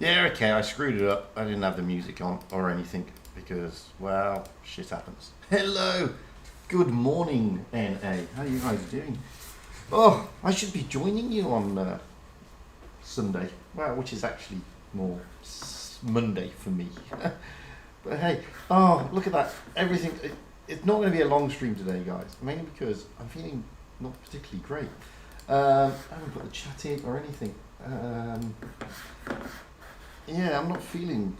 Yeah, okay, I screwed it up. I didn't have the music on or anything because, well, shit happens. Hello, good morning, NA. How are you guys doing? Oh, I should be joining you on Sunday. Well, which is actually more Monday for me. But hey, oh, look at that. Everything. It's not going to be a long stream today, guys. Mainly because I'm feeling not particularly great. I haven't put the chat in or anything. Yeah, I'm not feeling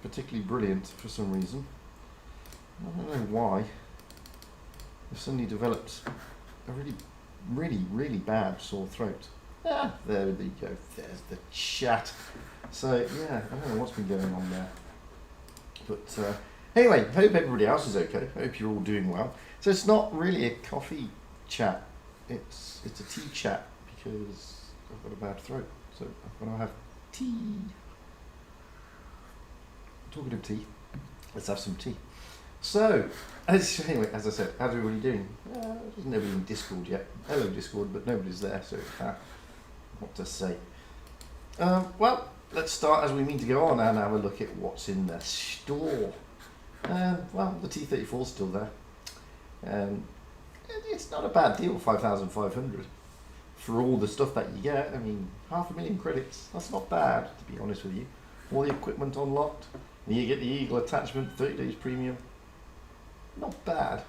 particularly brilliant for some reason. I don't know why. I've suddenly developed a really bad sore throat. Ah, there you go. There's the chat. So yeah, I don't know what's been going on there. But anyway, hope everybody else is okay. Hope you're all doing well. So it's not really a coffee chat. It's a tea chat because I've got a bad throat. So I'm gonna have tea. Talking of tea, let's have some tea. So, anyway, as I said, how's everybody doing? There's nobody in Discord yet. Hello Discord, but nobody's there, so what to say. Well, let's start as we mean to go on and have a look at what's in the store. Well, the T34 is still there. It's not a bad deal, 5,500 for all the stuff that you get. I mean, 500,000 credits, that's not bad, to be honest with you. All the equipment unlocked, and you get the Eagle attachment, 30 days premium. Not bad.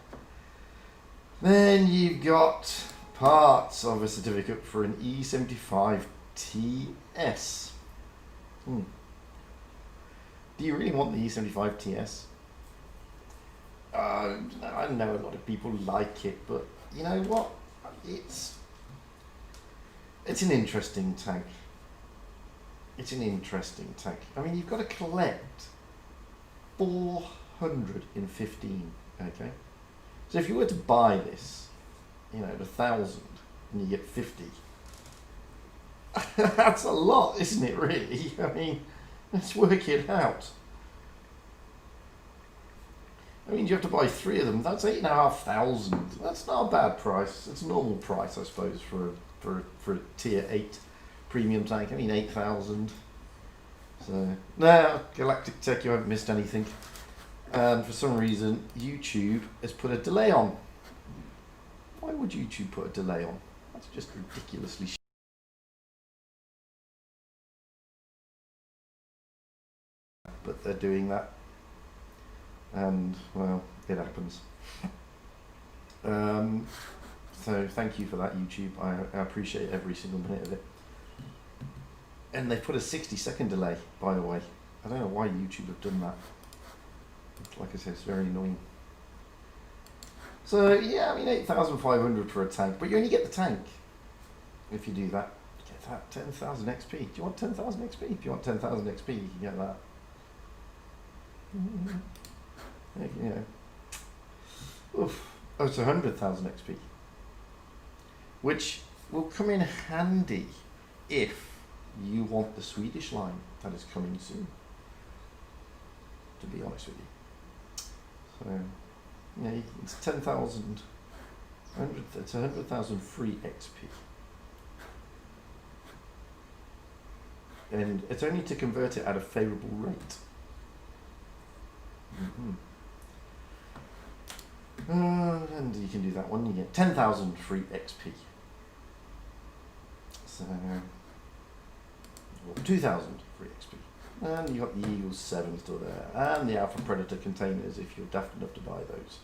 Then you've got parts of a certificate for an E75 TS. Do you really want the E75 TS? I know a lot of people like it, but you know what? It's an interesting tank. It's an interesting tank. I mean, you've got to collect 415. Okay, so if you were to buy this, at 1,000, and you get 50, that's a lot, isn't it? Really? I mean, let's work it out. I mean, you have to buy 3 of them. That's 8,500. That's not a bad price. It's a normal price, I suppose, for a tier 8 premium tank. I mean, 8,000. So, no, Galactic Tech, you haven't missed anything. And for some reason, YouTube has put a delay on. Why would YouTube put a delay on? That's just ridiculously but they're doing that. And, well, it happens. So thank you for that, YouTube. I appreciate every single minute of it. And they put a 60-second delay, by the way. I don't know why YouTube have done that. Like I said, it's very annoying. So yeah, I mean 8,500 for a tank, but you only get the tank if you do that. You get that 10,000 XP. Do you want 10,000 XP? If you want 10,000 XP, you can get that. Oof. Oh, it's 100,000 XP, which will come in handy if you want the Swedish line that is coming soon. To be honest with you. So, yeah, it's 10,000, it's 100,000 free XP. And it's only to convert it at a favourable rate. And you can do that one, you get 10,000 free XP. So, 2,000 free XP. And you've got the Eagle 7 still there, and the Alpha Predator containers if you're daft enough to buy those.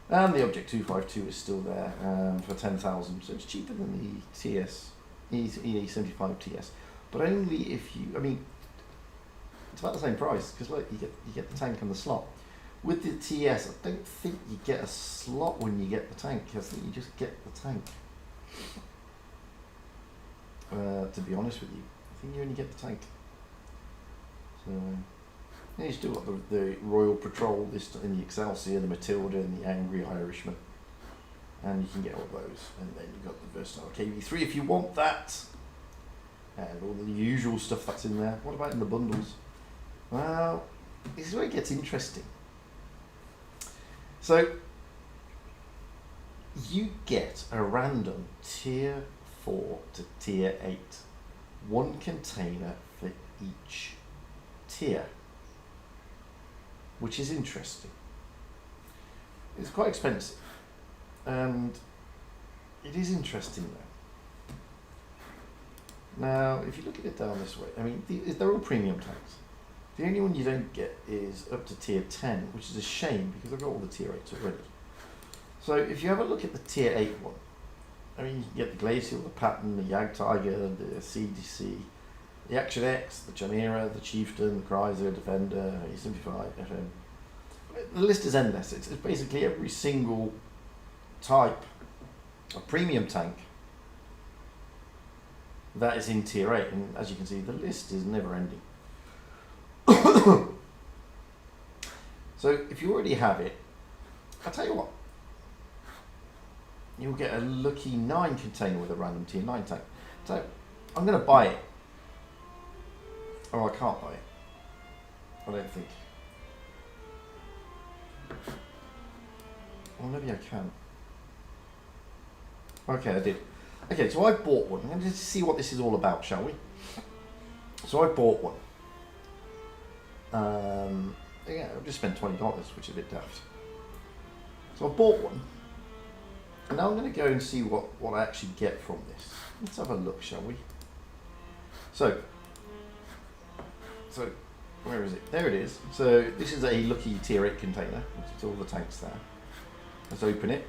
And the Object 252 is still there for 10,000, so it's cheaper than the TS, E75 TS. But only if you, I mean, it's about the same price, because like you get the tank and the slot. With the TS, I don't think you get a slot when you get the tank, I think you just get the tank. To be honest with you, I think you only get the tank. So, you still got the Royal Patrol, in the Excelsior, the Matilda, and the Angry Irishman. And you can get all those. And then you've got the Versatile KV3 if you want that. And all the usual stuff that's in there. What about in the bundles? Well, this is where it gets interesting. So, you get a random tier 4 to tier 8. One container each tier, which is interesting. It's quite expensive, and it is interesting though. Now, if you look at it down this way, I mean, they're all premium tanks. The only one you don't get is up to tier 10, which is a shame because I've got all the tier 8s already. So if you have a look at the tier 8 one, I mean, you can get the Glacial, the Patton, the Jag Tiger, the CDC, the Action X, the Chimera, the Chieftain, the Chrysler, Defender, E75, FM. The list is endless. It's basically every single type of premium tank that is in tier 8, and as you can see, the list is never ending. So if you already have it, I'll tell you what, you'll get a lucky 9 container with a random tier 9 tank. So I'm going to buy it. Oh, I can't buy it. I don't think. Well, maybe I can. Okay, I did. Okay, so I bought one. Let's just see what this is all about, shall we? So I bought one. Yeah, I've just spent $20, which is a bit daft. So I bought one. And now I'm going to go and see what I actually get from this. Let's have a look, shall we? So where is it? There it is. So this is a lucky tier 8 container. It's all the tanks there. Let's open it.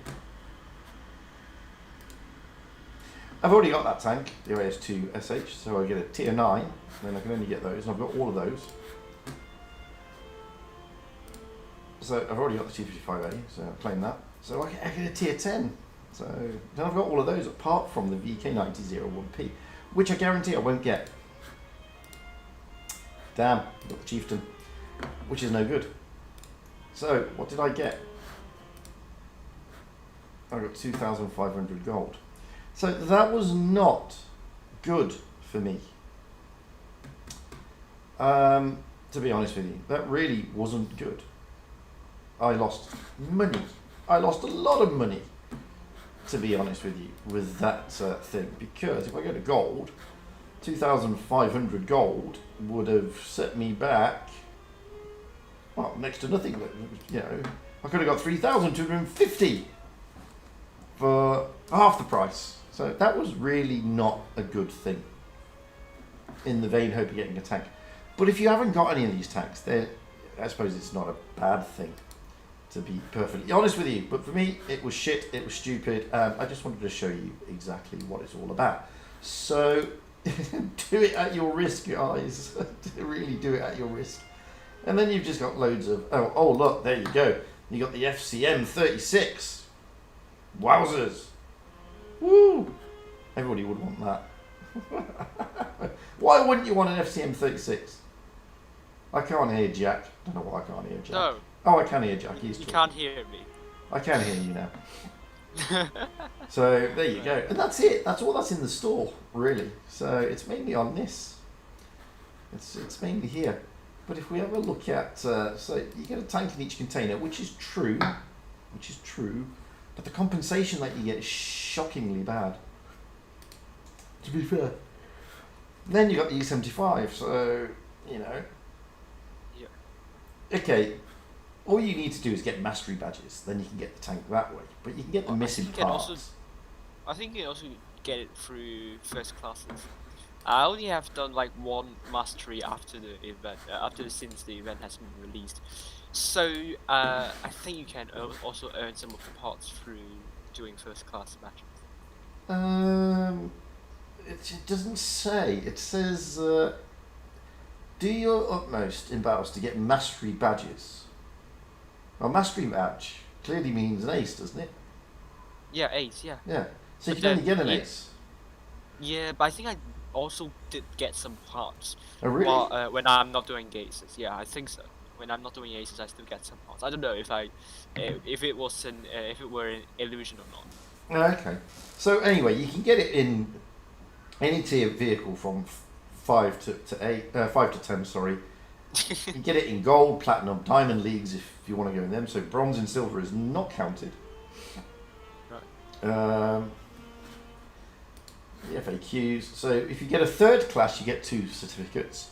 I've already got that tank, the OAS2 SH, so I get a tier 9, and then I can only get those, and I've got all of those. So I've already got the T55A, so I'm playing that. So I get a tier 10. So then I've got all of those apart from the VK9001P, which I guarantee I won't get. Damn, I've got the Chieftain, which is no good. So what did I get? I got 2,500 gold. So that was not good for me. To be honest with you, that really wasn't good. I lost money. I lost a lot of money, to be honest with you, with that thing. Because if I go to gold, 2,500 gold would have set me back, well, next to nothing. But, you know, I could have got 3,250 for half the price. So that was really not a good thing, in the vain hope of getting a tank. But if you haven't got any of these tanks, then I suppose it's not a bad thing, to be perfectly honest with you. But for me, it was shit, it was stupid. I just wanted to show you exactly what it's all about. So do it at your risk, guys. Really do it at your risk. And then you've just got loads of, oh look, there you go. You got the FCM 36. Wowzers. Woo! Everybody would want that. Why wouldn't you want an FCM 36? I can't hear Jack. I don't know why I can't hear Jack. No. Oh, I can hear Jack. He's You talking. can't hear me. I can hear you now. So there you go. And that's it. That's all that's in the store, really. So it's mainly on this. It's mainly here. But if we have a look at, so you get a tank in each container, which is true. But the compensation that you get is shockingly bad, to be fair. Then you got the E75, so, you know. Yeah. Okay, all you need to do is get mastery badges, then you can get the tank that way. But you can get the missing parts. I think you can also get it through first classes. I only have done like one mastery after the event, since the event has been released. So I think you can also earn some of the parts through doing first class matches. It doesn't say. It says, do your utmost in battles to get mastery badges. Well, mastery badge clearly means an ace, doesn't it? Yeah, ace, yeah. Yeah, so you But can only then get an ace. Yeah, but I think I also did get some parts. Oh, really? While, when I'm not doing aces. Yeah, I think so. When I'm not doing aces, I still get some parts. I don't know if it were an illusion or not. Okay. So anyway, you can get it in any tier vehicle from 5 to 10. Sorry. You can get it in gold, platinum, diamond leagues if you want to go in them. So bronze and silver is not counted. Right. The FAQs. So if you get a third class, you get 2 certificates.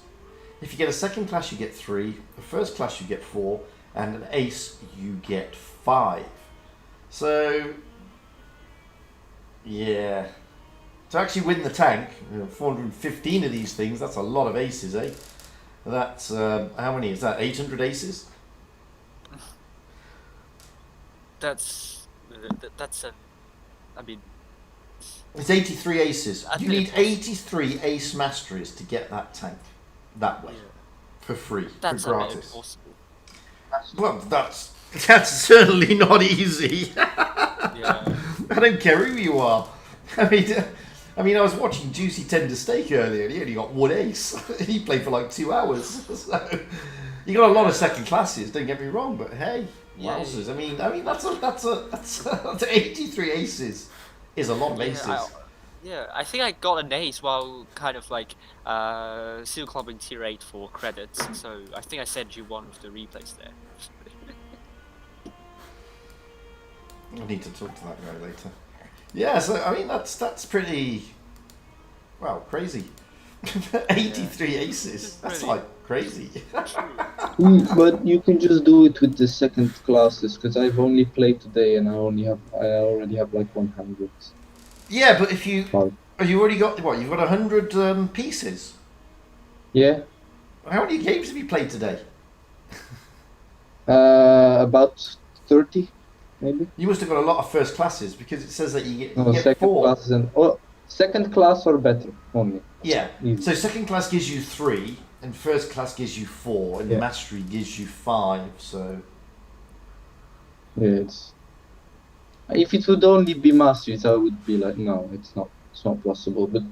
If you get a second class, you get 3. A first class, you get 4. And an ace, you get 5. So, yeah. To actually win the tank, 415 of these things, that's a lot of aces, eh? That's, how many is that? 800 aces? That's I mean, It's 83 aces. I You think need it's possible. 83 ace masteries to get that tank that way. Yeah. For free, That's for a bit gratis. impossible. Well, that's certainly not easy. Yeah. I don't care who you are. I mean, I was watching Juicy Tender Steak earlier, and he only got 1 ace. He played for like 2 hours. So you got a lot of second classes. Don't get me wrong, but hey, Yeah, wowzers! I mean, that's 83 aces. Is a lot of aces. I think I got an ace while kind of like seal clubbing tier 8 for credits. So I think I sent you one of the replays there. I need to talk to that guy later. Yeah, so I mean that's pretty crazy. 83 aces. That's Really? like crazy. But you can just do it with the second classes, because I've only played today and I already have like 100. Yeah, but if you Wow. you already got what? You've got 100 pieces. Yeah, How many games have you played today? about 30, maybe. You must have got a lot of first classes because it says that you No, get second 4. classes and second class or better only. Yeah. Easy. So second class gives you 3, and first class gives you 4, and Yeah. mastery gives you 5. So Yeah, if it would only be masteries, I would be like, no, it's not possible. But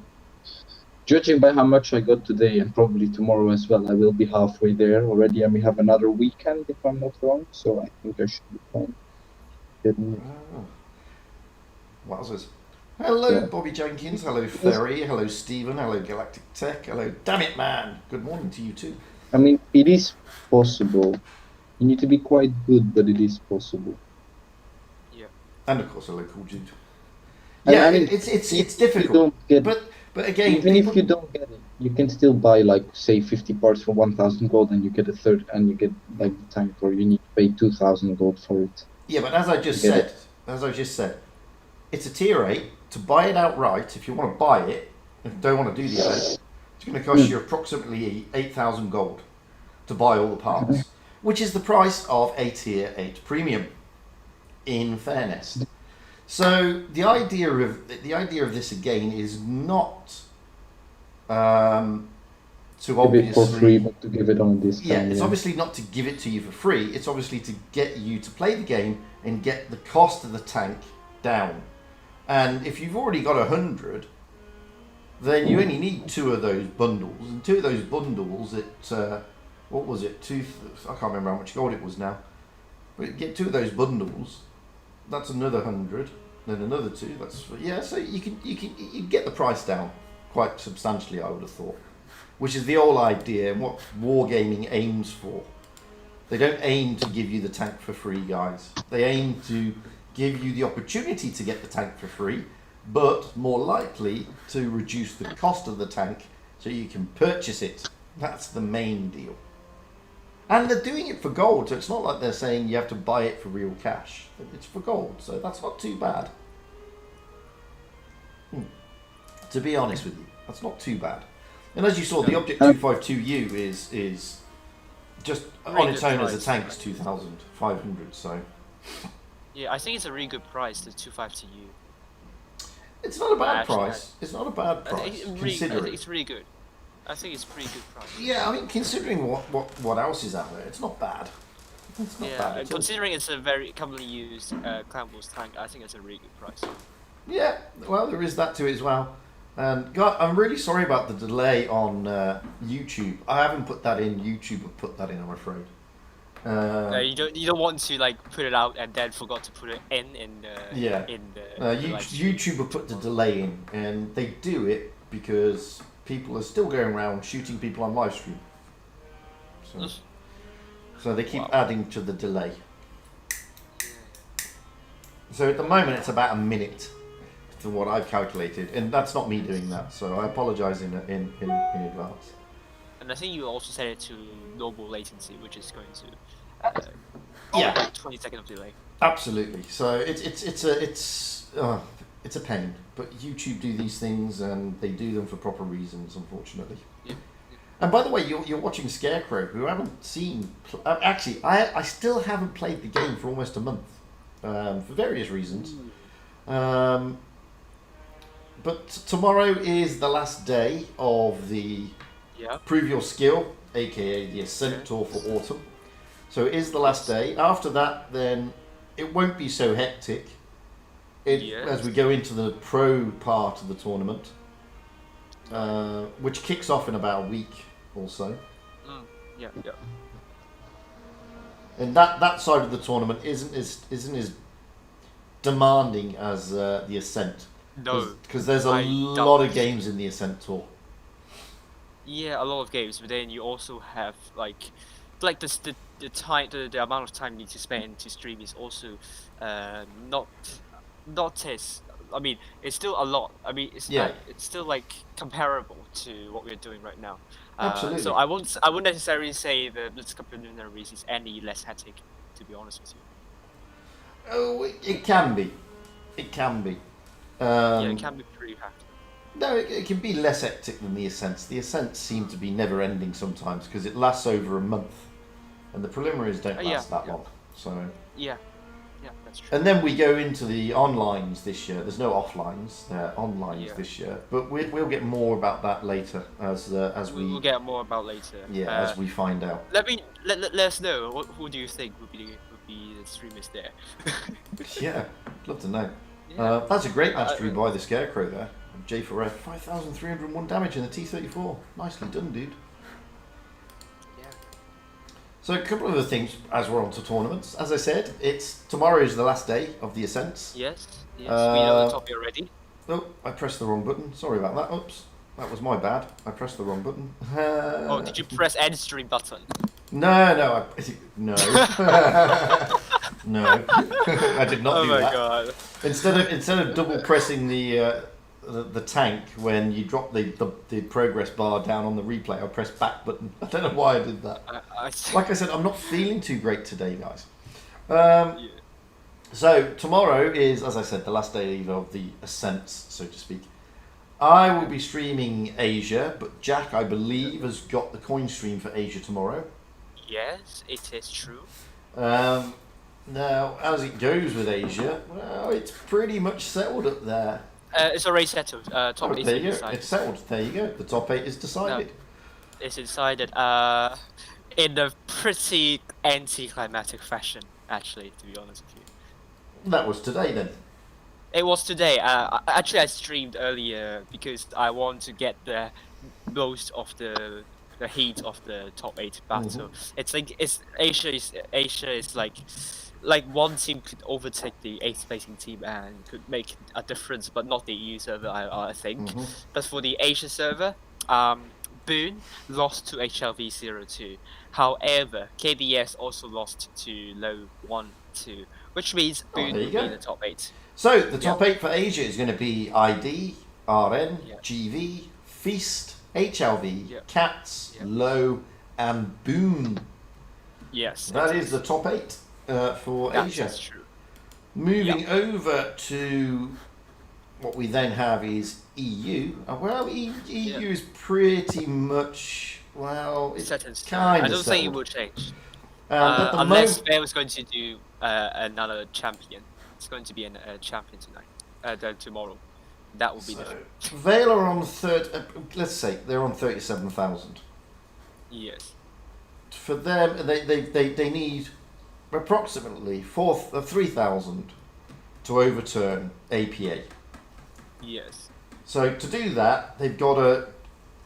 judging by how much I got today and probably tomorrow as well, I will be halfway there already, and we have another weekend if I'm not wrong. So I think I should be fine. wowzers. Hello, Yeah. Bobby Jenkins. Hello, Ferry. Hello, Stephen. Hello, Galactic Tech. Hello, damn it, man. Good morning to you too. I mean, it is possible. You need to be quite good, but it is possible. Yeah. And of course, hello, Cool Jude. And Yeah, I mean, it's if you difficult. don't get, But again, even people, if you don't get it, you can still buy like say 50 parts for 1,000 gold, and you get a third, and you get like the tank, or you need to pay 2,000 gold for it. yeah, but as I just Get said, it's a tier 8. To buy it outright, if you want to buy it, if you don't want to do the event, it's going to cost you approximately 8,000 gold to buy all the parts, which is the price of a tier 8 premium. In fairness, so the idea of this again is not to Give it for free, obviously, but to give it on a discount. yeah, it's obviously not to give it to you for free. It's obviously to get you to play the game and get the cost of the tank down. And if you've already got 100, then you only need 2 of those bundles. And 2 of those bundles, what was it? I can't remember how much gold it was now. But you get 2 of those bundles, that's another 100. Then another 2. So you can get the price down quite substantially, I would have thought. Which is the whole idea and what Wargaming aims for. They don't aim to give you the tank for free, guys. They aim to give you the opportunity to get the tank for free, but more likely to reduce the cost of the tank so you can purchase it. That's the main deal. And they're doing it for gold, so it's not like they're saying you have to buy it for real cash. It's for gold, so that's not too bad. To be honest with you, that's not too bad. And as you saw, the Object 252U is just on its own as a tank is 2,500. So Yeah, I think it's a really good price, the 252U. it's not a bad Actually, price. It's not a bad I price think considering. it's really good. I think it's pretty good price. Yeah, I mean considering what else is out there, it's not bad. It's not Yeah, bad and at all. considering it's a very commonly used Clan Wars tank, I think it's a really good price. Yeah, well, there is that to it as well. And God, I'm really sorry about the delay on YouTube. I haven't put that in. YouTube have put that in, I'm afraid. You don't want to like put it out and then forgot to put it in Yeah. in the live stream. YouTube have put the delay in, and they do it because people are still going around shooting people on live stream. So they keep adding to the delay. So at the moment it's about a minute to what I've calculated, and that's not me doing that. So I apologise in advance. And I think you also set it to normal latency, which is going to Yeah. like 20 seconds of delay. Absolutely. So it's a pain, but YouTube do these things and they do them for proper reasons, unfortunately. Yeah. And by the way, you're watching Scarecrow, who I haven't seen. Actually, I still haven't played the game for almost a month, for various reasons. But tomorrow is the last day of the Prove Your Skill, aka the Ascent Tour for Autumn. So it is the last day. After that, then it won't be so hectic. As we go into the pro part of the tournament, which kicks off in about a week or so. Yeah. And that side of the tournament isn't as demanding as the Ascent. No, because there's a lot of games in the Ascent Tour. Yeah, a lot of games, but then you also have like the time, the amount of time you need to spend to stream is also not as. I mean, it's still a lot. I mean, it's still like comparable to what we're doing right now. Absolutely. So I wouldn't necessarily say the Blitzcup preliminaries is any less hectic, to be honest with you. Oh, it can be. It can be. It can be pretty hectic. No, it can be less hectic than the Ascents. The Ascents seem to be never ending sometimes because it lasts over a month, and the preliminaries don't last that long. So yeah, that's true. And then we go into the onlines this year. There's no offlines; they're onlines this year. But we'll get more about that later as we'll get more about later. Yeah, as we find out. Let us know who do you think would be the streamers there. Yeah, I'd love to know. Yeah. That's a great mastery by the Scarecrow there. J4F, 5,301 damage in the T34. Nicely done, dude. Yeah. So a couple of other things as we're on to tournaments. As I said, tomorrow is the last day of the Ascents. Yes, we know the topic already. Oh, I pressed the wrong button. Sorry about that. Oops, that was my bad. I pressed the wrong button. Did you press end stream button? No. No. No, I did not do that. Oh my god! Instead of double pressing the tank when you drop the progress bar down on the replay, I pressed back button. I don't know why I did that. Like I said, I'm not feeling too great today, guys. So tomorrow is, as I said, the last day of the Ascents, so to speak. I will be streaming Asia, but Jack, I believe, has got the coin stream for Asia tomorrow. Yes, it is true. Now, as it goes with Asia, well, it's pretty much settled up there. It's already settled. Top 8 there you is go. decided. It's settled. There you go. The top 8 is decided. No, it's decided in a pretty anticlimactic fashion, actually, to be honest with you. That was today, then? It was today. Actually, I streamed earlier because I want to get the most of the heat of the top 8 battle. It's like Asia is like one team could overtake the 8th placing team and could make a difference, but not the EU server, I think. But for the Asia server, Boone lost to HLV02. However, KDS also lost to Low 1-2, which means Boone will be in the top 8. So the top 8 for Asia is going to be ID, RN, GV, Feast, HLV, CATS, Low, and Boone. Yes, that is the top 8 for Asia. That's true. Moving over to what we then have is EU. Well, EU is pretty much, well, it's kind of I don't think it will change. Unless Bear was going to do another champion. It's going to be a champion tonight, tomorrow. That will be different. Vale are on let's say they're on 37,000. Yes. For them, they need approximately 3,000 to overturn APA. Yes. So to do that, they've got to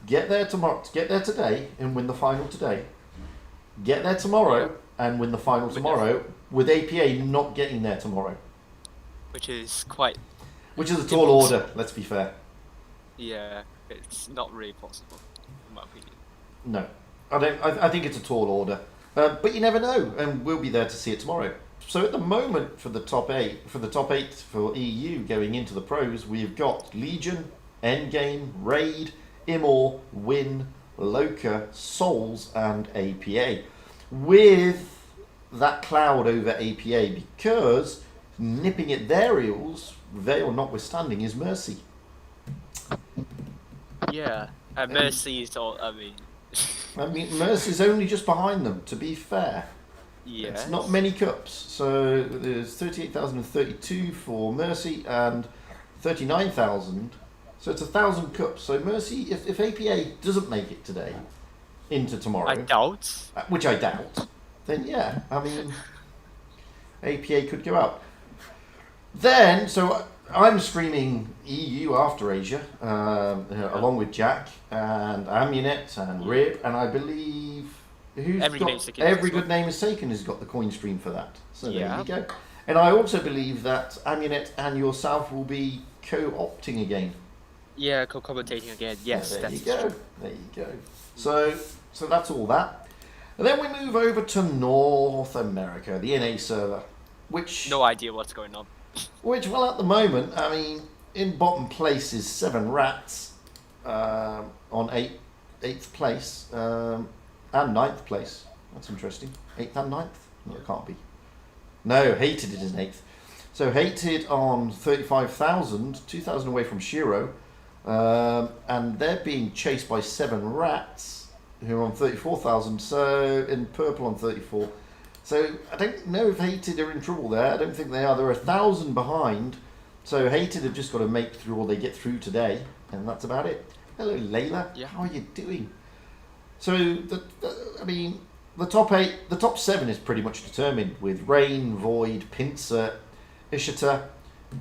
get there today and win the final today. Get there tomorrow and win the final tomorrow, with APA not getting there tomorrow. Which is a tall order, let's be fair. Yeah, it's not really possible, in my opinion. No, I think it's a tall order, but you never know, and we'll be there to see it tomorrow. So at the moment, for the top 8 for EU going into the pros, we've got Legion, Endgame, Raid, Immor, Win, Loka, Sols, and APA. With that cloud over APA, because nipping at their heels, Vale notwithstanding, is Mercy. Yeah. Mercy is all. I mean, Mercy's only just behind them, to be fair. yes. It's not many cups. So there's 38,032 for Mercy and 39,000. So it's 1,000 cups. So Mercy, if APA doesn't make it today into tomorrow, I doubt. which I doubt, then yeah, I mean, APA could go out. Then, so I'm streaming EU after Asia, along with Jack and Amunet and Rib, and I believe Every good name is taken has got the coin stream for that. So Yeah. there you go. And I also believe that Amunet and yourself will be co-opting again. Yeah, co-commentating again. Yes, there that's you go. true. There you go. So that's all that. And then we move over to North America, the NA server, which No idea what's going on. well, at the moment, I mean, in bottom place is 7 Rats on eighth place and 9th place. That's interesting. 8th and 9th? No, it can't be. No, Hated it is 8th. So Hated on 35,000, 2,000 away from Shiro, and they're being chased by 7 Rats, who are on 34,000, so in purple on 34. So I don't know if Hated are in trouble there. I don't think they are. They're 1,000 behind. So Hated have just got to make through all they get through today, and that's about it. Hello, Layla. Yeah. How are you doing? So the top 8, the top 7 is pretty much determined with Rain, Void, Pincer, Ishita,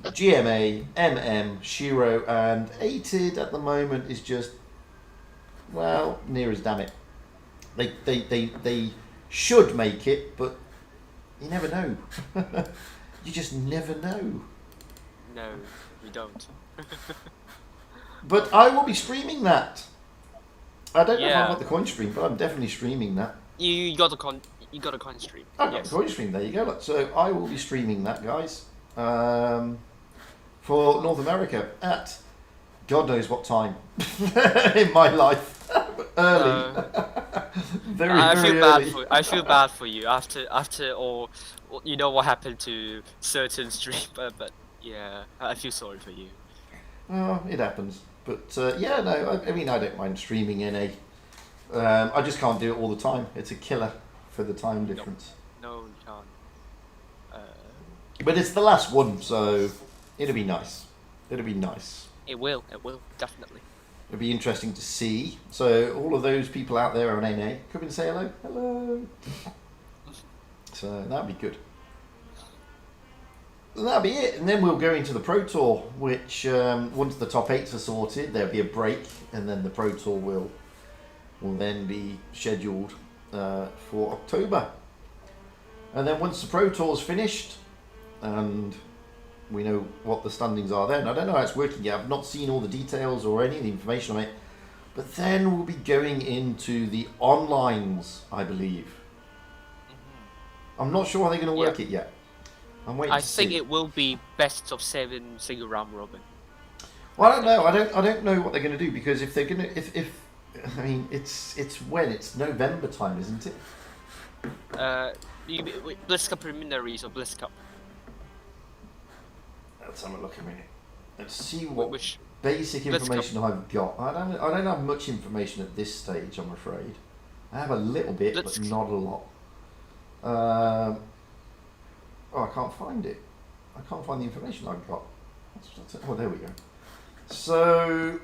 GMA, MM, Shiro, and Hated at the moment is just, well, near as damn it. They should make it, but you never know. You just never know. No, we don't. But I will be streaming that. I don't know if Yeah. I've got the coin stream, but I'm definitely streaming that. You got a coin stream. I've got Yes. the coin stream, there you go. Look, so I will be streaming that, guys, for North America at God knows what time in my life. Early. Very early. I feel bad for you after all. You know what happened to certain streamer, but yeah, I feel sorry for you. Oh, it happens. But yeah, no, I mean, I don't mind streaming NA. I just can't do it all the time. It's a killer for the time difference. No, you can't. But it's the last one, so it'll be nice. It'll be nice. It will, definitely. It'll be interesting to see. So all of those people out there on NA, come and say hello. Hello. So that'd be good. That'll be it, and then we'll go into the Pro Tour, which once the top 8s are sorted, there'll be a break, and then the Pro Tour will then be scheduled for October. And then once the Pro Tour's finished, and we know what the standings are then, I don't know how it's working yet, I've not seen all the details or any of the information on it, but then we'll be going into the onlines, I believe. I'm not sure how they're going to work it yet. I'm waiting I to think see. it will be best of 7 single round robin. Well, I don't know. I don't know what they're going to do, because if they're going to, if I mean, it's November time, isn't it? Bliss Cup preliminaries or Bliss Cup? Let's have a look a minute. Let's see what Which basic Bliss information I've got. I don't have much information at this stage, I'm afraid. I have a little bit, but not a lot. Oh, I can't find it. I can't find the information I've got. Oh, there we go. So,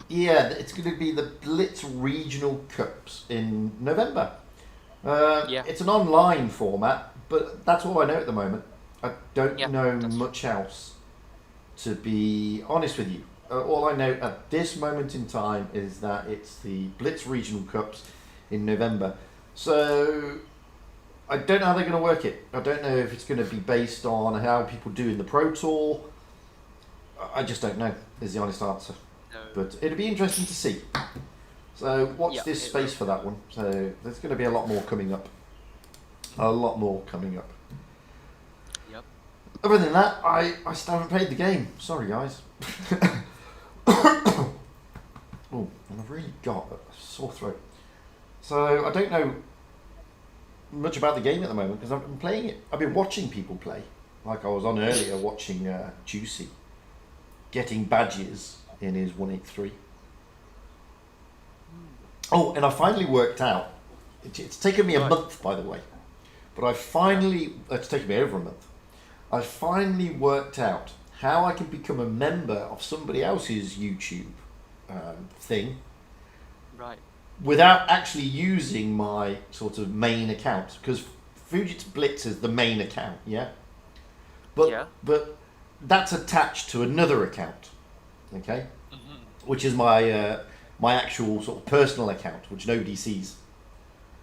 yeah, it's going to be the Blitz Regional Cups in November. Yeah. It's an online format, but that's all I know at the moment. I don't know that's much else, to be honest with you. All I know at this moment in time is that it's the Blitz Regional Cups in November. So I don't know how they're going to work it. I don't know if it's going to be based on how people do in the Pro Tour. I just don't know, is the honest answer. No. But it'll be interesting to see. So watch this space for that one. So there's going to be a lot more coming up. A lot more coming up. Yep. Other than that, I still haven't played the game. Sorry, guys. Oh, and I've really got a sore throat. So I don't know much about the game at the moment because I've been playing it. I've been watching people play. Like I was on earlier watching Juicy getting badges in his 183. Oh, and I finally worked out. It's taken me a month, by the way, but it's taken me over a month. I finally worked out how I can become a member of somebody else's YouTube thing, Right. without actually using my sort of main account, because Fugit's Blitz is the main account, yeah. But that's attached to another account, okay, which is my my actual sort of personal account, which nobody sees.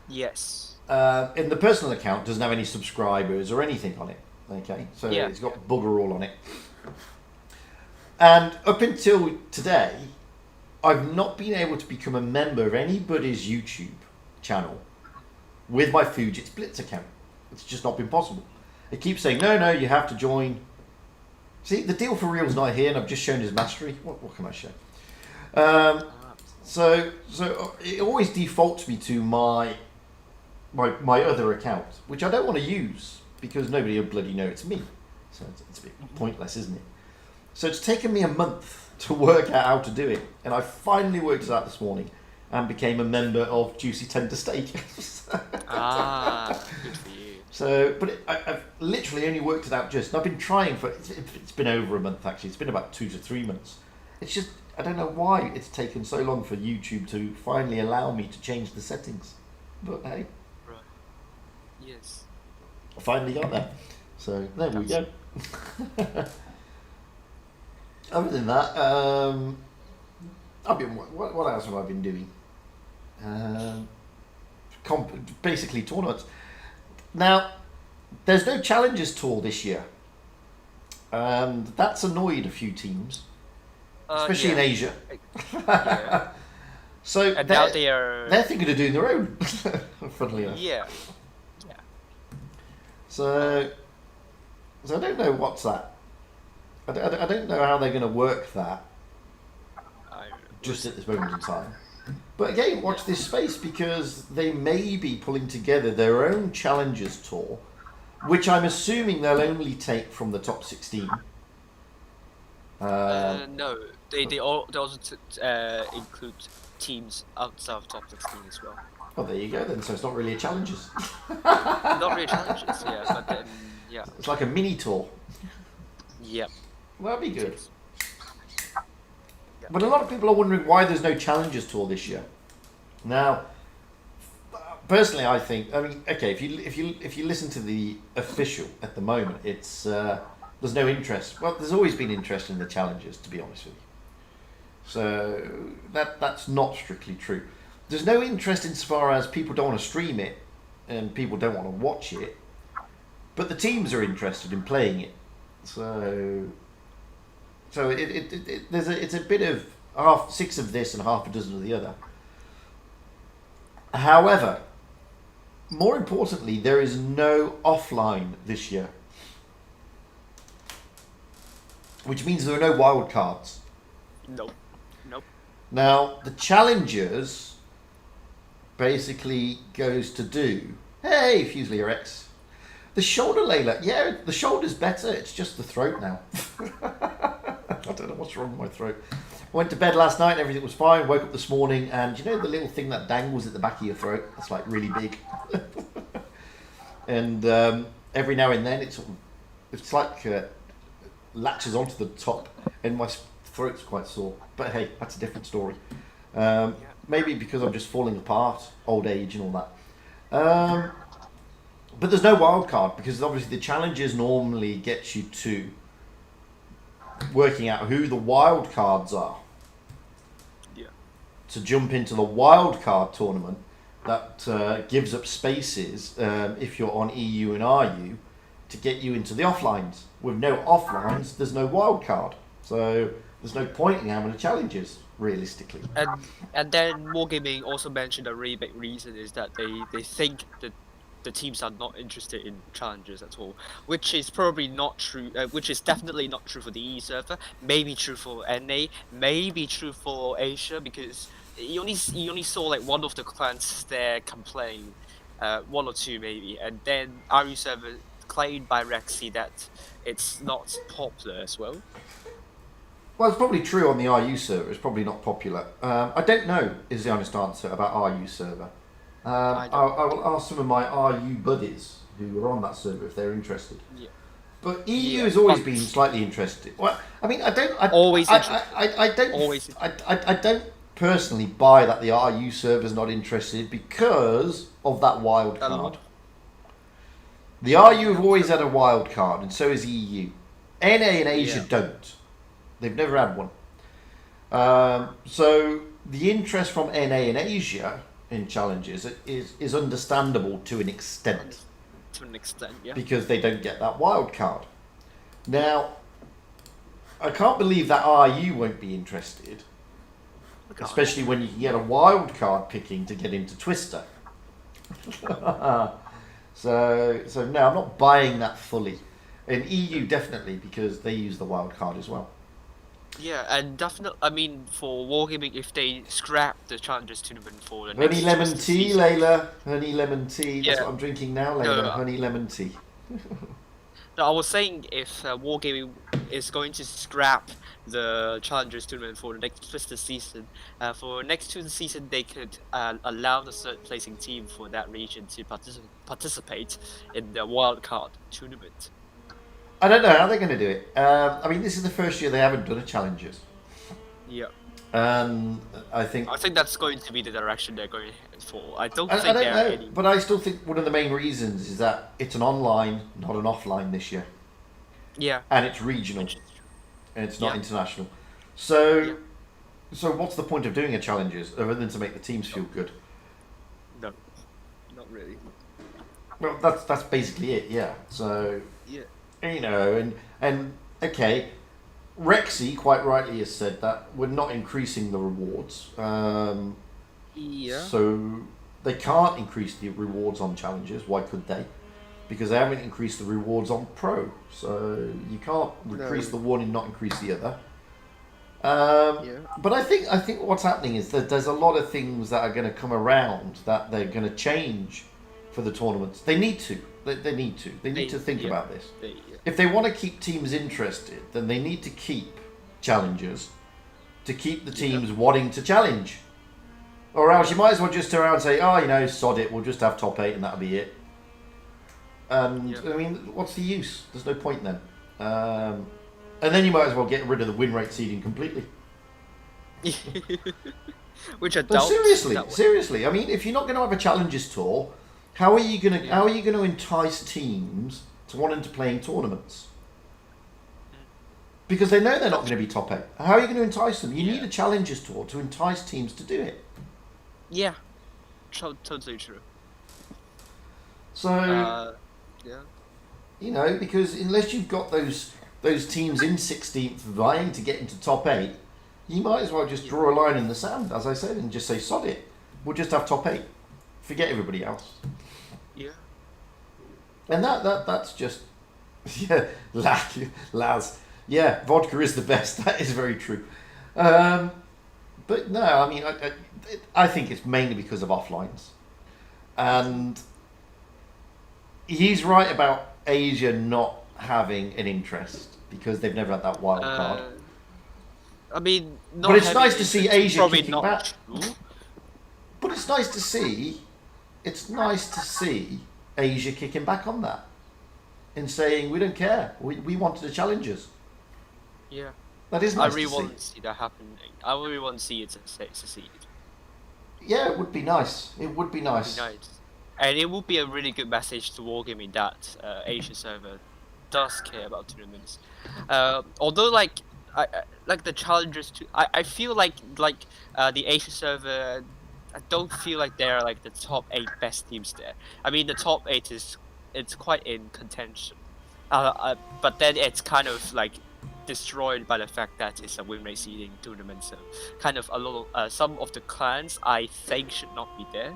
Yes. And the personal account doesn't have any subscribers or anything on it, okay, so it's got bugger all on it. And up until today, I've not been able to become a member of anybody's YouTube channel with my Fugit's Blitz account. It's just not been possible. It keeps saying, no, you have to join. See, the deal for real's not here, and I've just shown his mastery. What can I show? So it always defaults me to my other account, which I don't want to use because nobody will bloody know it's me. So it's a bit pointless, isn't it? So it's taken me a month to work out how to do it, and I finally worked it out this morning and became a member of Juicy Tender Steak. Good for you. So, but I've literally only worked it out just, and I've been trying for, it's been over a month actually, it's been about 2 to 3 months. It's just, I don't know why it's taken so long for YouTube to finally allow me to change the settings. But hey. Right. Yes. I finally got there. So, there we go. Other than that, what else have I been doing? Basically tournaments. Now, there's no Challengers Tour this year, and that's annoyed a few teams, especially in Asia. So and now they're thinking of doing their own, funnily enough. Yeah. So I don't know what's that. I don't know how they're going to work that just at this moment in time. But again, watch this space, because they may be pulling together their own Challengers Tour, which I'm assuming they'll only take from the top 16. No, they also include teams outside of top 16 as well. Oh, there you go then. So it's not really a Challengers. Not really Challengers, yeah, but then It's like a mini tour. Yep. Well, that'd be good. But a lot of people are wondering why there's no Challengers Tour this year. Now, personally, I think, okay, if you listen to the official at the moment, it's there's no interest. Well, there's always been interest in the Challengers, to be honest with you. So that's not strictly true. There's no interest insofar as people don't want to stream it and people don't want to watch it, but the teams are interested in playing it. So it's a bit of half 6 of this and half a dozen of the other. However, more importantly, there is no offline this year, which means there are no wild cards. Nope. Now, the Challengers basically goes to do, hey, Fusilier X, the shoulder layler. Yeah, the shoulder's better, it's just the throat now. I don't know what's wrong with my throat. I went to bed last night and everything was fine. Woke up this morning and you know the little thing that dangles at the back of your throat? That's like really big. And every now and then it's like latches onto the top and my throat's quite sore. But hey, that's a different story. Maybe because I'm just falling apart, old age and all that. But there's no wild card because obviously the challenges normally get you to working out who the wild cards are. Yeah. To jump into the wild card tournament that gives up spaces if you're on EU and RU to get you into the offlines. With no offlines, there's no wild card. So there's no point in having the challenges, realistically. And then Wargaming also mentioned a really big reason is that they think that the teams are not interested in challenges at all, which is probably not true. Which is definitely not true for the EU server. Maybe true for NA. Maybe true for Asia, because you only saw like one of the clans there complain, one or two maybe, and then RU server claimed by Rexy that it's not popular as well. Well, it's probably true on the RU server. It's probably not popular. I don't know is the honest answer about RU server. I will ask some of my RU buddies who are on that server if they're interested. Yeah. But EU has always been slightly interested. Well, I mean, I don't personally buy that the RU server is not interested because of that wild card. The RU have always had a wild card, and so is EU. NA and Asia don't. They've never had one. So the interest from NA and Asia in challenges is understandable to an extent. To an extent, yeah. Because they don't get that wild card. Now, I can't believe that RU won't be interested. Especially when you can get a wild card picking to get into Twister. So no, I'm not buying that fully. In EU, definitely, because they use the wild card as well. Yeah, and definitely, I mean, for Wargaming, if they scrap the Challengers tournament for the Honey next lemon tea, season, Layla. Honey lemon tea. That's Yeah. what I'm drinking now, Layla. No. Honey lemon tea. No, I was saying if Wargaming is going to scrap the Challengers tournament for the next Twister season, for next Twister season they could allow the third placing team for that region to participate in the wildcard tournament. I don't know how they're going to do it. I mean, this is the first year they haven't done a Challengers. Yeah. I think that's going to be the direction they're going for. I don't I think don't there know, are any. but I still think one of the main reasons is that it's an online, not an offline this year, Yeah. and it's regional, Which is true. and it's not Yeah. international. So, Yeah. so what's the point of doing a Challengers other than to make the teams feel good? No, not really. Well, that's basically it. Yeah. So Yeah. you know, and okay, Rexy quite rightly has said that we're not increasing the rewards. Yeah. So they can't increase the rewards on challenges. Why could they? Because they haven't increased the rewards on pro. So you can't increase the one and not increase the other. Yeah. But I think what's happening is that there's a lot of things that are going to come around that they're going to change for the tournaments. They need to. They need to. They need to think about this. If they want to keep teams interested, then they need to keep challenges to keep the teams wanting to challenge. Or else you might as well just turn around and say, oh, you know, sod it, we'll just have top 8 and that'll be it. And, I mean, what's the use? There's no point then. And then you might as well get rid of the win rate seeding completely. Which I But seriously, I mean, if you're not going to have a challenges tour, how are you going to entice teams to wanting to play in tournaments? Because they know they're not going to be top 8. How are you going to entice them? You need a challenges tour to entice teams to do it. Yeah, totally true. So, yeah. you know, because unless you've got those teams in 16th vying to get into top 8, you might as well just draw a line in the sand, as I said, and just say, sod it. We'll just have top 8. Forget everybody else. Yeah. And that's just, yeah, Laz. Yeah, vodka is the best. That is very true. But no, I mean, I think it's mainly because of offlines. And he's right about Asia not having an interest because they've never had that wild card. I mean, but it's nice to see Asia kicking back. True. But it's nice to see. It's nice to see Asia kicking back on that and saying we don't care. We wanted the challengers. Yeah. That is nice. I really want to see that happening. I really want to see it succeed. Yeah, it would be nice. It would be nice. And it would be a really good message to Wargaming that Asia server does care about tournaments. Although, like the challengers, I feel like the Asia server, I don't feel like they're like the top 8 best teams there. I mean, the top 8 it's quite in contention, but then it's kind of like destroyed by the fact that it's a win rate seeding tournament. So kind of a little, some of the clans I think should not be there.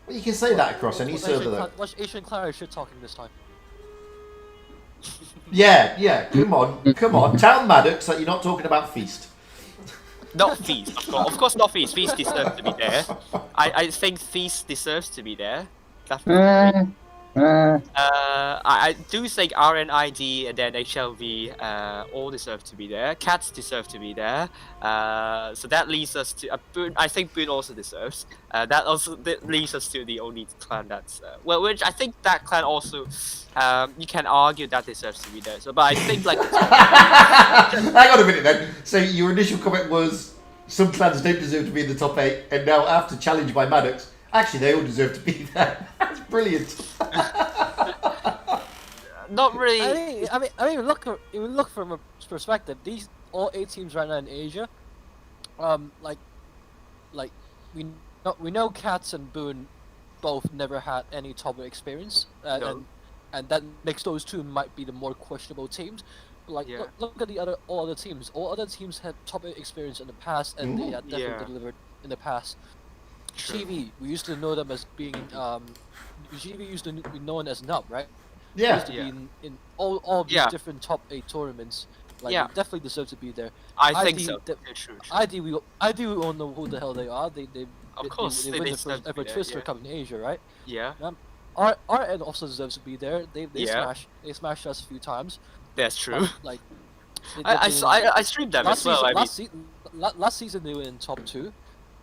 Well, you can say that across any server, though. Which Asian clan are you talking this time? Yeah, come on. Tell Maddox that you're not talking about Feast. Not Feast, of course not Feast. Feast deserves to be there. I think Feast deserves to be there. Definitely. I do think RNID and then HLV all deserve to be there. CATS deserve to be there. So that leads us to Boone. I think Boone also deserves. That leads us to the only clan that's which I think that clan also you can argue that deserves to be there. So, but I think like hang on a minute then. So your initial comment was some clans don't deserve to be in the top 8, and now after challenge by Maddox, actually they all deserve to be there. That's brilliant. not really. I mean, look from a perspective. These all 8 teams right now in Asia, like we know Cats and Boone both never had any top 8 experience, No. and that makes those 2 might be the more questionable teams. But like, Yeah. look at all other teams. All other teams had top 8 experience in the past, and they had definitely Yeah. delivered in the past. True. GV, we used to know them as being GV used to be known as NUB, right? Yeah. Used to be in all these Yeah. different top 8 tournaments. Like, Yeah. they definitely deserve to be there. I think ID so. that- Yeah, true. ID we all know who the hell they are. They Of course, they they win the deserve first to ever be there, Twister yeah. Cup in Asia, right? Yeah, RN also deserves to be there. They Yeah. smashed us a few times. that's true. Like I streamed them as well. last season they were in top 2.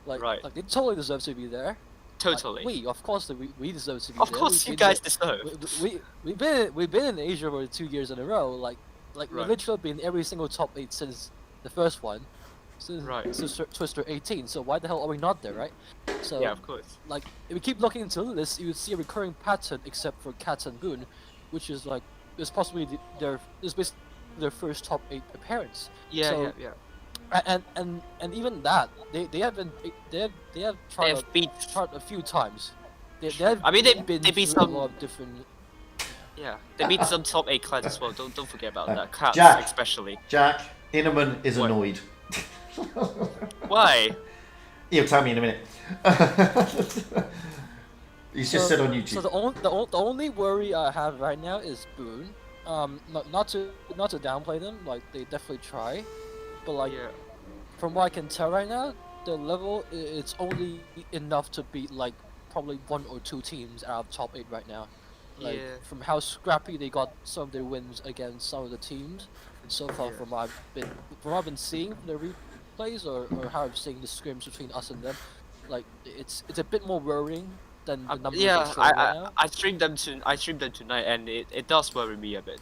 Like, Right. like they totally deserve to be there. Totally. Like, of course we deserve to be Of there. course, We've you been guys there- deserve. we've been in Asia for 2 years in a row. Like Right. we've literally been in every single top 8 since the first one, Right. since Twister 18. So why the hell are we not there, right? So Yeah, of course. like if we keep looking into this, you would see a recurring pattern, except for Cats and Boone, which is like it's possibly basically their first top 8 appearance. Yeah, So- yeah. And even that they have tried They've beat. a few times. They have I mean, they been beat through some- a lot of different. Yeah, they beat some top 8 clans as well. Don't forget about that. Cats Jack. especially. Jack, Innerman is What? annoyed. Why? He'll tell me in a minute. He's just So- said on So YouTube. the only worry I have right now is Boone. Not to downplay them, like they definitely try, but like Yeah. from what I can tell right now, the level it's only enough to beat like probably 1 or 2 teams out of top 8 right now. Like Yeah. from how scrappy they got some of their wins against some of the teams, and so far Yeah. from what I've been seeing from the replays or how I'm seeing the scrims between us and them, like it's a bit more worrying than the numbers Yeah, they're showing right now. I streamed them tonight, and it does worry me a bit.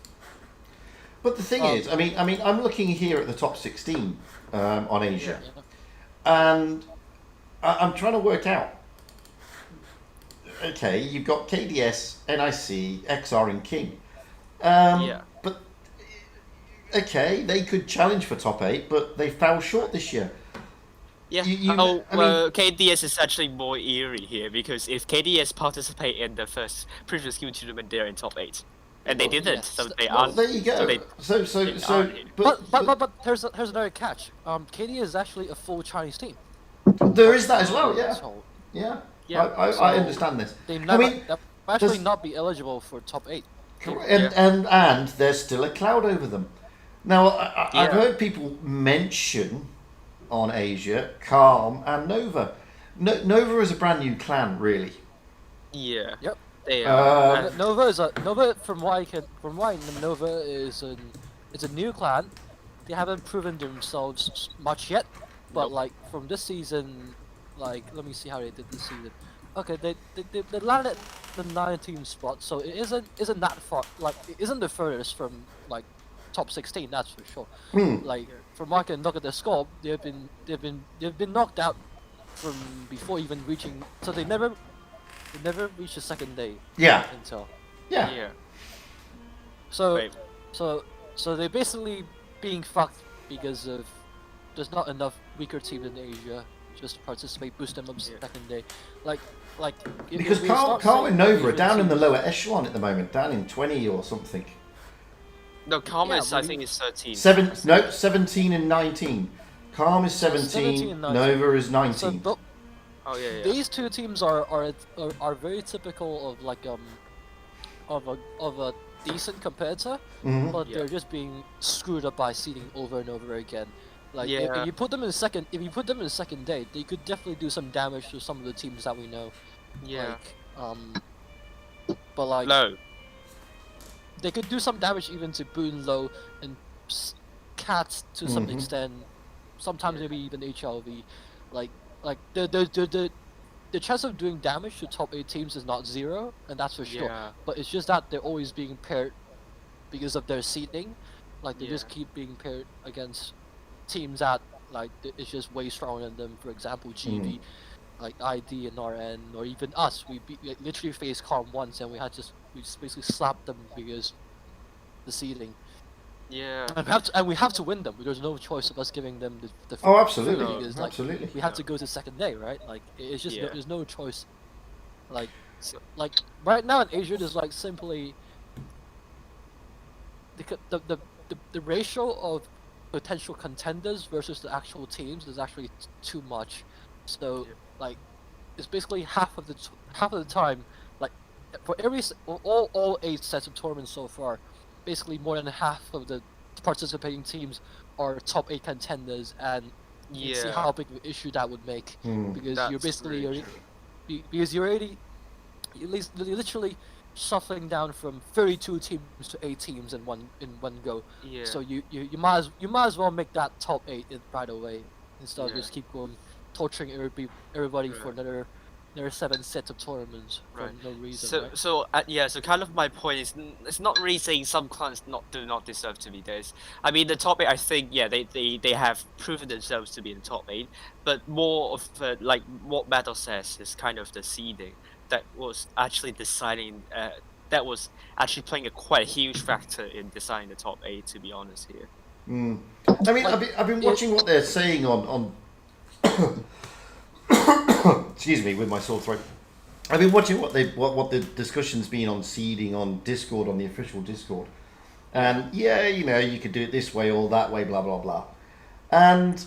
But the thing is, I mean, I'm looking here at the top 16 on Asia, Yeah. and I'm trying to work out. Okay, you've got KDS, NIC, XR, and King. Yeah. But okay, they could challenge for top 8, but they fell short this year. Yeah. You- I well, KDS is actually more eerie here because if KDS participate in the first previous skill tournament, they're in top 8, and they Well, didn't, yes. so they Well, aren't. there you go. So they aren't here. But here's another catch. KD is actually a full Chinese team. there is that as well. Yeah, So yeah. Yeah, I so understand this. they I never mean, they'll actually there's- not be eligible for top 8. And there's still a cloud over them. Now, I've Yeah. heard people mention on Asia, Calm and Nova. Nova is a brand new clan, really. Yeah. Yep. They are. And- Nova from what I know, Nova is a new clan. They haven't proven themselves much yet, but Nope. like from this season, like let me see how they did this season. Okay, they landed at the 19th spot, so it isn't that far. Like it isn't the furthest from like top 16, that's for sure. Like from what I can look at their score, they've been knocked out from before even reaching. So they never reached the second day Yeah, until. yeah. yeah. So Wait. so they're basically being fucked because of there's not enough weaker teams in Asia just to participate, boost them up Yeah. second day. Like if Because we Calm start and seeing Nova are weaker down in the teams- lower echelon at the moment, down in 20 or something. No, Calmus, Yeah, I we- think, is 13. 17 and 19. Calm is 17, 17 and 19. Nova is So 19. but Oh yeah. these two teams are very typical of like of a decent competitor, Mhm. but Yeah. they're just being screwed up by seeding over and over again. Like if Yeah. you put them in the second day, they could definitely do some damage to some of the teams that we know. Yeah. But like Low. they could do some damage even to Boon Low and Cats to some Mhm. extent. Sometimes Yeah. maybe even HLV. Like the chance of doing damage to top 8 teams is not zero, and that's for sure. Yeah. But it's just that they're always being paired because of their seeding. Like they just Yeah. keep being paired against teams that like it's just way stronger than them. For example, GB, like ID and RN, or even us. We literally faced Calm once, and we just basically slapped them because the seeding. Yeah. And we have to win them. There's no choice of us giving them the Oh, absolutely, No, because like absolutely. we have to go to second day, right? Like it's just Yeah. there's no choice. Like So, like right now in Asia, there's like simply the ratio of potential contenders versus the actual teams is actually too much. So Yeah. like it's basically half of the time, like for all 8 sets of tournaments so far, basically more than half of the participating teams are top 8 contenders, and you can see yeah. how big of an issue that would make because you're That's basically really true. because you're literally shuffling down from 32 teams to 8 teams in one go. Yeah. So you might as well make that top 8 right away instead of Yeah. just keep going torturing everybody for Right. another 7 sets of tournaments for Right. no reason, So, right? so kind of my point is, it's not really saying some clans do not deserve to be there. I mean, the top 8, I think, yeah, they have proven themselves to be in the top 8, but more of like what Metal says is kind of the seeding that was actually deciding. That was actually playing a quite huge factor in deciding the top 8. To be honest here. I mean, Like, I've been watching what they're saying on excuse me, with my sore throat. I've been watching what the discussion's been on seeding on Discord, on the official Discord, and yeah, you know, you could do it this way or that way, blah blah blah, and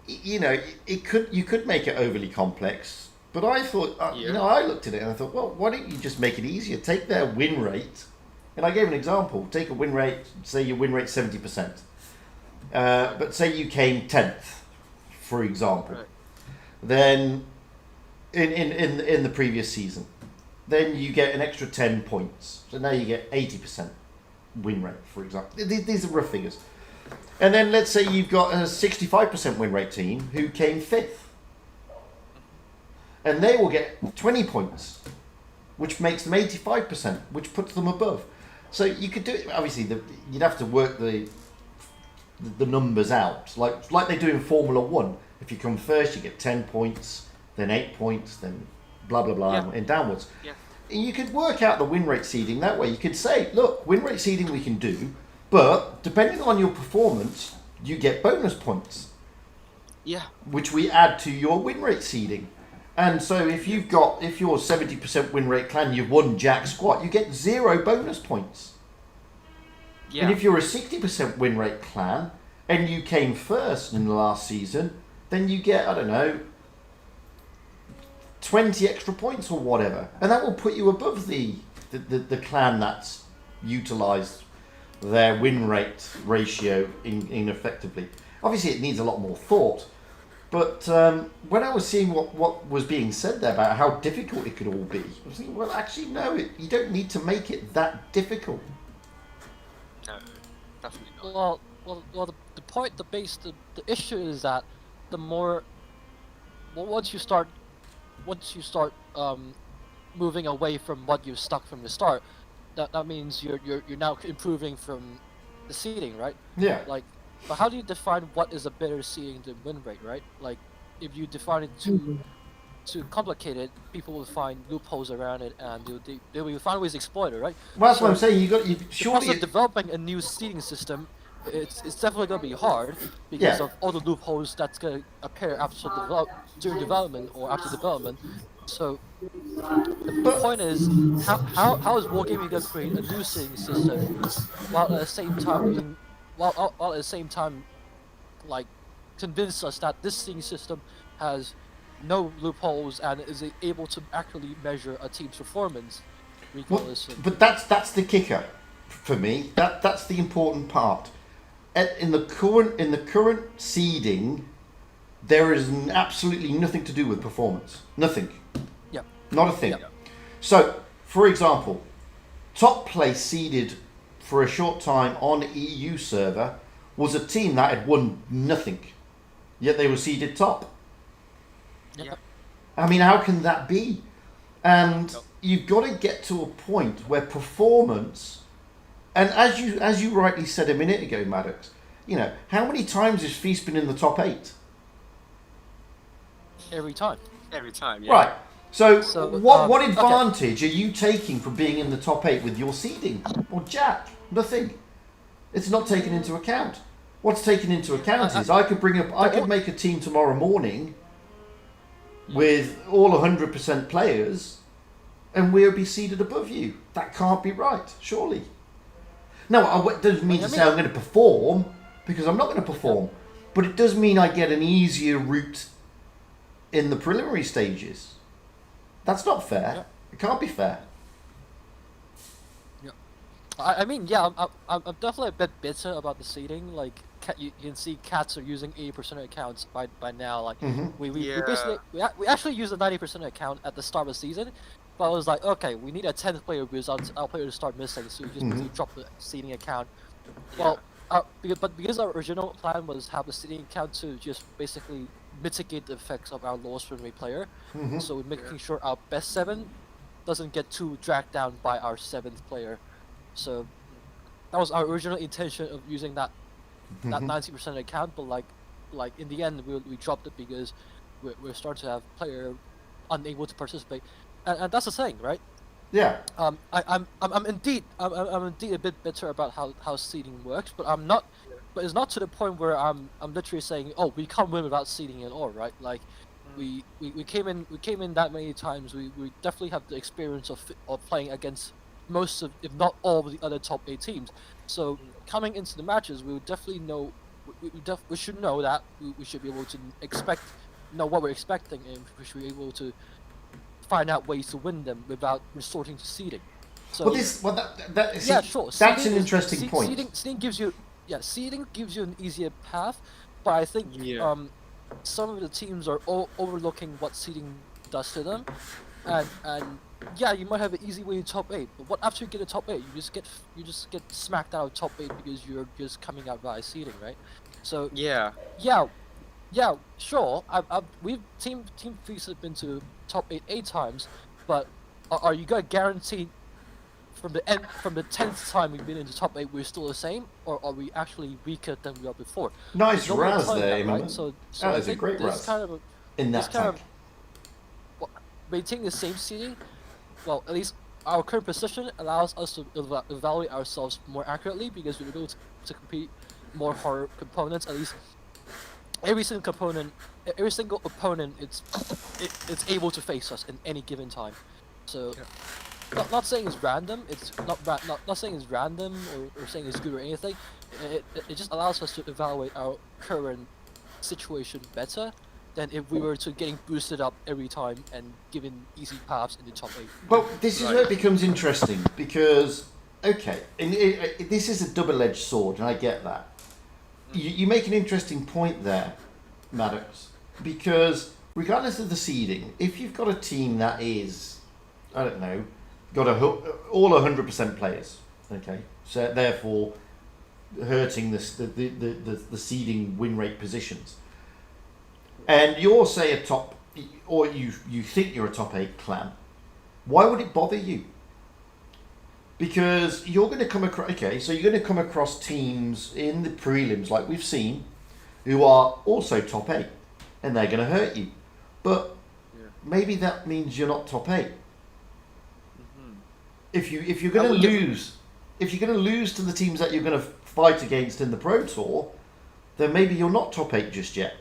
you know, you could make it overly complex, but I thought, you know, I looked at it and I thought, well, why don't you just make it easier? Take their win rate, and I gave an example. Take a win rate, say your win rate 70%, but say you came 10th, for example. Right. Then in the previous season, then you get an extra 10 points. So now you get 80% win rate, for example. These are rough figures. And then let's say you've got a 65% win rate team who came 5th. And they will get 20 points, which makes them 85%, which puts them above. So you could do it, obviously, you'd have to work the numbers out, like they do in Formula 1. If you come first, you get 10 points, then 8 points, then blah, blah, blah, and downwards. Yeah. And you could work out the win rate seeding that way. You could say, look, win rate seeding we can do, but depending on your performance, you get bonus points. Yeah. Which we add to your win rate seeding. And so if you're 70% win rate clan, you've won Jack Squat, you get 0 bonus points. Yeah. And if you're a 60% win rate clan and you came first in the last season, then you get, I don't know, 20 extra points or whatever. And that will put you above the clan that's utilised their win rate ratio ineffectively. Obviously, it needs a lot more thought. But when I was seeing what was being said there about how difficult it could all be, I was thinking, well, actually, no, you don't need to make it that difficult. No, definitely not. Well, the issue is that the more, once you start moving away from what you've stuck from the start, that means you're now improving from the seeding, right? Yeah. Like, but how do you define what is a better seeding than win rate, right? Like, if you define it too complicated, people will find loopholes around it, and they will find ways to exploit it, right? Well, that's what I'm saying. The process of developing a new seeding system, it's definitely gonna be hard because of all the loopholes that's gonna appear during development or after development. So the point is, how is Wargaming gonna create a new seeding system while at the same time like convince us that this seeding system has no loopholes and is able to actually measure a team's performance, regardless of. But that's the kicker for me. That's the important part. In the current seeding, there is absolutely nothing to do with performance. Nothing. Yeah. Not a thing. Yeah. So, for example, top place seeded for a short time on EU server was a team that had won nothing, yet they were seeded top. Yeah. I mean, how can that be? And you've got to get to a point where performance, and as you rightly said a minute ago, Maddox, you know, how many times has Feast been in the top 8? Every time. Every time, yeah. Right. So what okay. advantage are you taking from being in the top 8 with your seeding? Well, Jack, nothing. It's not taken into account. What's taken into account is I could make a team tomorrow morning with all 100% players, and we'll be seeded above you. That can't be right, surely. No, it doesn't mean to say I'm going to perform, because I'm not going to perform. But it does mean I get an easier route in the preliminary stages. That's not fair. Yeah. It can't be fair. Yeah. I mean, yeah, I'm definitely a bit bitter about the seeding. Like, you can see CHATS are using 80% accounts by now. Like, we basically we actually used a 90% account at the start of the season, but I was like, okay, we need a 10th player because our players start missing, so we just need to drop the seeding account. Well, because our original plan was have the seeding account to just basically mitigate the effects of our lowest win rate player, so we're making sure our best 7 doesn't get too dragged down by our 7th player. So that was our original intention of using that 90% account, but like in the end we dropped it because we're starting to have player unable to participate, and that's the thing, right? Yeah. I'm indeed a bit bitter about how seeding works, but I'm not. But it's not to the point where I'm literally saying, oh, we can't win without seeding at all, right? Like, we came in that many times. We definitely have the experience of playing against most of, if not all, of the other top 8 teams. So coming into the matches, we would definitely know. We should know that we should be able to know what we're expecting, and we should be able to find out ways to win them without resorting to seeding. So sure. That's an interesting point. Seeding gives you. Yeah, seeding gives you an easier path, but I think some of the teams are overlooking what seeding does to them, and yeah, you might have an easy way to top 8, but what after you get a top 8, you just get smacked out of top 8 because you're just coming out via seeding, right? So yeah, sure. We've team Feast have been to top 8 times, but are you gonna guarantee? From the 10th time we've been in the top 8, we're still the same, or are we actually weaker than we were before? Nice Raz there, right? So that is a great Raz in that tank. Maintaining the same seeding, well, at least our current position allows us to evaluate ourselves more accurately because we're able to compete more hard components. At least every single opponent, it's able to face us in any given time. So. Not saying it's random. It's not saying it's random or saying it's good or anything. It just allows us to evaluate our current situation better than if we were to getting boosted up every time and given easy paths in the top 8. Well, this is where it becomes interesting because this is a double-edged sword, and I get that. You make an interesting point there, Maddox, because regardless of the seeding, if you've got a team that is, I don't know, got all 100% players, okay, so therefore hurting the seeding win rate positions, and you're say a top, or you think you're a top 8 clan, why would it bother you? Because you're going to come across, so you're going to come across teams in the prelims like we've seen who are also top 8, and they're going to hurt you, but maybe that means you're not top 8. If you're going to lose to the teams that you're going to fight against in the Pro Tour, then maybe you're not top 8 just yet.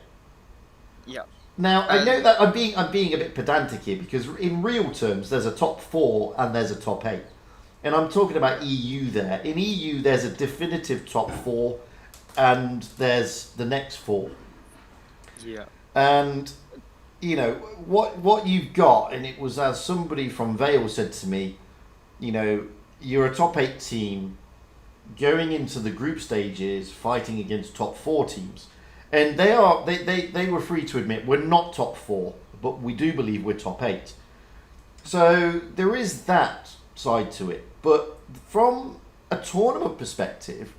Yeah. Now I know that I'm being a bit pedantic here because in real terms there's a top 4 and there's a top 8, and I'm talking about EU there. In EU there's a definitive top 4, and there's the next 4. Yeah. And you know, what you've got, and it was as somebody from Vale said to me, you know, you're a top 8 team going into the group stages fighting against top 4 teams. And they were free to admit we're not top 4, but we do believe we're top 8. So there is that side to it. But from a tournament perspective,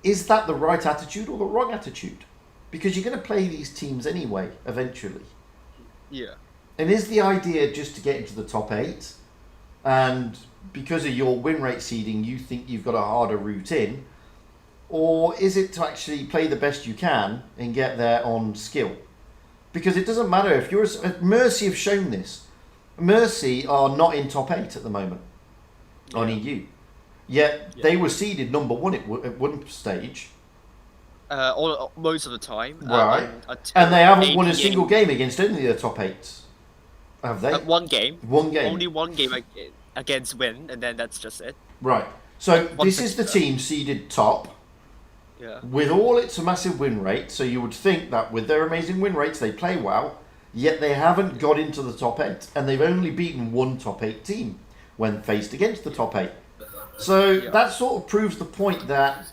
is that the right attitude or the wrong attitude? Because you're going to play these teams anyway, eventually. Yeah. And is the idea just to get into the top 8? And because of your win rate seeding, you think you've got a harder route in? Or is it to actually play the best you can and get there on skill? Because it doesn't matter if you're... Mercy have shown this. Mercy are not in top 8 at the moment on EU. Yet they were seeded number 1 at one stage. Most of the time. Right. And they haven't won a single game against any of the top 8s. Have they? One game. One game. Only one game against Win, and then that's just it. Right. So this is the team seeded top. Yeah. With all its massive win rate, so you would think that with their amazing win rates, they play well, yet they haven't got into the top 8, and they've only beaten one top 8 team when faced against the top 8. So that sort of proves the point that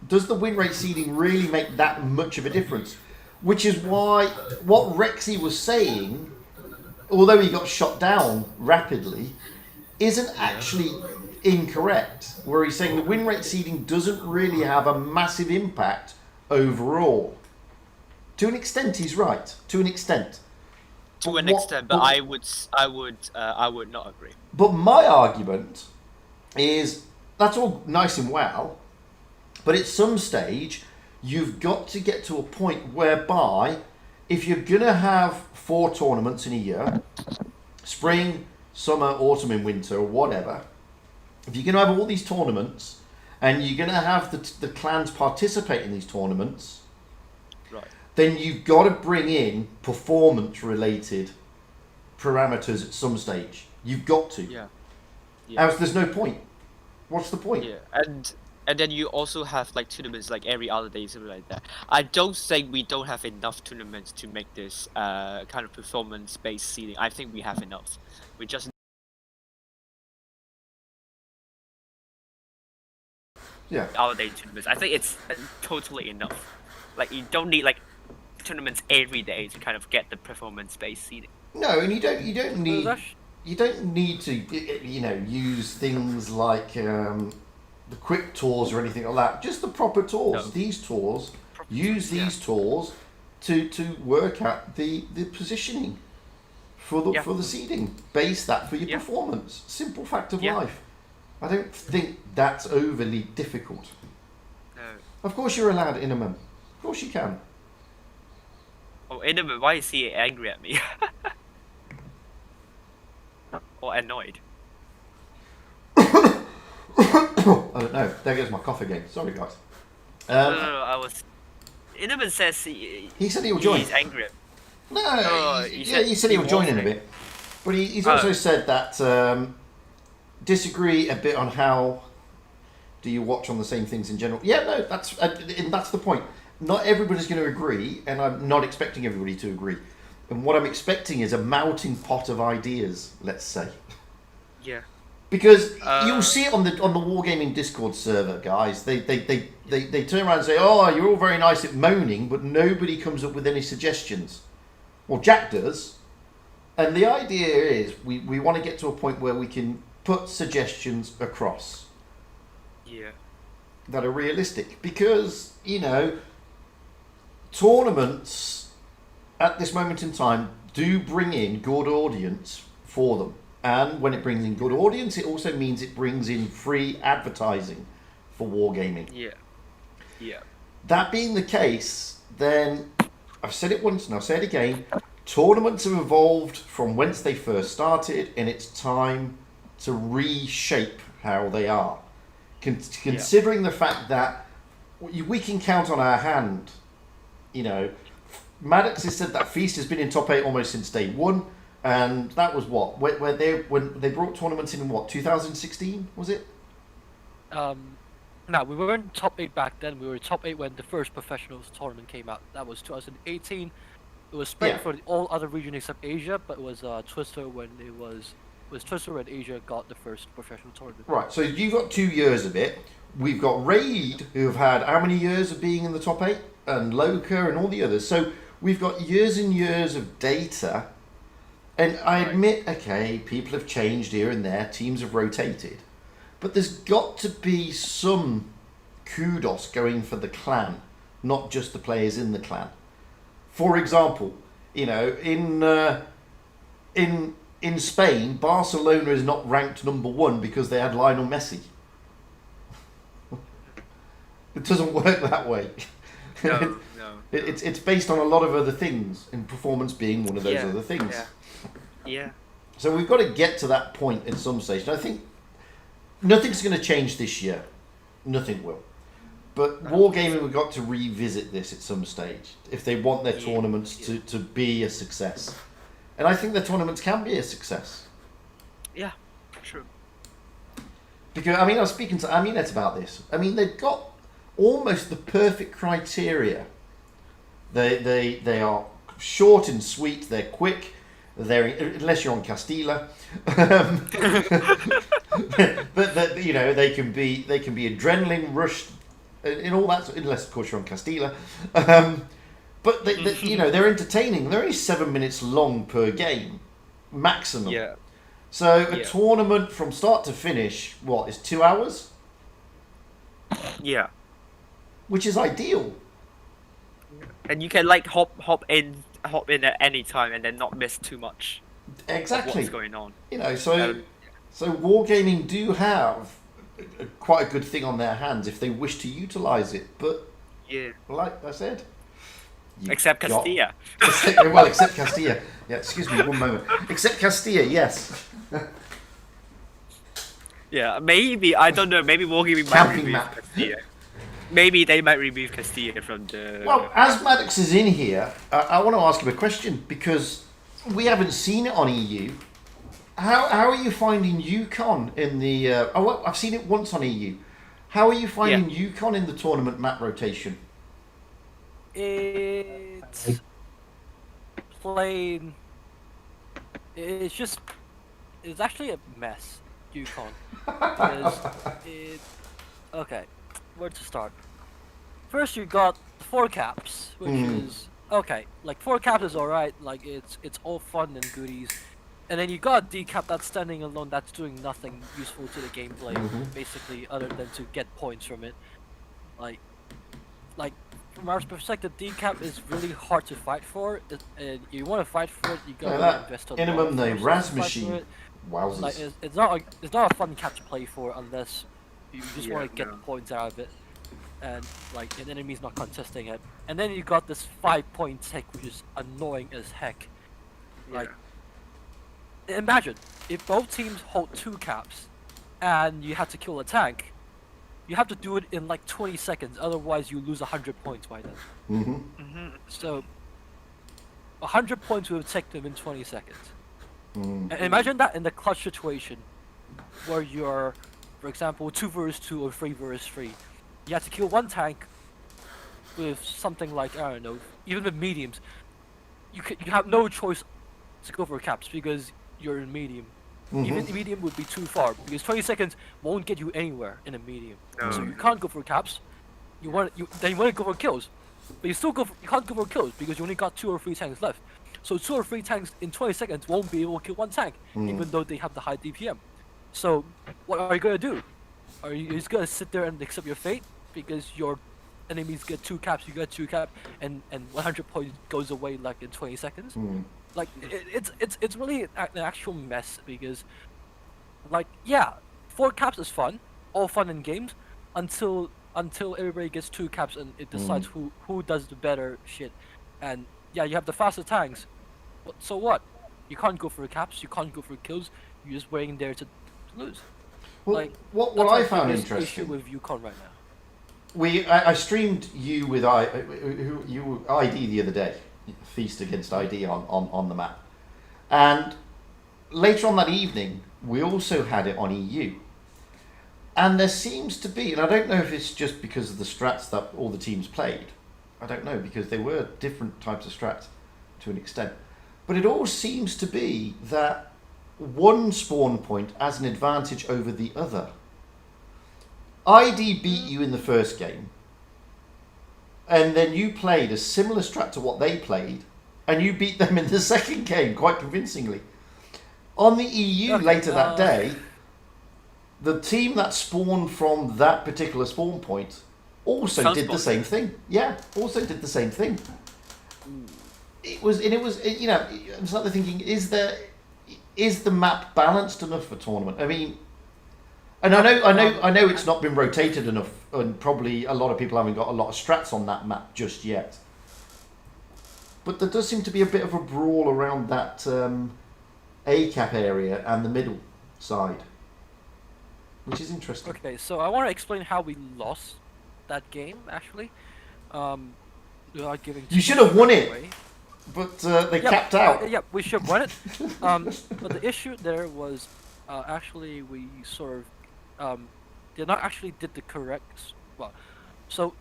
does the win rate seeding really make that much of a difference? Which is why what Rexy was saying, although he got shot down rapidly, isn't actually incorrect, where he's saying the win rate seeding doesn't really have a massive impact overall. To an extent, he's right. To an extent. To an extent, but I would not agree. But my argument is that's all nice and well, but at some stage you've got to get to a point whereby if you're gonna have 4 tournaments in a year, spring, summer, autumn, and winter, or whatever. If you're going to have all these tournaments and you're going to have the clans participate in these tournaments, right, then you've got to bring in performance-related parameters at some stage. You've got to. Yeah. Else there's no point. What's the point? Yeah, and then you also have like tournaments like every other day, something like that. I don't think we don't have enough tournaments to make this kind of performance-based seeding. I think we have enough. We just other day tournaments. I think it's totally enough. Like you don't need like tournaments every day to kind of get the performance-based seeding. No, and you don't need to use things like the quick tours or anything like that. Just the proper tours. No. These tours. Use these tours to work out the positioning for the seeding. Base that for your performance. Simple fact of life. I don't think that's overly difficult. No. Of course you're allowed Innerman. Of course you can. Oh, Innerman, why is he angry at me? Or annoyed? I don't know. There goes my cough again. Sorry, guys. No, Innerman says he said he will join. He's angry. No, he said he will join in a bit. But he's also said that disagree a bit on how do you watch on the same things in general. Yeah, no, that's the point. Not everybody's going to agree, and I'm not expecting everybody to agree. And what I'm expecting is a melting pot of ideas, let's say. Yeah. Because you'll see it on the Wargaming Discord server, guys. They turn around and say, "Oh, you're all very nice at moaning, but nobody comes up with any suggestions." Well, Jack does, and the idea is we want to get to a point where we can put suggestions across. Yeah. That are realistic, because tournaments at this moment in time do bring in good audience for them. And when it brings in good audience, it also means it brings in free advertising for Wargaming. Yeah. Yeah. That being the case, then I've said it once and I'll say it again. Tournaments have evolved from whence they first started, and it's time to reshape how they are. Considering the fact that we can count on our hand. Maddox has said that Feast has been in top 8 almost since day one. And that was what? When they brought tournaments in what, 2016, was it? No, we weren't top 8 back then. We were top 8 when the first professionals tournament came out. That was 2018. It was split Yeah. for all other regions except Asia, but it was Twister when it was Twister when Asia got the first professional tournament. Right, so you've got 2 years of it. We've got Raid, who have had how many years of being in the top 8? And Loka and all the others. So we've got years and years of data. And I admit, okay, people have changed here and there. Teams have rotated. But there's got to be some kudos going for the clan, not just the players in the clan. For example, you know, in Spain, Barcelona is not ranked number 1 because they had Lionel Messi. It doesn't work that way. No. It's based on a lot of other things, and performance being one of those other things. Yeah. So we've got to get to that point at some stage. And I think nothing's going to change this year. Nothing will. But Wargaming, we've got to revisit this at some stage if they want their tournaments to be a success. And I think their tournaments can be a success. Yeah, true. Because, I mean, I was speaking to Aminet about this. I mean, they've got almost the perfect criteria. They are short and sweet, they're quick, unless you're on Castilla. But you know, they can be adrenaline rushed in all that, unless of course you're on Castilla. But they, you know, they're entertaining. They're only 7 minutes long per game, maximum. Yeah. So a tournament from start to finish, what, is 2 hours? Yeah. Which is ideal. And you can like hop in at any time and then not miss too much. Exactly. Of what's going on? You know, so Wargaming do have quite a good thing on their hands if they wish to utilise it. But like I said, except Castilla. Except Castilla. Yeah, excuse me, one moment. Except Castilla, yes. Yeah, maybe, I don't know, maybe Wargaming might Camping remove map. Castilla. Maybe they might remove Castilla from the... Well, as Maddox is in here, I want to ask him a question because we haven't seen it on EU. How are you finding Yukon in the... I've seen it once on EU. How are you finding Yukon in the tournament map rotation? It's plain. It's actually a mess, Yukon. Okay, where to start? First, you got 4 caps, which is okay. Like 4 caps is alright. Like it's all fun and goodies. And then you got D cap that's standing alone. That's doing nothing useful to the gameplay, basically, other than to get points from it. Like from our perspective, D cap is really hard to fight for. And you want to fight for it, you gotta invest a lot. Minimum the of Raz resources to fight for machine. it. Wowzers. Like it's not a fun cap to play for unless you just want to get the points out of it, and like an enemy's not contesting it. And then you got this 5-point tech, which is annoying as heck. Like, imagine if both teams hold 2 caps, and you have to kill a tank. You have to do it in like 20 seconds, otherwise you lose 100 points by then. So 100 points will take them in 20 seconds. And imagine that in the clutch situation, where you're, for example, 2 versus 2 or 3 versus 3. You have to kill 1 tank with something like, I don't know, even with mediums. You have no choice to go for caps because you're in medium. Even the medium would be too far because 20 seconds won't get you anywhere in a medium. So you can't go for caps. Then you want to go for kills, but you can't go for kills because you only got 2 or 3 tanks left. So 2 or 3 tanks in 20 seconds won't be able to kill 1 tank, even though they have the high DPM. So what are you gonna do? Are you just gonna sit there and accept your fate because your enemies get 2 caps, you get 2 caps, and 100 points goes away like in 20 seconds? Like it's really an actual mess because, like, 4 caps is fun, all fun in games, until everybody gets 2 caps and it decides who does the better shit. And you have the faster tanks, but so what? You can't go for caps, you can't go for kills. You're just waiting there to lose. Well, like what that's I found the interesting issue with Yukon right now. I streamed you with you ID the other day, Feast against ID on the map, and later on that evening we also had it on EU, and there seems to be, and I don't know if it's just because of the strats that all the teams played, I don't know, because they were different types of strats. to an extent. But it all seems to be that one spawn point has an advantage over the other. ID beat you in the first game, and then you played a similar strat to what they played, and you beat them in the second game quite convincingly. On the EU later that day, the team that spawned from that particular spawn point also did the same thing. Yeah, also did the same thing. It was, you know, I'm slightly thinking, is the map balanced enough for tournament? I mean, and I know it's not been rotated enough, and probably a lot of people haven't got a lot of strats on that map just yet. But there does seem to be a bit of a brawl around that A cap area and the middle side, which is interesting. Okay, so I want to explain how we lost that game, actually. Without giving You should have won it, but they capped out. Yeah, we should have won it. But the issue there was, actually, we sort of did not actually did the correct. Well, so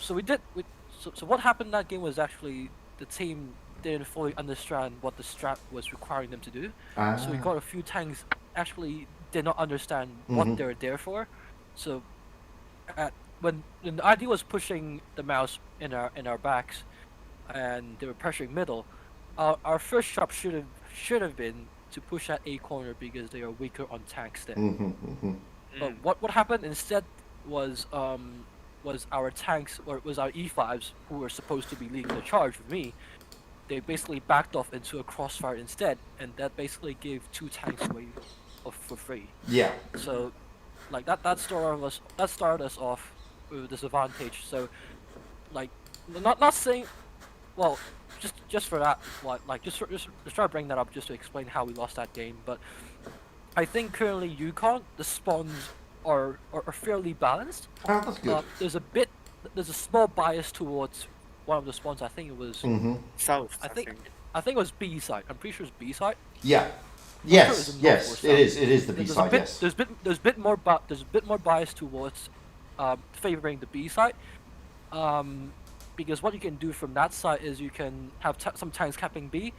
what happened in that game was actually the team didn't fully understand what the strat was requiring them to do. So we got a few tanks actually did not understand what they were there for. So when the ID was pushing the mouse in our backs, and they were pressuring middle, our first shot should have been to push that A corner because they are weaker on tanks there. But what happened instead was our tanks, or it was our E5s who were supposed to be leading the charge with me. They basically backed off into a crossfire instead, and that basically gave 2 tanks away for free. Yeah. So, like that started us off with a disadvantage. So, like, not saying, well, just for that, like just try to bring that up just to explain how we lost that game. But I think currently Yukon, the spawns are fairly balanced. Oh, that's good. There's a small bias towards one of the spawns. I think it was South. I think it was B side. I'm pretty sure it's B side. Yeah. Yes, Yes, it is. It is the B side. Yes. There's a bit more bias towards favoring the B side. Because what you can do from that side is you can have some tanks capping B,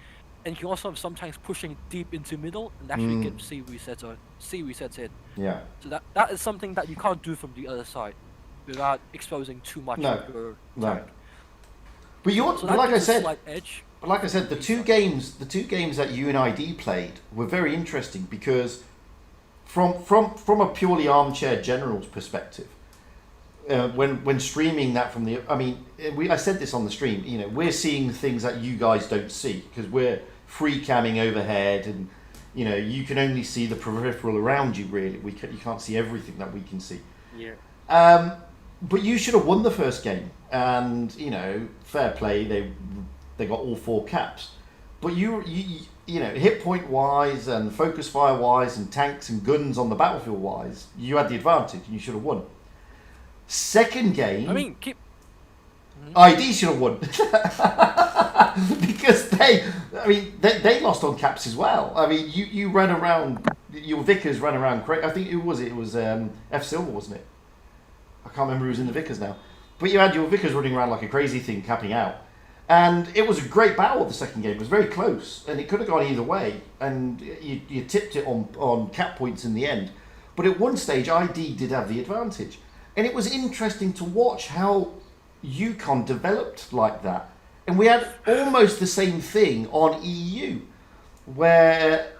and you can also have some tanks pushing deep into middle and actually get C resets in. Yeah. So that is something that you can't do from the other side without exposing too much of your tank. But like I said, edge. But like I said, the two games that you and ID played were very interesting because, from a purely armchair general's perspective, when streaming that from the, I mean, I said this on the stream. You know, we're seeing things that you guys don't see because we're free camming overhead, and you know, you can only see the peripheral around you. Really, you can't see everything that we can see. Yeah. But you should have won the first game, and you know, fair play. They got all 4 caps, but you know, hit point wise and focus fire wise and tanks and guns on the battlefield wise, you had the advantage and you should have won. Second game, I mean, ID should have won because they lost on caps as well. I mean, you ran around, your Vickers ran around. I think it was F Silver, wasn't it? I can't remember who was in the Vickers now, but you had your Vickers running around like a crazy thing, capping out. And it was a great battle. The second game, it was very close, and it could have gone either way. And you tipped it on cap points in the end. But at one stage, ID did have the advantage, and it was interesting to watch how Yukon developed like that. And we had almost the same thing on EU, where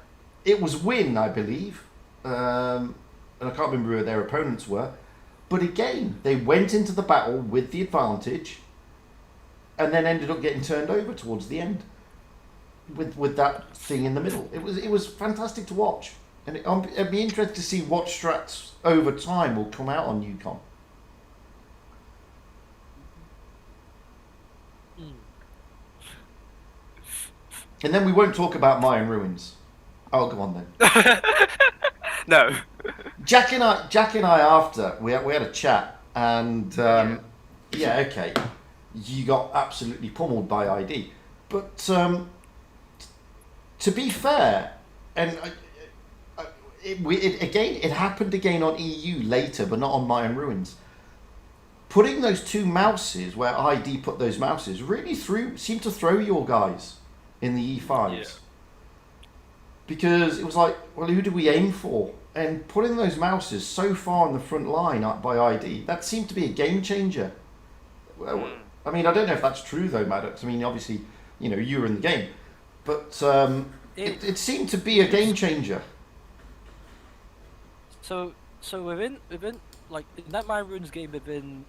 it was Win, I believe, and I can't remember who their opponents were. But again, they went into the battle with the advantage, and then ended up getting turned over towards the end with that thing in the middle. It was fantastic to watch, and it'd be interesting to see what strats over time will come out on Yukon. And then we won't talk about Mayan ruins. Oh, go on then. No. Jack and I after we had a chat, and yeah, okay. You got absolutely pummeled by ID. But to be fair, and it happened again on EU later, but not on Mayan Ruins. Putting those 2 mouses where ID put those mouses really seemed to throw your guys. in the E5s. Yeah. Because it was like, well, who do we aim for? And putting those mouses so far on the front line up by ID, that seemed to be a game changer. Well, I mean, I don't know if that's true though, Maddox. I mean, obviously, you know, you were in the game, but it seemed to be a game changer. So within like in that Mine Runes game, within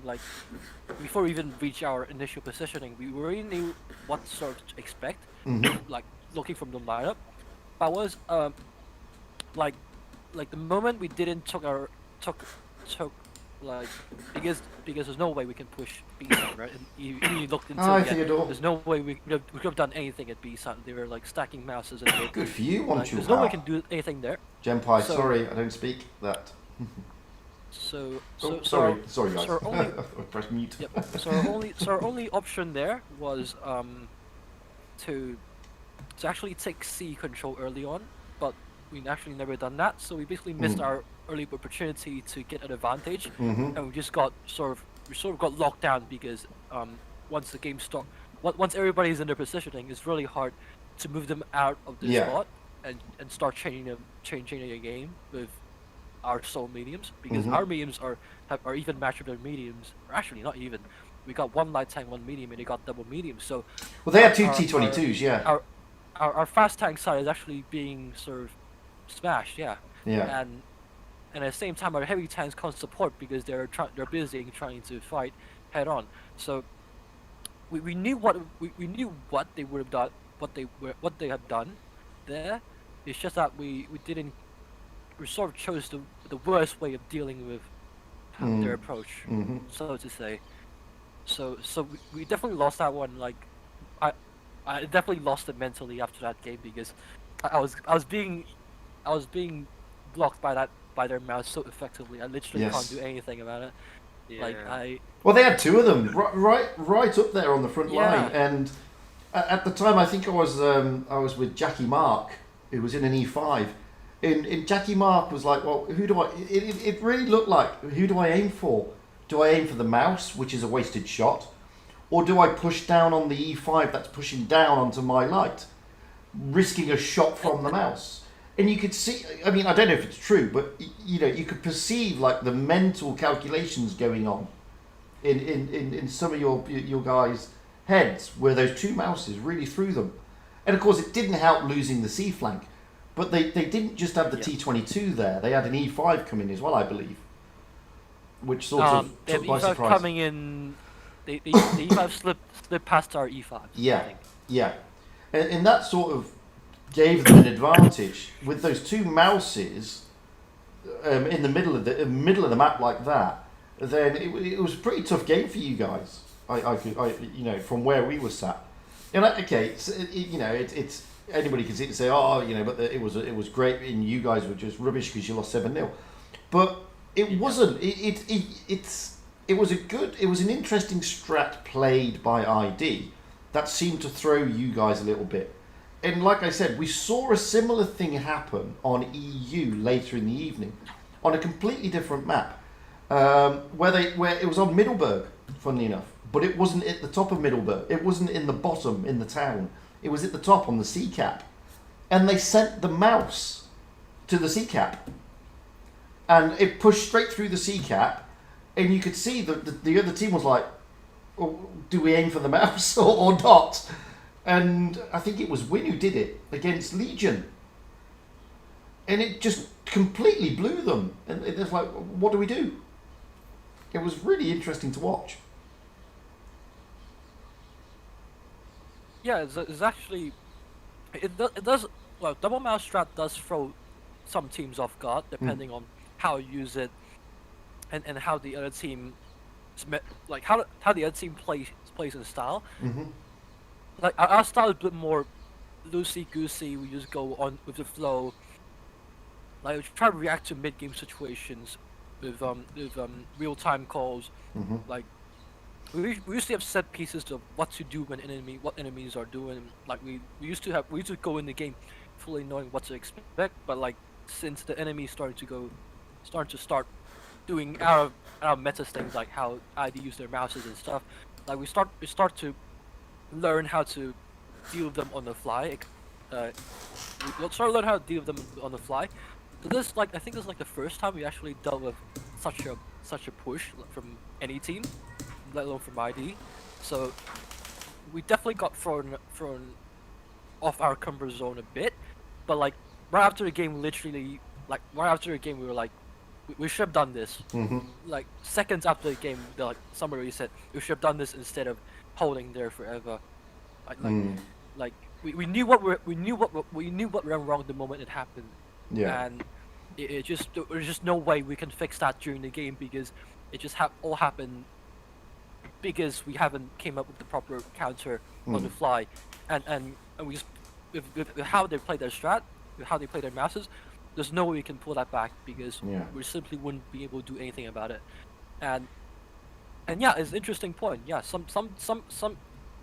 like before we even reach our initial positioning, we already knew what sort to expect. Like looking from the lineup, but was like the moment we didn't took like because there's no way we can push B side, right? And you looked into Hi, it again, Theodore. there's no way we could have done anything at B side. They were like stacking mouses and Good for you, one like, you there's no way we can do anything there. Genpai, So- sorry, I don't speak that. So Sorry guys. so our only I pressed mute. Yep. So our only option there was to actually take C control early on, but we actually never done that. So we basically missed our early opportunity to get an advantage, and we just got sort of got locked down because once the game once everybody's in their positioning, it's really hard to move them out of the spot and start changing the game with our sole mediums, because our mediums are even matched with their mediums. Or actually, not even. We got one light tank, one medium, and they got double mediums. So Well, they had two T22s, yeah. our fast tank side is actually being sort of smashed, yeah. Yeah. And at the same time, our heavy tanks can't support because they're busy trying to fight head on. So we knew what they would have done, what they had done there. It's just that we sort of chose the worst way of dealing with their approach, so to say. So we definitely lost that one. Like I definitely lost it mentally after that game because I was being blocked by their mouse so effectively. I literally can't do anything about it. Yeah. Like Well, they had two of them right up there on the front line, and at the time I think I was with Jackie Mark, who was in an E5. And Jackie Mark was like, well, who do I... It really looked like, who do I aim for? Do I aim for the mouse, which is a wasted shot? Or do I push down on the E5 that's pushing down onto my light, risking a shot from the mouse? And you could see... I mean, I don't know if it's true, but, you know, you could perceive, like, the mental calculations going on in some of your guys' heads, where those two mouses really threw them. And, of course, it didn't help losing the C flank. But they didn't just have the T22 there. They had an E5 coming as well, I believe. Which sort of took by E5 surprise. coming in, the E5 slipped past our E5. I Yeah, think. yeah. And that sort of gave them an advantage. With those two mouses in the middle of the map like that, then it was a pretty tough game for you guys. I you know, from where we were sat. And okay, so you know, it's anybody can sit and say, oh, you know, but it was great, and you guys were just rubbish because you lost 7-0. But it wasn't. It was an interesting strat played by ID that seemed to throw you guys a little bit. And like I said, we saw a similar thing happen on EU later in the evening, on a completely different map, where it was on Middleburg, funnily enough, but it wasn't at the top of Middleburg. It wasn't in the bottom in the town. It was at the top on the sea cap, and they sent the mouse to the sea cap, and it pushed straight through the sea cap, and you could see that the other team was like, oh, do we aim for the mouse or not? And I think it was Win who did it against Legion, and it just completely blew them, and it was like, what do we do? It was really interesting to watch. Yeah, it's actually it does well. Double mouse strat does throw some teams off guard depending on how you use it and how the other team like how the other team plays in style. Like our style is a bit more loosey goosey. We just go on with the flow. Like we try to react to mid game situations with real time calls. Like we usually have set pieces of what to do when what enemies are doing. Like we used to go in the game fully knowing what to expect, but like since the enemy starting to start doing our meta things, like how ID use their mouses and stuff, like we start to learn how to deal with them on the fly. We'll try to learn how to deal with them on the fly. So this, like, I think this is like the first time we actually dealt with such a push from any team, let alone from ID. So we definitely got thrown off our comfort zone a bit. But like right after the game, literally, like right after the game, we were like, we should have done this. Like seconds after the game, somebody said we should have done this instead of holding there forever. Like we knew what went wrong the moment it happened. Yeah. And there's just no way we can fix that during the game because it just all happened because we haven't came up with the proper counter on the fly, and we just with how they play their strat, with how they play their masses, there's no way we can pull that back because we simply wouldn't be able to do anything about it. And yeah, it's an interesting point. Yeah, some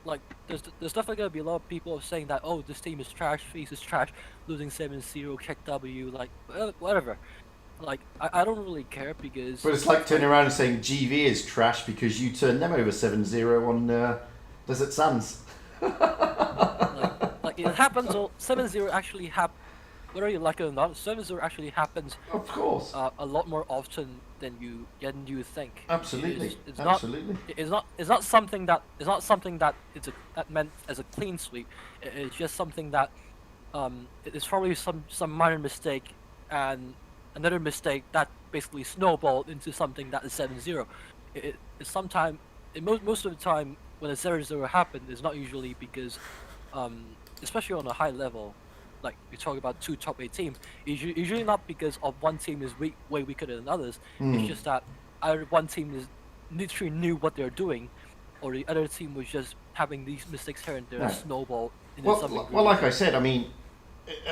like there's definitely gonna be a lot of people saying that, oh, this team is trash, Face is trash, losing 7-0, check W, like whatever. Like I don't really care because. But it's like turning around and saying GV is trash because you turned them over 7-0 on Desert Sands. like it happens. 7-0 actually whether you like it or not, 7-0 actually happens. Of course. A lot more often than you think. Absolutely. It's Absolutely. It's not something that that meant as a clean sweep. It's just something that it's probably some minor mistake and another mistake that basically snowballed into something that is 7-0. It's sometimes most of the time when a 0-0 happens, it's not usually because especially on a high level. Like we talk about two top 8 teams, usually not because of one team is way weaker than others. It's just that either one team is literally knew what they're doing, or the other team was just having these mistakes here and there snowball into something. Well, like I said, I mean,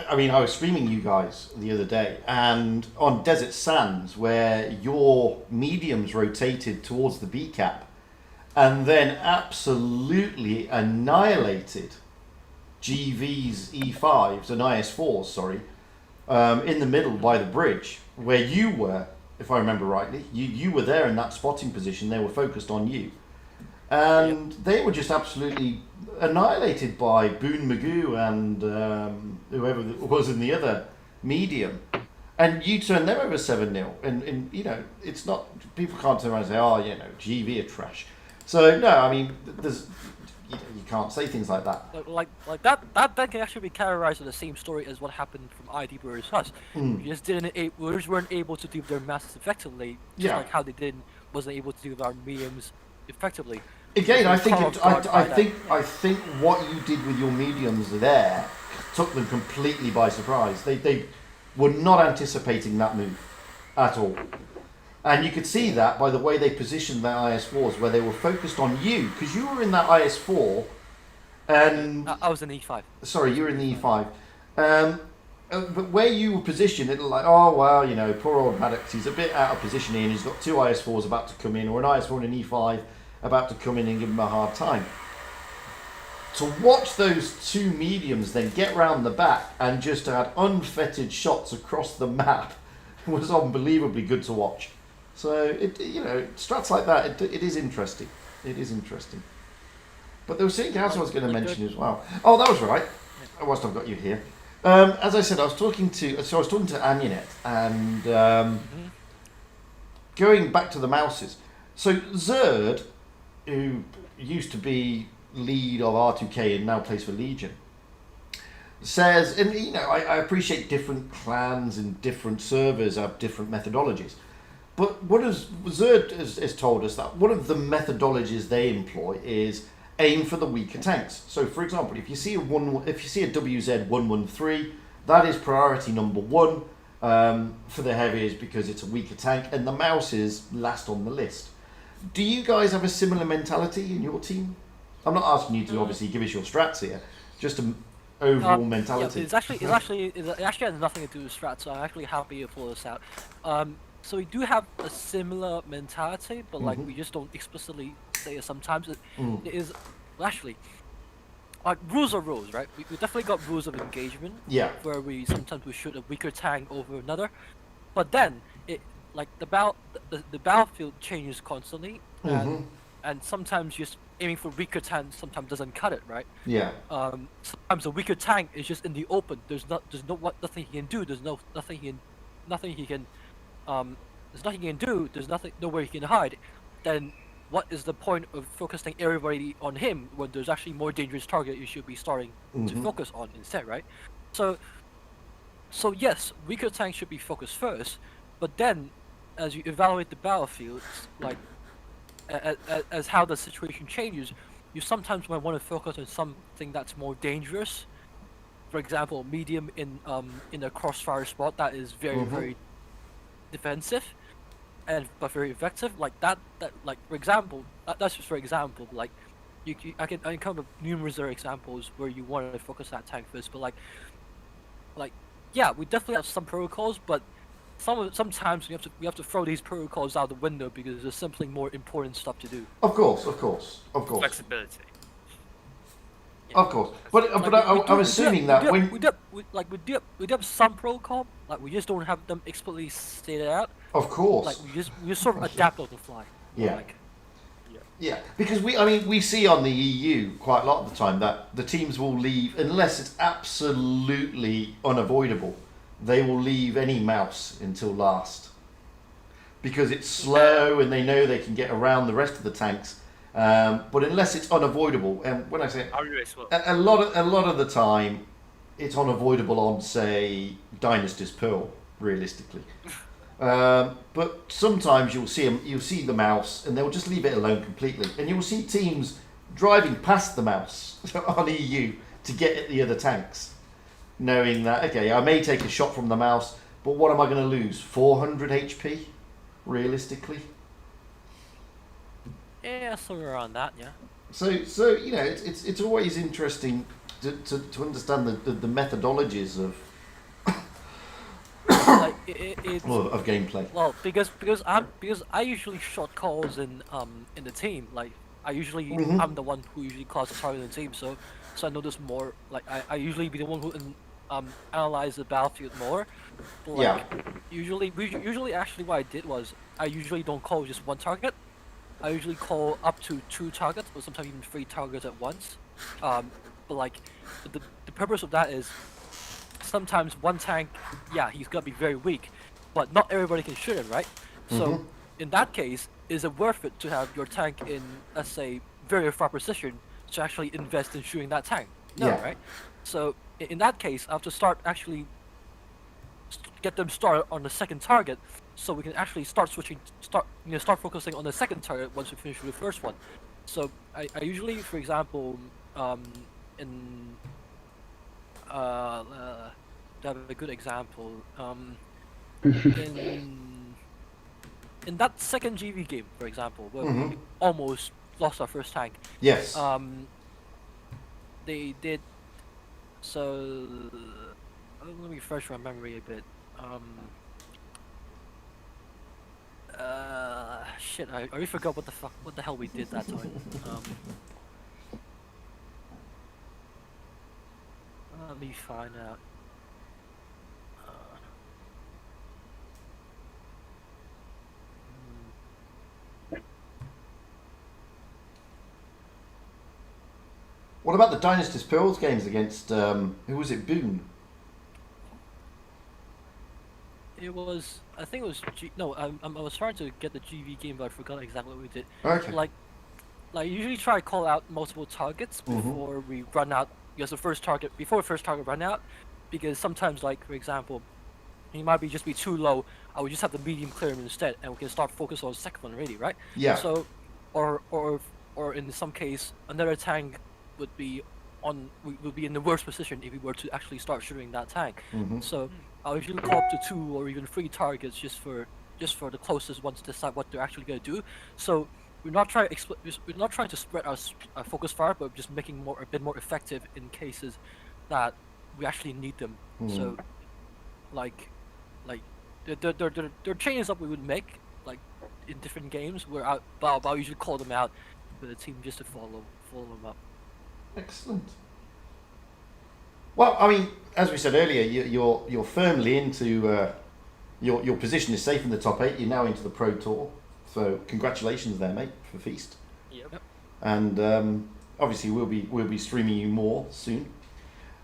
I was streaming you guys the other day, and on Desert Sands, where your mediums rotated towards the B cap, and then absolutely annihilated GV's E5s and IS4s, sorry, in the middle by the bridge, where you were, if I remember rightly, you were there in that spotting position. They were focused on you, and they were just absolutely annihilated by Boone Magoo and whoever was in the other medium, and you turned them over 7-0. And you know, it's not, people can't turn around and say, oh, you know, GV are trash. So no, I mean, there's. You can't say things like that. Like that can actually be categorized as the same story as what happened from ID versus us. We just weren't able to deal with their masses effectively, just like how they wasn't able to deal with our mediums effectively. Again, I think what you did with your mediums there took them completely by surprise. They were not anticipating that move at all. And you could see that by the way they positioned their IS4s, where they were focused on you, because you were in that IS4, and I was in E5. Sorry, you were in the E5. But where you were positioned, it looked like, oh well, you know, poor old Maddox, he's a bit out of position here, and he's got 2 IS4s about to come in, or an IS4 and an E5 about to come in and give him a hard time. To watch those 2 mediums then get round the back and just add unfettered shots across the map was unbelievably good to watch. So you know, strats like that, it is interesting. It is interesting. But there was something else I was going to mention as well. Oh, that was right. Whilst I've got you here, as I said, I was talking to Anyanet, and going back to the mouses. So Zerd, who used to be lead of R2K and now plays for Legion, says, and you know, I appreciate different clans and different servers have different methodologies. But what Zerd has told us that one of the methodologies they employ is aim for the weaker tanks. So, for example, if you see a WZ113, that is priority number 1 for the heavies because it's a weaker tank, and the mouse is last on the list. Do you guys have a similar mentality in your team? I'm not asking you to obviously give us your strats here, just an overall mentality. Yeah, it actually has nothing to do with strats, so I'm actually happy to pull this out. So we do have a similar mentality, but like we just don't explicitly say it sometimes. It is, well, actually, like rules are rules, right? We definitely got rules of engagement. Yeah. Where we sometimes shoot a weaker tank over another, but then the battlefield changes constantly, and sometimes just aiming for weaker tanks sometimes doesn't cut it, right? Yeah. Sometimes a weaker tank is just in the open. There's nothing he can do. There's nothing he can do. There's nowhere he can hide. Then what is the point of focusing everybody on him when there's actually more dangerous target you should be starting to focus on instead, right? So yes, weaker tanks should be focused first, but then as you evaluate the battlefield, like as how the situation changes, you sometimes might want to focus on something that's more dangerous. For example, medium in a crossfire spot that is very defensive, but very effective. Like that like for example, that's just for example. Like I can come up with numerous other examples where you want to focus that tank first. But like yeah, we definitely have some protocols, but sometimes we have to throw these protocols out the window because there's simply more important stuff to do. Of course. Flexibility. Yeah. Of course, but I'm assuming that when we do have some protocol, like we just don't have them explicitly stated out. Of course. Like we just sort of adapt on the fly. Yeah. Like, yeah, because we see on the EU quite a lot of the time that the teams will leave unless it's absolutely unavoidable. They will leave any mouse until last because it's slow and they know they can get around the rest of the tanks. But unless it's unavoidable, and when I say a lot of the time, it's unavoidable on, say, Dynasty's Pearl, realistically. But sometimes you'll see the mouse, and they'll just leave it alone completely, and you'll see teams driving past the mouse on EU to get at the other tanks, knowing that okay, I may take a shot from the mouse, but what am I going to lose? 400 HP, realistically. Yeah, somewhere around that, yeah. So you know, it's always interesting to understand the methodologies of like of gameplay. Well, because I usually shot calls in the team. Like I'm the one who usually calls the target in the team. So I notice more. Like I usually be the one who analyze the battlefield more. But, like, usually actually what I did was I usually don't call just one target. I usually call up to 2 targets, or sometimes even 3 targets at once. But like, the purpose of that is sometimes one tank, yeah, he's gonna be very weak, but not everybody can shoot him, right? So in that case, is it worth it to have your tank in, let's say, very far position to actually invest in shooting that tank? No, Yeah. right? So in that case, I have to start get them started on the second target, so we can actually start focusing on the second target once we finish with the first one. So I usually, for example, to have a good example, in that second GV game, for example, where we almost lost our first tank. Yes. They did. So let me refresh my memory a bit. Shit, I already forgot what the hell we did that time. Let me find out. What about the Dynasty's Pearls games against who was it? Boone. It was, I think it was I was trying to get the GV game, but I forgot exactly what we did. Okay. Like usually try to call out multiple targets before we run out. Because before the first target run out, because sometimes, like for example, he might just be too low. I would just have the medium clear him instead, and we can start focus on the second one already, right? Yeah. So, or in some case, another tank would be in the worst position if we were to actually start shooting that tank. So I'll usually call up to 2 or even 3 targets just for the closest ones to decide what they're actually gonna do. So we're not trying to spread our focus fire, but just making a bit more effective in cases that we actually need them. So like there are changes that we would make like in different games where I'll usually call them out for the team just to follow them up. Excellent. Well, I mean, as we said earlier, you're firmly into your position is safe in the top 8. You're now into the Pro Tour, so congratulations there, mate, for Feast. Yep. and obviously we'll be streaming you more soon.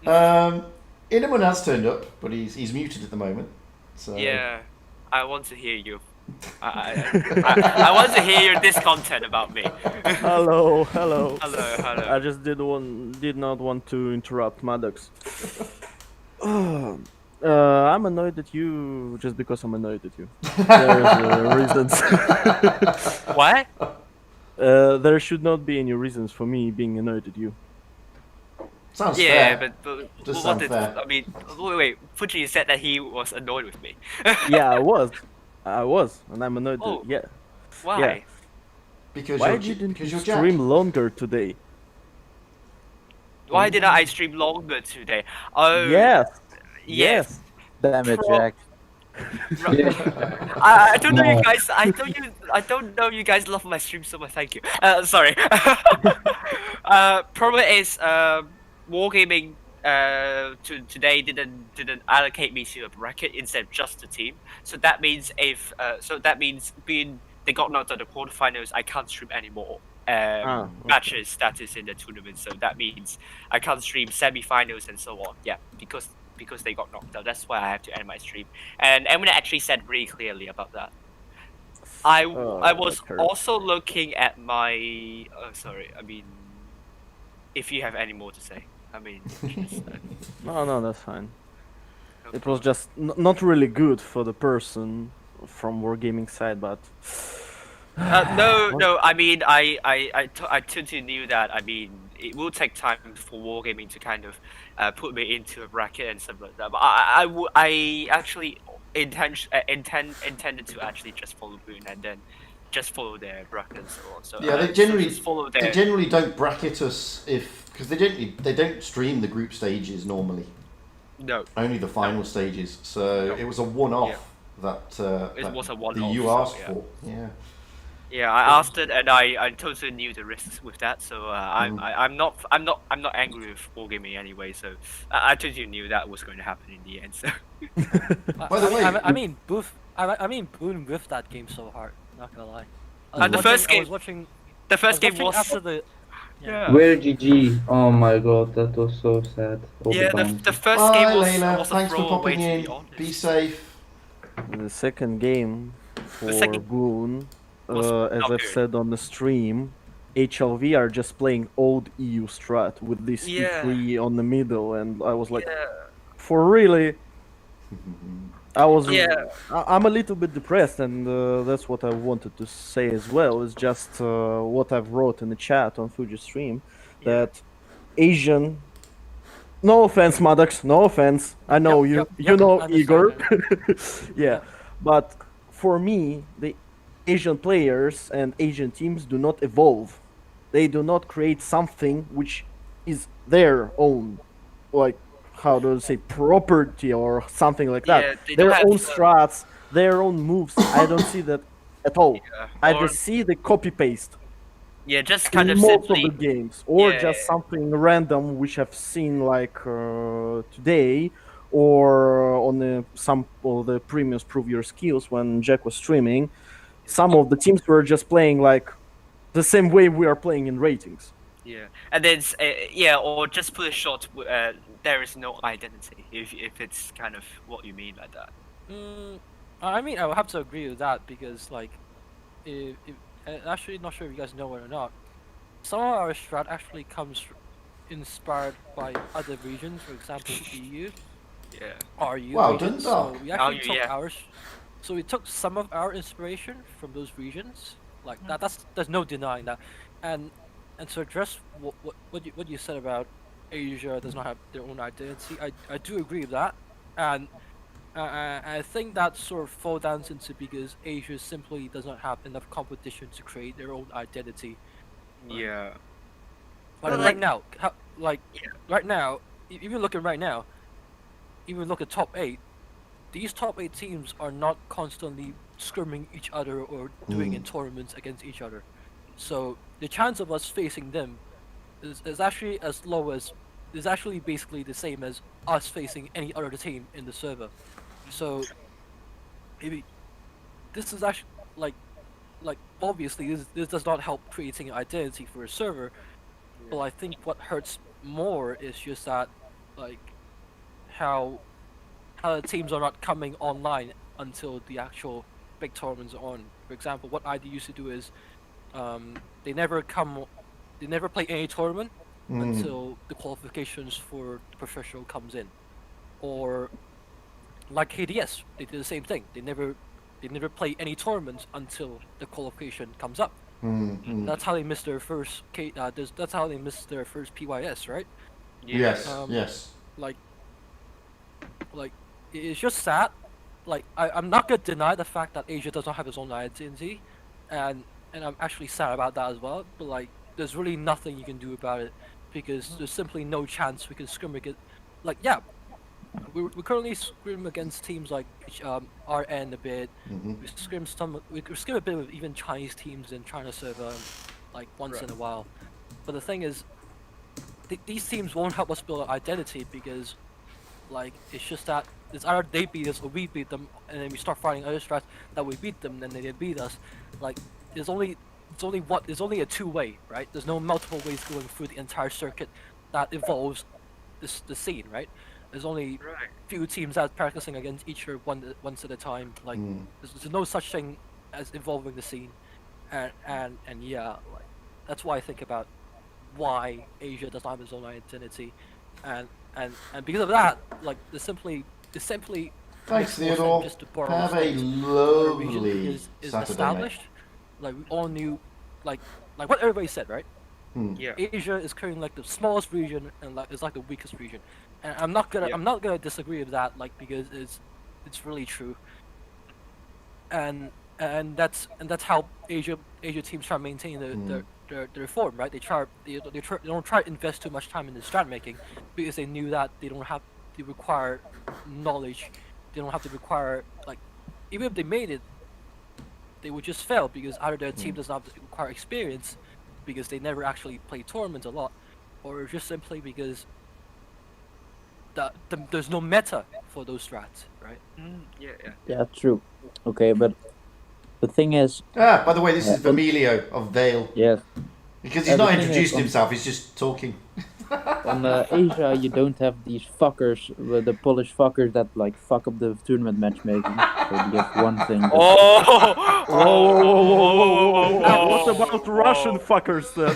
Inaman has turned up, but he's muted at the moment. So Yeah, I want to hear you. I want to hear this content about me. Hello. Hello. I just did not want to interrupt Maddox. I'm annoyed at you just because I'm annoyed at you. There's reasons. What? There should not be any reasons for me being annoyed at you. sounds Yeah, fair. but Does what sound did fair. I mean? Wait. Fuji said that he was annoyed with me. Yeah, I was, and I'm annoyed. Oh. Yeah. Why? Yeah. Because Why you're, didn't because you you're Jack. stream longer today? Why did I stream longer today? Oh. Yes. Yes. Damn it, Pro- Jack. I don't know you No. guys. I don't know you guys love my stream so much. Thank you. Sorry. Problem is, wargaming today didn't allocate me to a bracket instead of just the team. So that means being they got knocked out of the quarterfinals, I can't stream anymore. Okay. Matches status in the tournament. So that means I can't stream semi-finals and so on. Yeah, because they got knocked out. That's why I have to end my stream. And Eminem actually said really clearly about that. I was that hurt. also looking at my. Sorry. I mean, if you have any more to say, I mean. Just, No, that's fine. It was just not really good for the person from Wargaming side, but no. I mean, I totally knew that. I mean, it will take time for wargaming to kind of put me into a bracket and stuff like that. But I actually intended to actually just follow Boone and then just follow their bracket and so on. So Yeah, they so generally just follow they their. generally don't bracket us because they don't stream the group stages normally. No, Only the final stages. So No. it was a one-off that it that was a the one-off. you so, asked yeah. for. Yeah. Yeah, I asked it, and I totally knew the risks with that. So I'm not angry with wargaming anyway. So I totally knew that was going to happen in the end. So By the way, I mean, Boone whiffed that game so hard. Not gonna lie. And the first I game- was watching. the I first game watching was after the. yeah. Where GG? Oh my god, that was so sad. Yeah, Overtime. the first bye, game was Layla. a Thanks for throwaway, popping to in. be honest. Be safe. the second game for second- Boone, was as not I've good. said on the stream, HLV are just playing old EU strat with this Yeah. E3 on the middle, and I was like, Yeah. for really? I was. Yeah. I'm a little bit depressed, and that's what I wanted to say as well. Is just what I've wrote in the chat on Fuji stream, that Asian. No offense, Maddox. No offense. I know Yep, you. yep, You yep, know I understand Igor. that. Yeah, but for me, the Asian players and Asian teams do not evolve. They do not create something which is their own, like how do you say, property or something like that. Yeah, they don't Their have, own strats, their own moves. I don't see that at all. Yeah, I or- just see the copy paste Yeah, just kind in of most simply. of the games, or Yeah, just yeah. something random which I've seen like today, or on some of the previous Prove Your Skills when Jack was streaming. Some of the teams were just playing like the same way we are playing in ratings. Yeah, and then or just put it short. There is no identity. If it's kind of what you mean by that. I mean, I would have to agree with that because, like, actually, not sure if you guys know it or not. Some of our strat actually comes inspired by other regions, for example, EU, Yeah. RU. Well regions. done, Doc. So we actually RU, took yeah. ours. So we took some of our inspiration from those regions, like that. There's no denying that, and to address what you said about Asia does not have their own identity. I do agree with that, and I think that sort of falls down into because Asia simply does not have enough competition to create their own identity. Yeah. But Well, right like- now, Yeah. right now, even looking right now, even look at top 8, these top 8 teams are not constantly scrimming each other or doing in tournaments against each other. So the chance of us facing them is actually as low as is actually basically the same as us facing any other team in the server. So maybe this is actually like like obviously this does not help creating an identity for a server. But I think what hurts more is just that, like, how the teams are not coming online until the actual big tournaments are on. For example, what ID used to do is, they never play any tournament until the qualifications for the professional comes in, or like KDS, they did the same thing. They never play any tournaments until the qualification comes up. That's how they missed their first that's how they missed their first PYS, right? Yes. Yes. Like it's just sad. Like I'm not gonna deny the fact that Asia does not have its own identity, and I'm actually sad about that as well. But like, there's really nothing you can do about it, because there's simply no chance we can scrim against. Like, yeah, we currently scrim against teams like RN a bit. We scrim a bit with even Chinese teams in China server, like once in a while. But the thing is, these teams won't help us build an identity, because like, it's just that it's either they beat us or we beat them, and then we start fighting other strats that we beat them, and then they beat us. Like, there's only a two-way, right? There's no multiple ways going through the entire circuit that evolves the scene, right? There's only few teams that are practicing against each other once at a time. Like, there's no such thing as evolving the scene, and yeah, like, that's why I think about why Asia does not have its own identity, and because of that, like, there's simply Thanks, Theodore. just to borrow Have a space. lovely is Saturday, mate. established. Like, we all knew, like what everybody said, right? Yeah. Asia is currently like the smallest region, and like is like the weakest region. And I'm not gonna disagree with that, like, because it's really true. And that's how Asia teams try to maintain their form, right? They don't try to invest too much time in the strat making, because they knew that they don't have to require knowledge. They don't have to require, like, even if they made it, they would just fail, because either their team does not require experience, because they never actually play tournaments a lot, or just simply because there's no meta for those strats, right? Yeah, true. Okay, but the thing is, By the way, this is Vermilio of Vale. yes, Because he's the not thing is, introduced himself, he's just talking. on Asia you don't have these fuckers, the Polish fuckers that like fuck up the tournament matchmaking. So you have one thing. That, What about Russian fuckers then?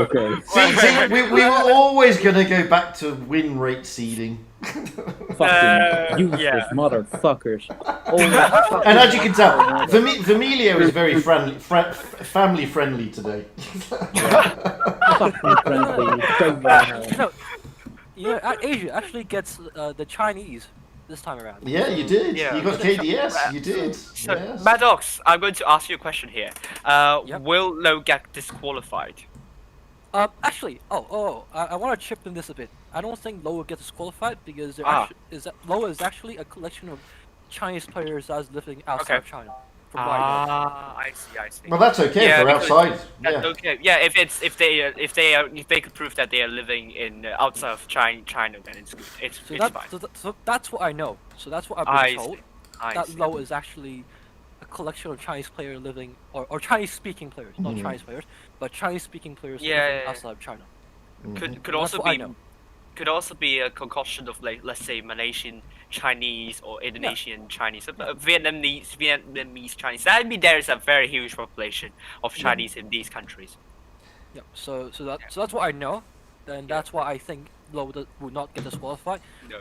okay. See, we were always going to go back to win rate seeding. Fucking useless motherfuckers. And as you can tell, Vermilio is very family friendly today. Fucking friendly. Asia actually gets the Chinese this time around. Yeah, you did. Yeah. You got KDS. You did. So, Yes. Maddox, I'm going to ask you a question here. Yep. Will Lo get disqualified? Actually, I want to chip in this a bit. I don't think Loa gets disqualified, because Loa is actually a collection of Chinese players that's living outside of China. From what I know. I see. Well, that's okay for because outside. That's Yeah. okay. Yeah, if they could prove that they are living in outside of China, then it's good. It's fine. So that's what I know. So that's what I've I been told. see. I That see. Loa is actually a collection of Chinese players living, or Chinese speaking players, not Chinese players, but Chinese speaking players living outside of China. Could That's also what I be know. could also be a concoction of, like, let's say Malaysian Chinese or Indonesian Chinese, Vietnamese Chinese. That means there is a very huge population of Chinese in these countries. Yeah. So that's what I know. Then that's why I think Loa would not get disqualified. No,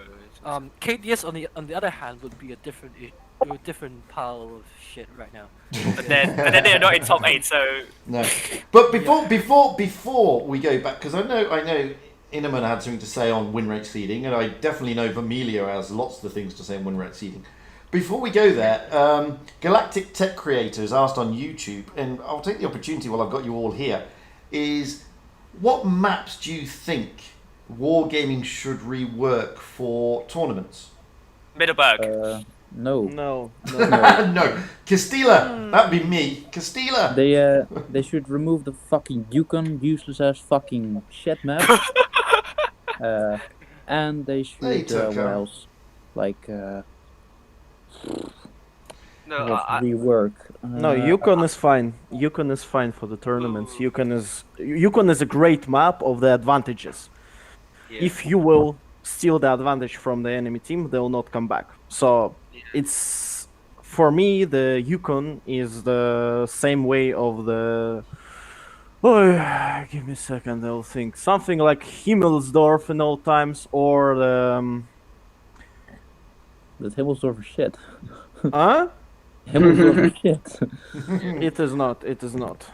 KDS on the other hand would be a different pile of shit right now. but then they're not in top 8, so No. But before we go back, because I know Inneman had something to say on win rate seeding, and I definitely know Vermilio has lots of things to say on win rate seeding. Before we go there, Galactic Tech Creators asked on YouTube, and I'll take the opportunity while I've got you all here, is what maps do you think Wargaming should rework for tournaments? Middleburg. No. No. No, Castilla. That'd be me, Castilla. They should remove the fucking Yukon useless ass fucking shit map. And they should took what her. else? Like No, What's rework? No, Yukon is fine. Yukon is fine for the tournaments. Ooh. Yukon is a great map of the advantages. yeah. If you will steal the advantage from the enemy team, they will not come back. So Yeah. it's for me the Yukon is the same way of the. Oh, give me a second. I'll think something like Himmelsdorf in old times or the. That Himmelsdorf is shit. Huh? Himmelsdorf is shit. It is not. It is not.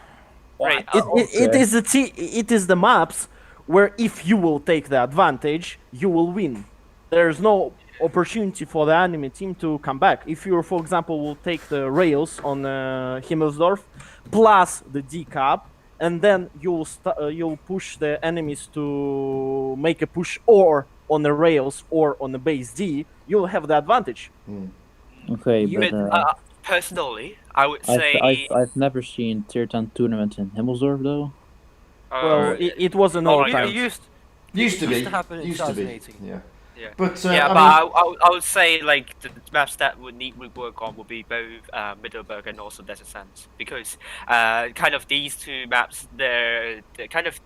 Right. It is it is the maps where if you will take the advantage, you will win. There's no opportunity for the enemy team to come back. If you, for example, will take the rails on Himmelsdorf plus the D cap, and then you'll push the enemies to make a push or on the rails or on the base D, you'll have the advantage. Okay, You- but Personally, I would say. I've never seen tier 10 tournaments in Himmelsdorf though. Well, it was an Oh, old yeah, time. It used Used to Used be. to happen in Used to be. 2018. Yeah. Yeah. But yeah, I but mean, I would say like the maps that would need rework on would be both Middleburg and also Desert Sands, because kind of these two maps, they're kind of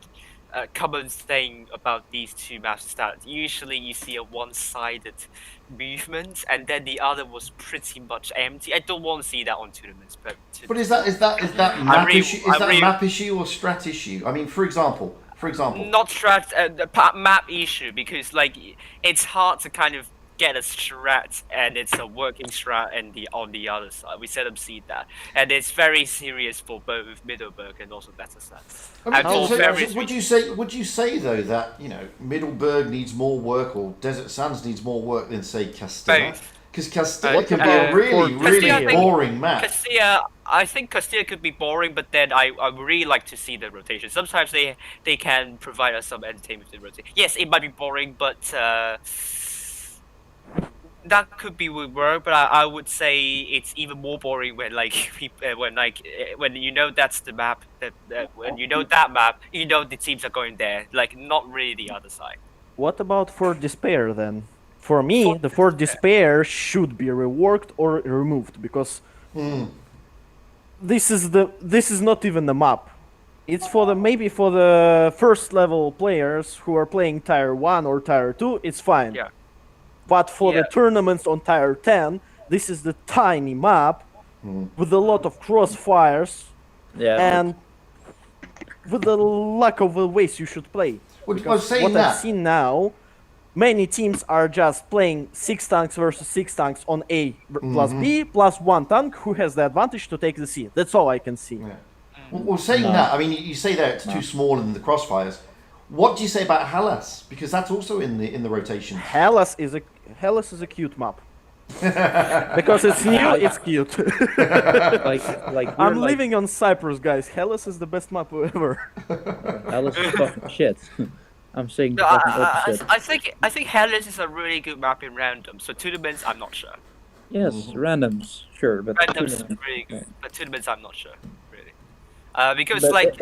common thing about these two maps is that usually you see a one-sided movement and then the other was pretty much empty. I don't want to see that on tournaments, but is that map really- issue? Is I that really- a map issue or strat issue? I mean, for example. not strat map issue, because like it's hard to kind of get a strat and it's a working strat and on the other side we seldom see that, and it's very serious for both Middleburg and also Desert Sands. I mean, And for various would you say though that Middleburg needs more work or Desert Sands needs more work than say Castilla? Both. Because Castilla Both. can be a really Castilla, I think- boring map. Castilla, I think Castilla could be boring, but then I would really like to see the rotation. Sometimes they can provide us some entertainment with the rotation. Yes, it might be boring, but that could be would work. But I would say it's even more boring when when you know that's the map when you know that map, you know the teams are going there, like not really the other side. What about Fort Despair then? For me, the Fort Despair should be reworked or removed because this is not even the map. It's for the first level players who are playing tier 1 or tier 2, it's fine. Yeah. But for the Yeah. tournaments on tier 10, this is the tiny map with a lot of crossfires Yeah. and with the lack of ways you should play. Well, Because saying what that, I've seen now, many teams are just playing 6 tanks versus 6 tanks on A plus B plus 1 tank who has the advantage to take the C. That's all I can see. Yeah. Well, saying that, I mean, you say that it's too small in the crossfires. What do you say about Hellas? Because that's also in the rotation. Hellas is a cute map. Because it's new, it's cute. like I'm we're, like, living on Cyprus, guys. Hellas is the best map ever. Alice is fucking shit. I'm saying the No, fucking opposite. I think Hellas is a really good map in random. So tournaments, I'm not sure. Yes, randoms, sure, but Randoms is tournament- really good, but tournaments, I'm not sure, really. Because But like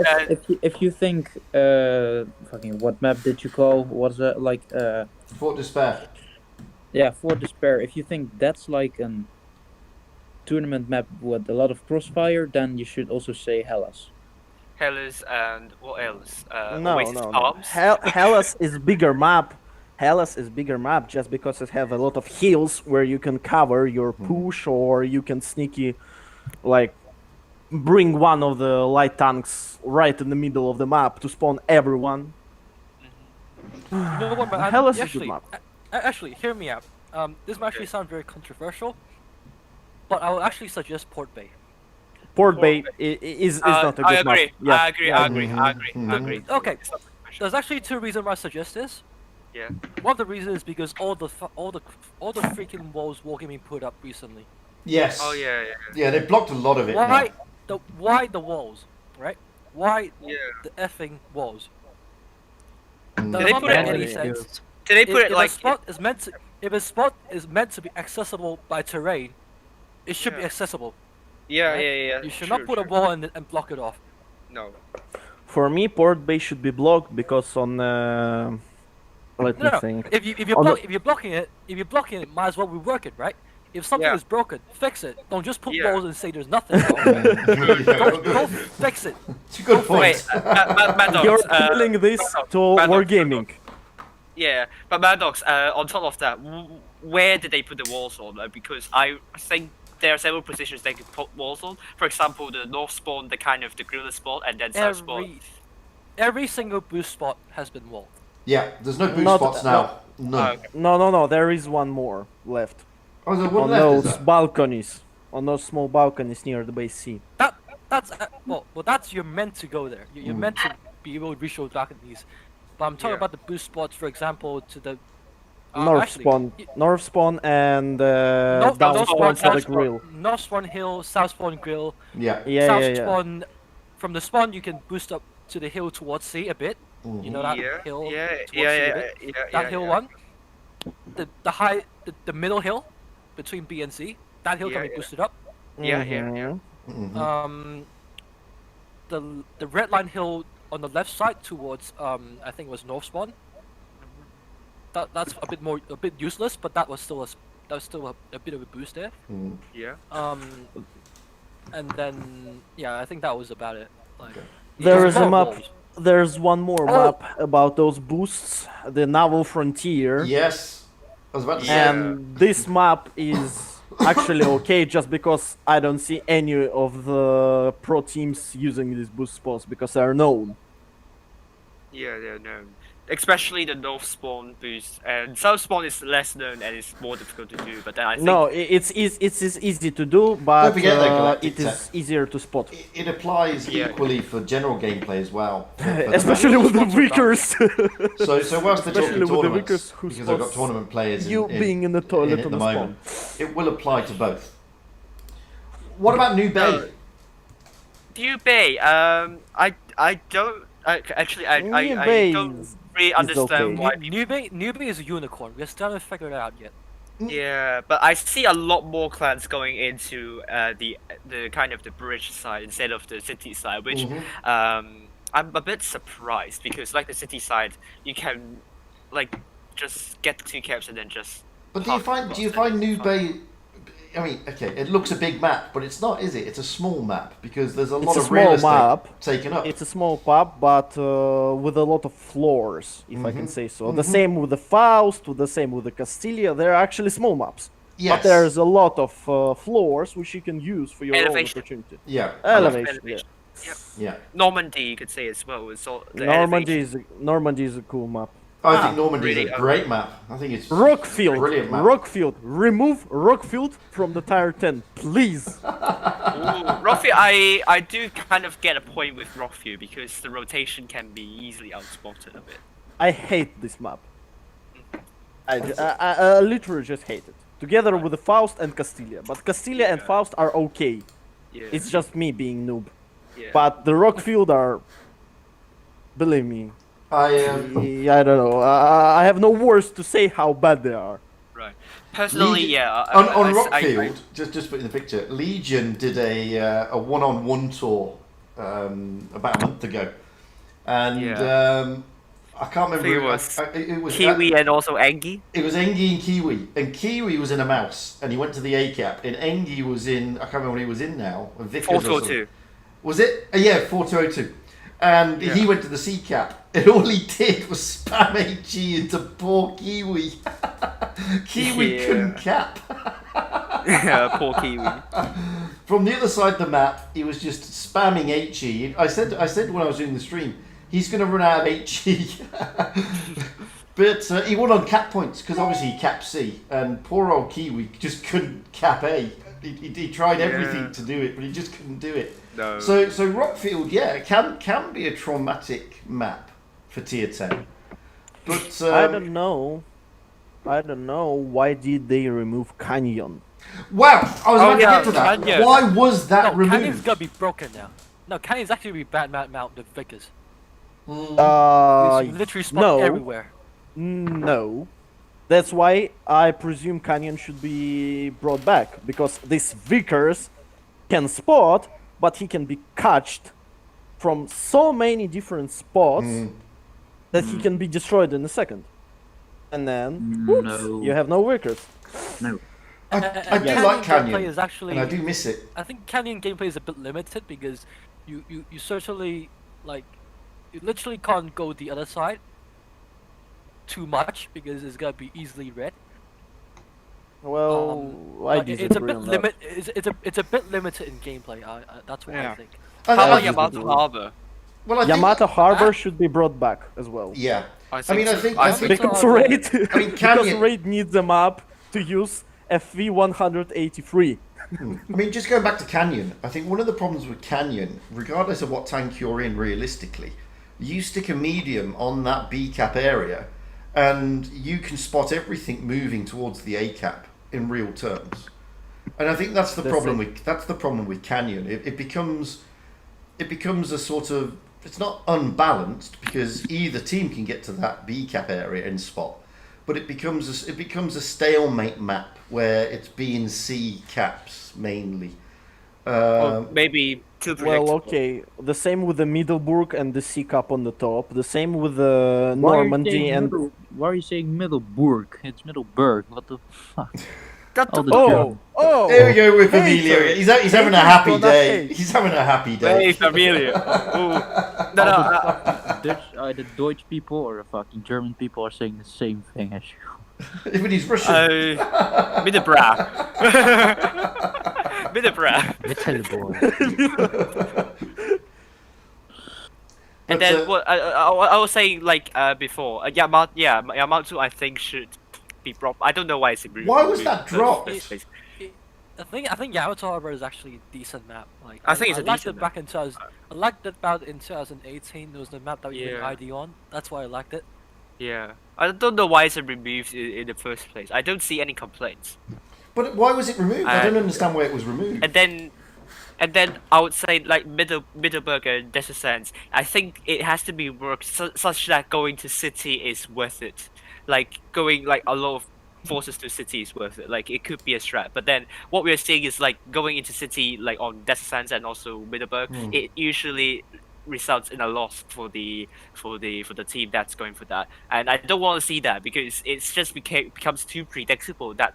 if you think fucking what map did you call was it like Fort Despair. yeah, Fort Despair, if you think that's like an tournament map with a lot of crossfire, then you should also say Hellas. Hellas and what else? No. Oasis Arms. Hellas is bigger map. Hellas is bigger map just because it have a lot of hills where you can cover your push or you can sneaky, like, bring one of the light tanks right in the middle of the map to spawn everyone. You know what, man? Hellas is a good map. Actually, hear me out. This might actually sound very controversial, but I will actually suggest Port Bay. Port Bay is not a good I agree. map. Yeah. I agree. I agree. I agree. I agree. Okay. It's not controversial. There's actually two reasons why I suggest this. Yeah. One of the reasons is because all the freaking walls being put up recently. Yes. Oh yeah, yeah. Yeah, they blocked a lot of it. Why the walls, right? Why Yeah. the effing walls? now. Does Did they not put make it- any sense. Did they put it like? If a spot is meant to be accessible by terrain, it should be Yeah. accessible. Yeah, right? yeah, yeah. You should True, not put a true. wall and block it off. No. For me, Port Bay should be blocked because on let me No. think. If On you're blocking it, might as well rework it, right? If something Yeah. is broken, fix it. Don't just put Yeah. walls and say there's nothing. Go fix it. It's a good point. Wait, Maddox, You're appealing this to wargaming. Yeah, but Maddox, on top of that, where did they put the walls on? Because I think there are several positions they could put walls on. For example, the north spawn, the kind of the griller spot, and then south spawn. Every single boost spot has been walled. Yeah, there's no boost Not- spots now. None. Okay. No. There is one more left Oh, there's one on left, is those there? balconies, on those small balconies near the base C. That's well, that's you're meant to go there. You're meant to be able to reach those balconies. But I'm talking Yeah. about the boost spots, for example, to the North actually, spawn, and North down North spawn for the North grill. North spawn hill, south spawn grill. Yeah. Yeah. Spawn, from the spawn you can boost up to the hill towards C a bit. You know that Yeah, hill yeah, towards yeah, C a yeah, bit? yeah, That yeah, hill yeah. one, the middle hill between B and C, that hill can Yeah, be yeah. boosted up. Yeah, yeah. Mhm. The red line hill on the left side towards I think it was north spawn. That's a bit useless, but that was still a bit of a boost there. Mm. Yeah. And then yeah, I think that was about it. Like, There there's is a more map. walls. There's one more Oh. map about those boosts, the Naval Frontier. Yes. I was about to say. Yeah. And this map is actually okay just because I don't see any of the pro teams using these boost spots because they're known. Yeah, they're known. Especially the north spawn boost, and south spawn is less known and it's more difficult to do. But then I think No, it's easy to do, but forget the galactic it is tech. easier to spot. It applies Yeah. equally for general gameplay as well. Especially with the weakers. So whilst they're Especially talking with the tournaments, weakers who because I've got spots tournament players you being in the toilet at on the the moment, spawn. it will apply to both. What about New Bay? New Bay. I don't actually I New Bay don't really understand okay. why. Newbie is a unicorn. We still haven't figured it out yet. Yeah, but I see a lot more clans going into the kind of the bridge side instead of the city side, which I'm a bit surprised because like the city side, you can like just get 2 caps and then just. But do you find New Bay? I mean, okay, it looks a big map, but it's not, is it? It's a small map because there's a lot It's a of real small estate map. taken up. It's a small pub, but with a lot of floors, if I can say so. The same with the Faust, the same with the Castilla. They're actually small maps. Yes. But there's a lot of floors which you can use for your own Elevation. opportunity. Yeah. Elevation, yeah. Yep. Yeah. Normandy, you could say as well. It's all the Normandy is a cool map. I think Normandy is really, a great map. I think it's Rockfield, brilliant map. Rockfield, remove Rockfield from the tier 10, please. Rockfield, I do kind of get a point with Rockfield because the rotation can be easily outspotted a bit. I hate this map. I literally just hate it. Together with the Faust and Castilla. But Castilla and Faust are okay. Yeah. It's just me being noob. yeah. But the Rockfield are... Believe me. I don't know. I have no words to say how bad they are. Right. Personally, yeah. On Rockfield, just put in the picture, Legion did a one-on-one tour about a month ago, and I can't remember. It was it was Kiwi and also Engi. It was Engi and Kiwi, and Kiwi was in a mouse, and he went to the A cap, and Engi was in. I can't remember what he was in now. Vickers or something. 42. Was it? Yeah, 4202. And he went to the C cap, and all he did was spam HE into poor Kiwi. Kiwi couldn't cap. Yeah, poor Kiwi. From the other side of the map, he was just spamming HE. I said when I was doing the stream, he's going to run out of HE. But he won on cap points, because obviously he capped C, and poor old Kiwi just couldn't cap A. He tried everything to do it, but he just couldn't do it. No. So Rockfield, can be a traumatic map for tier 10. But I don't know. Why did they remove Canyon? Wow, I was about to get to that. Canyon. Why was that No, Canyon's removed? gotta be broken now. No, Canyon's actually be bad mount with Vickers. Uh, It's literally spot no. everywhere. No. That's why I presume Canyon should be brought back, because this Vickers can spot, but he can be catched from so many different spots that he can be destroyed in a second. And then, oops, No. you have no Vickers. No. I do Canyon like gameplay Canyon, is actually, and I do miss it. I think Canyon gameplay is a bit limited because you certainly like you literally can't go the other side too much because it's gonna be easily read. Well, I Like, it's a disagree bit on that. it's a bit limited in gameplay. That's what I Yeah. think. How I about think- Yamato Harbor? Well, I think, Yamato Harbor should be brought back as well. yeah. I I think mean, so. I think Because Yamato Raid, I mean, because Canyon- Raid needs a map to use FV183. I mean, just going back to Canyon, I think one of the problems with Canyon, regardless of what tank you're in realistically, you stick a medium on that B cap area and you can spot everything moving towards the A cap in real terms. And I think that's the problem with Canyon. It becomes a sort of, it's not unbalanced because either team can get to that B cap area and spot, but it becomes a stalemate map where it's B and C caps mainly. Or maybe too predictable. Well, okay. The same with the Middelburg and the C cap on the top. The same with the Normandy and. Why are you saying Middelburg? It's Middelburg. What the fuck? That All the Oh, German- oh. There we go with Hey, Emilio. sir. He's having a Hey, happy sir, not day. hey. He's having a happy day. Hey, familiar. No, no. The Deutsch people or the fucking German people are saying the same thing as you. Even he's Russian. Middelbra. Middelbra. And But, then what I was saying like before, Yamato I think should be dropped. I don't know why it's removed. Why was that dropped? I think Yamato Harbor is actually a decent map. Like I think it's a liked decent it back in 2000. I liked it about in 2018. It was the map that we Yeah. made ID on. That's why I liked it. Yeah, I don't know why it's removed in the first place. I don't see any complaints. But why was it removed? I don't Uh, understand why it was removed. And then I would say like Middelburg and Desert Sands. I think it has to be worked such that going to city is worth it. Like going like a lot of forces to city is worth it. Like it could be a strat. But then what we're seeing is like going into city like on Desert Sands and also Middelburg. It usually results in a loss for the team that's going for that. And I don't want to see that because it's just becomes too predictable that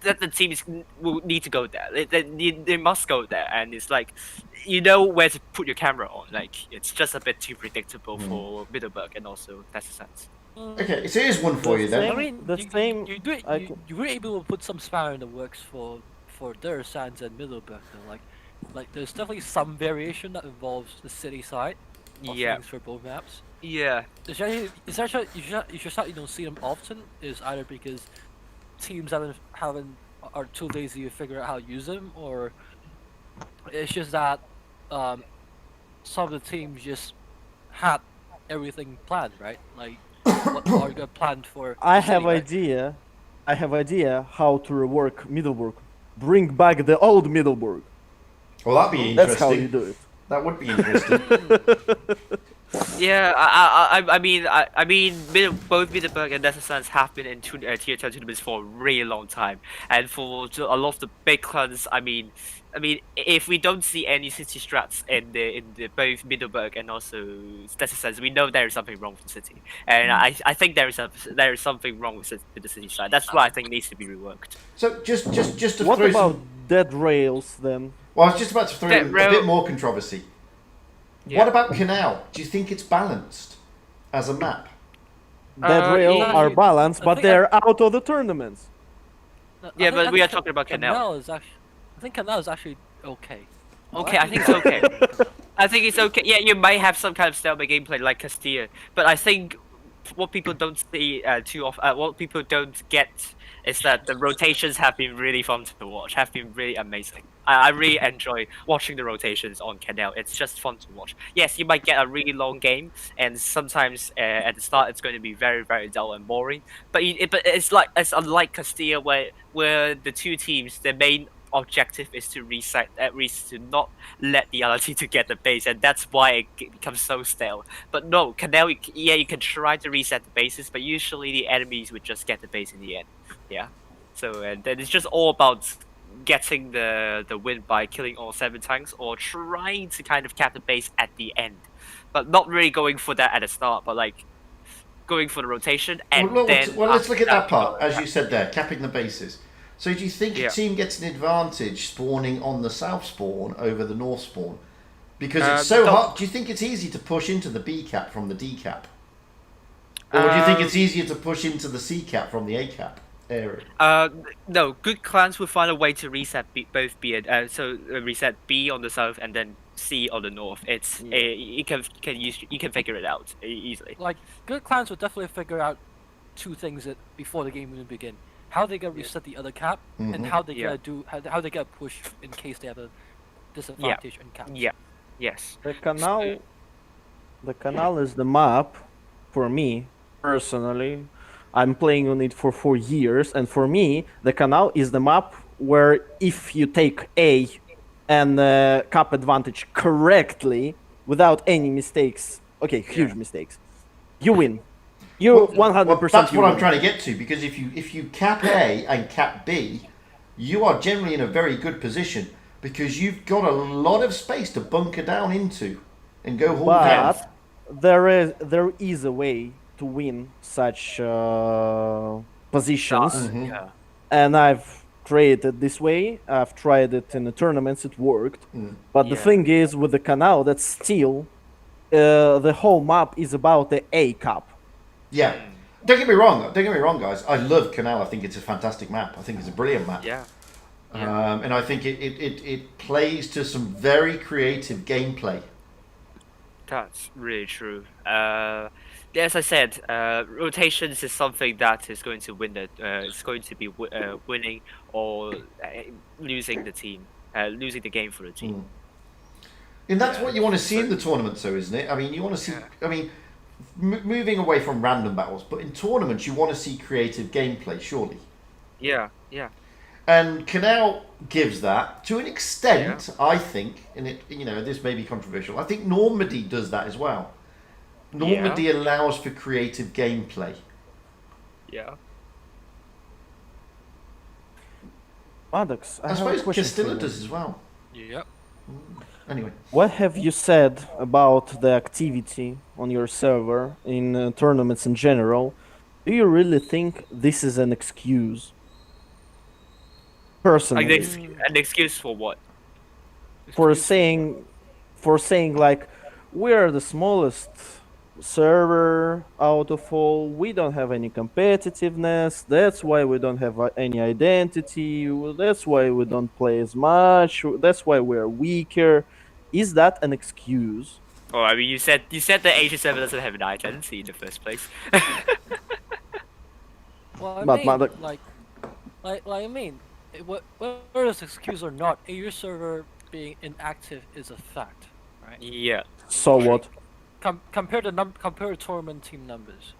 the teams will need to go there. They must go there, and it's like you know where to put your camera on. Like it's just a bit too predictable for Middelburg and also Desert Sands. Okay, so here's one for you then. I mean, The same- you were able to put some spanner in the works for Der Sands and Middelburg. Though. Like there's definitely some variation that involves the city side. Of Yeah. things for both maps. Yeah. It's actually you just that you don't see them often is either because teams are too lazy to figure out how to use them, or it's just that some of the teams just had everything planned, right? Like what are you planned for? I the have city, right? idea how to rework Middelburg. Bring back the old Middelburg. Well, that'd be That's how you interesting. do it. That would be interesting. Yeah, I mean, both Middelburg and Desert Sands have been in tier 2 tournaments for a really long time, and for a lot of the big clans, I mean, if we don't see any city strats in the both Middelburg and also Desert Sands, we know there is something wrong with the city, and I think there is something wrong with the city strat. That's why I think it needs to be reworked. So just to What throw about some. dead rails then? Well, I was just about to throw in a Rail- bit more controversy. Yeah. What about Canal? Do you think it's balanced as a map? Dead rails yeah. are balanced, I but think they're out of the tournaments. Yeah, but we are think talking about Canal. I think Canal is actually okay. Okay, I think it's okay. I think it's okay. Yeah, you might have some kind of stalemate gameplay like Castilla, but I think what people don't see too often, what people don't get is that the rotations have been really fun to watch, have been really amazing. I really enjoy watching the rotations on Canal. It's just fun to watch. Yes, you might get a really long game, and sometimes at the start it's going to be very, very dull and boring. But it's unlike Castilla, where the two teams, their main objective is to reset, at least to not let the other team to get the base, and that's why it becomes so stale. But no, Canal, you can try to reset the bases, but usually the enemies would just get the base in the end. Yeah. So and then it's just all about getting the win by killing all 7 tanks or trying to kind of cap the base at the end, but not really going for that at the start, but like going for the rotation and Well, then let's look at that after part, that, as you said there, capping the bases. So do you think a team gets an advantage spawning on the south spawn over the north spawn? Because it's so hard. Do you think it's easy to push into the B cap from the D cap? Or do you think it's easier to push into the C cap from the A cap area? No, good clans will find a way to reset both B and reset B on the south and then C on the north. It's you can figure it out easily. Like good clans will definitely figure out two things before the game even begin: how they gonna reset the other cap, and how they gonna how they gonna push in case they have a disadvantage in cap. Yeah. Yes. The canal is the map for me personally. I'm playing on it for 4 years, and for me, the canal is the map where if you take A and cap advantage correctly without any mistakes, huge mistakes, you win. You 100%. That's you what win. I'm trying to get to, because if you cap A and cap B, you are generally in a very good position because you've got a lot of space to bunker down into and go hold down. But there is a way to win such positions, and I've tried it this way. I've tried it in the tournaments; it worked. But the thing is, with the canal, that still the whole map is about the A cap. Yeah, don't get me wrong, guys. I love Canal. I think it's a fantastic map. I think it's a brilliant map. Yeah. And I think it plays to some very creative gameplay. That's really true. As I said, rotations is something that is going to win it. It's going to be winning or losing the team, losing the game for the team. And that's what you want to see in the tournaments, though, isn't it? I mean, you want to see. I mean, moving away from random battles, but in tournaments, you want to see creative gameplay, surely. Yeah. And Canal gives that to an extent, I think, and this may be controversial. I think Normandy does that as well. Normandy allows for creative gameplay. Yeah. Maddox, I suppose Castilla does as well. Yep. Anyway. What have you said about the activity on your server in tournaments in general? Do you really think this is an excuse? Personally, an excuse for what? For saying like, we're the smallest server out of all, we don't have any competitiveness, that's why we don't have any identity, that's why we don't play as much, that's why we're weaker. Is that an excuse? Oh, I mean, you said that E75 doesn't have an identity in the first place. Well, I mean, whether it's excuse or not, your server being inactive is a fact, right? Yeah. So what? Compare tournament team numbers.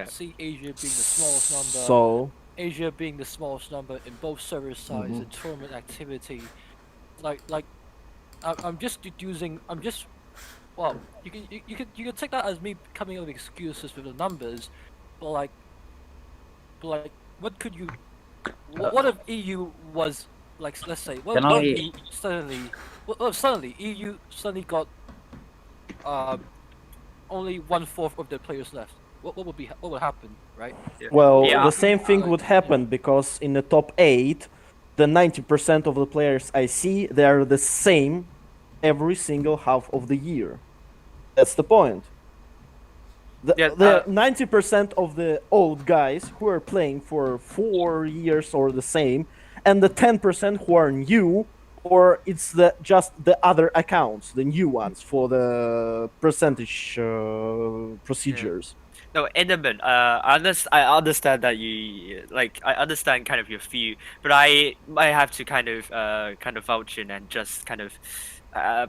See Asia being the smallest number. So Asia being the smallest number in both server size and tournament activity. I'm just deducing. Well, you can take that as me coming up with excuses with the numbers, but what could you? What if EU was like, let's say, suddenly EU suddenly got only 1/4 of their players left? What would happen, right? Well, the same thing would happen, because in the top 8, the 90% of the players I see, they are the same every single half of the year. That's the point. The 90% of the old guys who are playing for 4 years or the same, and the 10% who are new, or it's just the other accounts, the new ones for the percentage procedures. No, Enderman, I understand that you I understand kind of your view, but I have to kind of vouch in and just kind of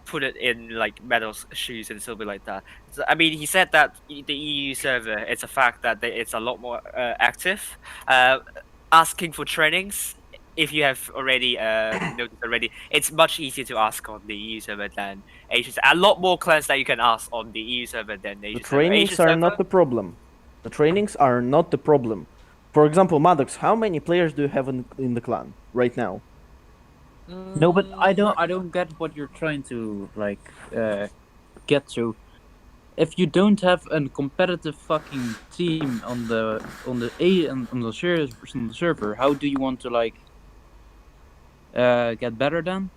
put it in like Metal's shoes and something like that. So, I mean, he said that the EU server, it's a fact that it's a lot more active. Asking for trainings, if you have already noticed already, it's much easier to ask on the EU server than Asia. A lot more clans that you can ask on the EU server than Asia. The trainings are not the problem. The trainings are not the problem. For example, Maddox, how many players do you have in the clan right now? No, but I don't get what you're trying to get to. if you don't have a competitive fucking team on the server, how do you want to like get better then?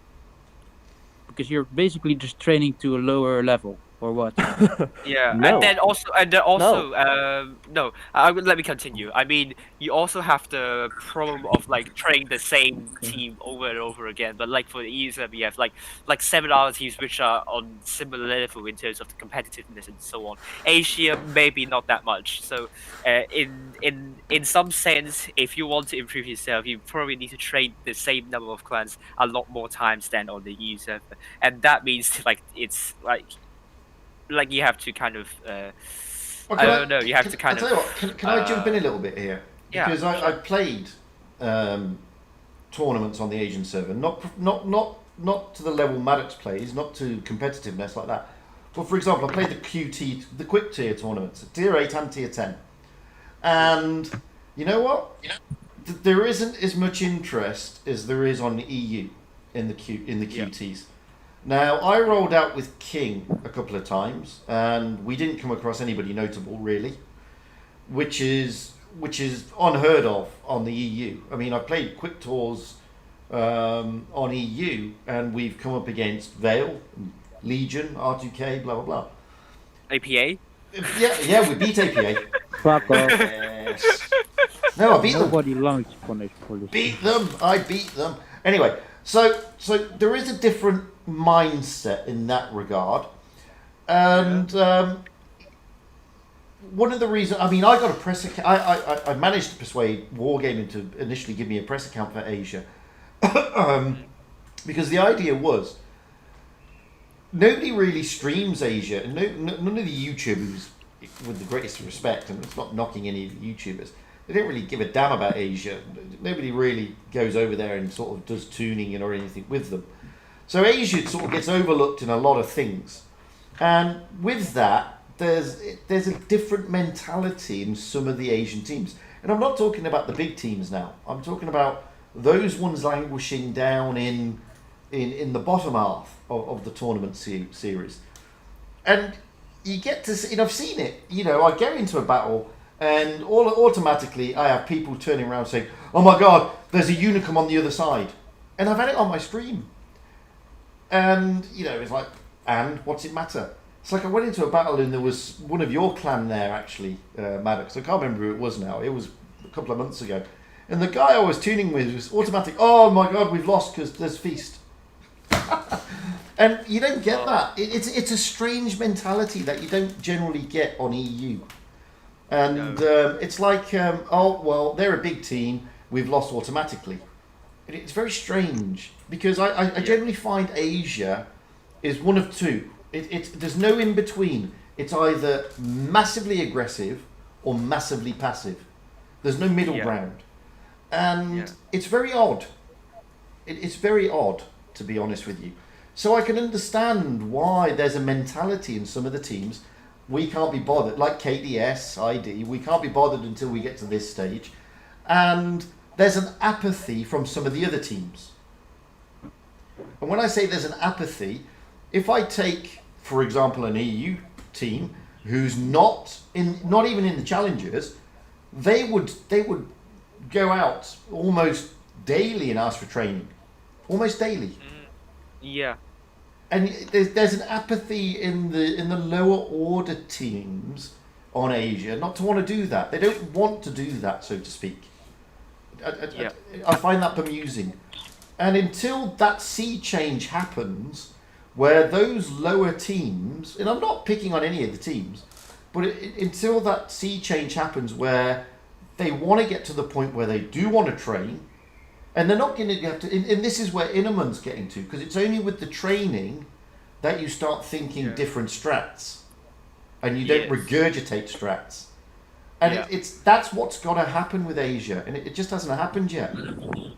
Because you're basically just training to a lower level, or what? Yeah, No. and then also, no. Let me continue. I mean, you also have the problem of like training the same team over and over again. But like for the ESM, you have like 7 other teams which are on similar level in terms of the competitiveness and so on. Asia maybe not that much. So, in some sense, if you want to improve yourself, you probably need to train the same number of clans a lot more times than on the ESM, and that means like it's like you have to kind of Well, I don't know. You have to I'll kind tell you what. Can I jump in a little bit here? yeah, Because I sure. played tournaments on the Asian server, not to the level Maddox plays, not to competitiveness like that. But for example, I played the quick tier tournaments, tier 8 and tier 10, and you know what? There isn't as much interest as there is on the EU in the QTs. Now, I rolled out with King a couple of times, and we didn't come across anybody notable, really, which is unheard of on the EU. I mean, I've played quick tours on EU, and we've come up against Vale, Legion, R2K, blah, blah, blah. APA. Yeah, we beat APA. Fuck off. Yes. No, I beat them. Nobody likes punish police. Beat them. I beat them. Anyway, so there is a different mindset in that regard, and one of the reasons, I mean, I got a press account. I managed to persuade Wargaming to initially give me a press account for Asia, because the idea was nobody really streams Asia, and none of the YouTubers, with the greatest respect, and it's not knocking any of the YouTubers, they don't really give a damn about Asia. Nobody really goes over there and sort of does tuning or anything with them. So Asia sort of gets overlooked in a lot of things. And with that, there's a different mentality in some of the Asian teams. And I'm not talking about the big teams now. I'm talking about those ones languishing down in the bottom half of the tournament series. And you get to see, and I've seen it, you know, I go into a battle and automatically I have people turning around saying, oh my god, there's a Unicum on the other side. And I've had it on my stream. And, you know, it's like, and what's it matter? It's like I went into a battle and there was one of your clan there, actually, Maddox. I can't remember who it was now. It was a couple of months ago. And the guy I was tuning with was automatic, oh my god, we've lost because there's feast. And you don't get that. It's a strange mentality that you don't generally get on EU. And it's like, oh, well, they're a big team. We've lost automatically. It's very strange because I generally find Asia is one of two. There's no in between. It's either massively aggressive or massively passive. There's no middle ground. And it's very odd. It's very odd, to be honest with you. So I can understand why there's a mentality in some of the teams. We can't be bothered, like KDS, ID, we can't be bothered until we get to this stage. And there's an apathy from some of the other teams. And when I say there's an apathy, if I take, for example, an EU team who's not even in the challengers, they would go out almost daily and ask for training. Almost daily. Yeah. And there's an apathy in the lower order teams on Asia not to want to do that. They don't want to do that, so to speak. I find that bemusing. And until that sea change happens, where those lower teams, and I'm not picking on any of the teams, but until that sea change happens where they want to get to the point where they do want to train, and they're not going to have to, and this is where Innerman's getting to, because it's only with the training that you start thinking different strats, and you don't regurgitate strats. And that's what's got to happen with Asia, and it just hasn't happened yet.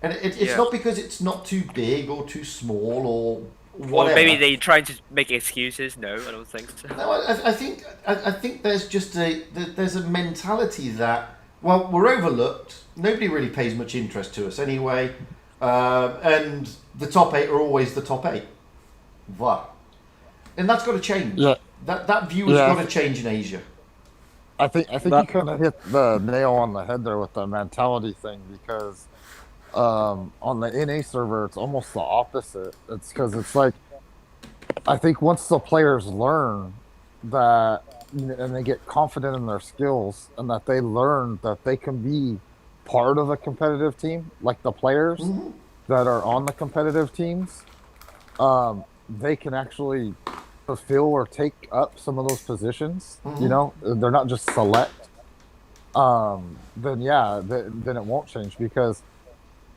And it's not because it's not too big or too small or whatever. Or maybe they're trying to make excuses. No, I don't think so. No, I think there's just there's a mentality that, well, we're overlooked. Nobody really pays much interest to us anyway, and the top 8 are always the top 8. What? And that's got to change. Yeah. That view has got to change in Asia. I think you kind of hit the nail on the head there with the mentality thing, because on the NA server it's almost the opposite. It's because it's like, I think once the players learn that, and they get confident in their skills, and that they learn that they can be part of a competitive team, like the players that are on the competitive teams, they can actually fulfill or take up some of those positions. You know, they're not just select. Then it won't change, because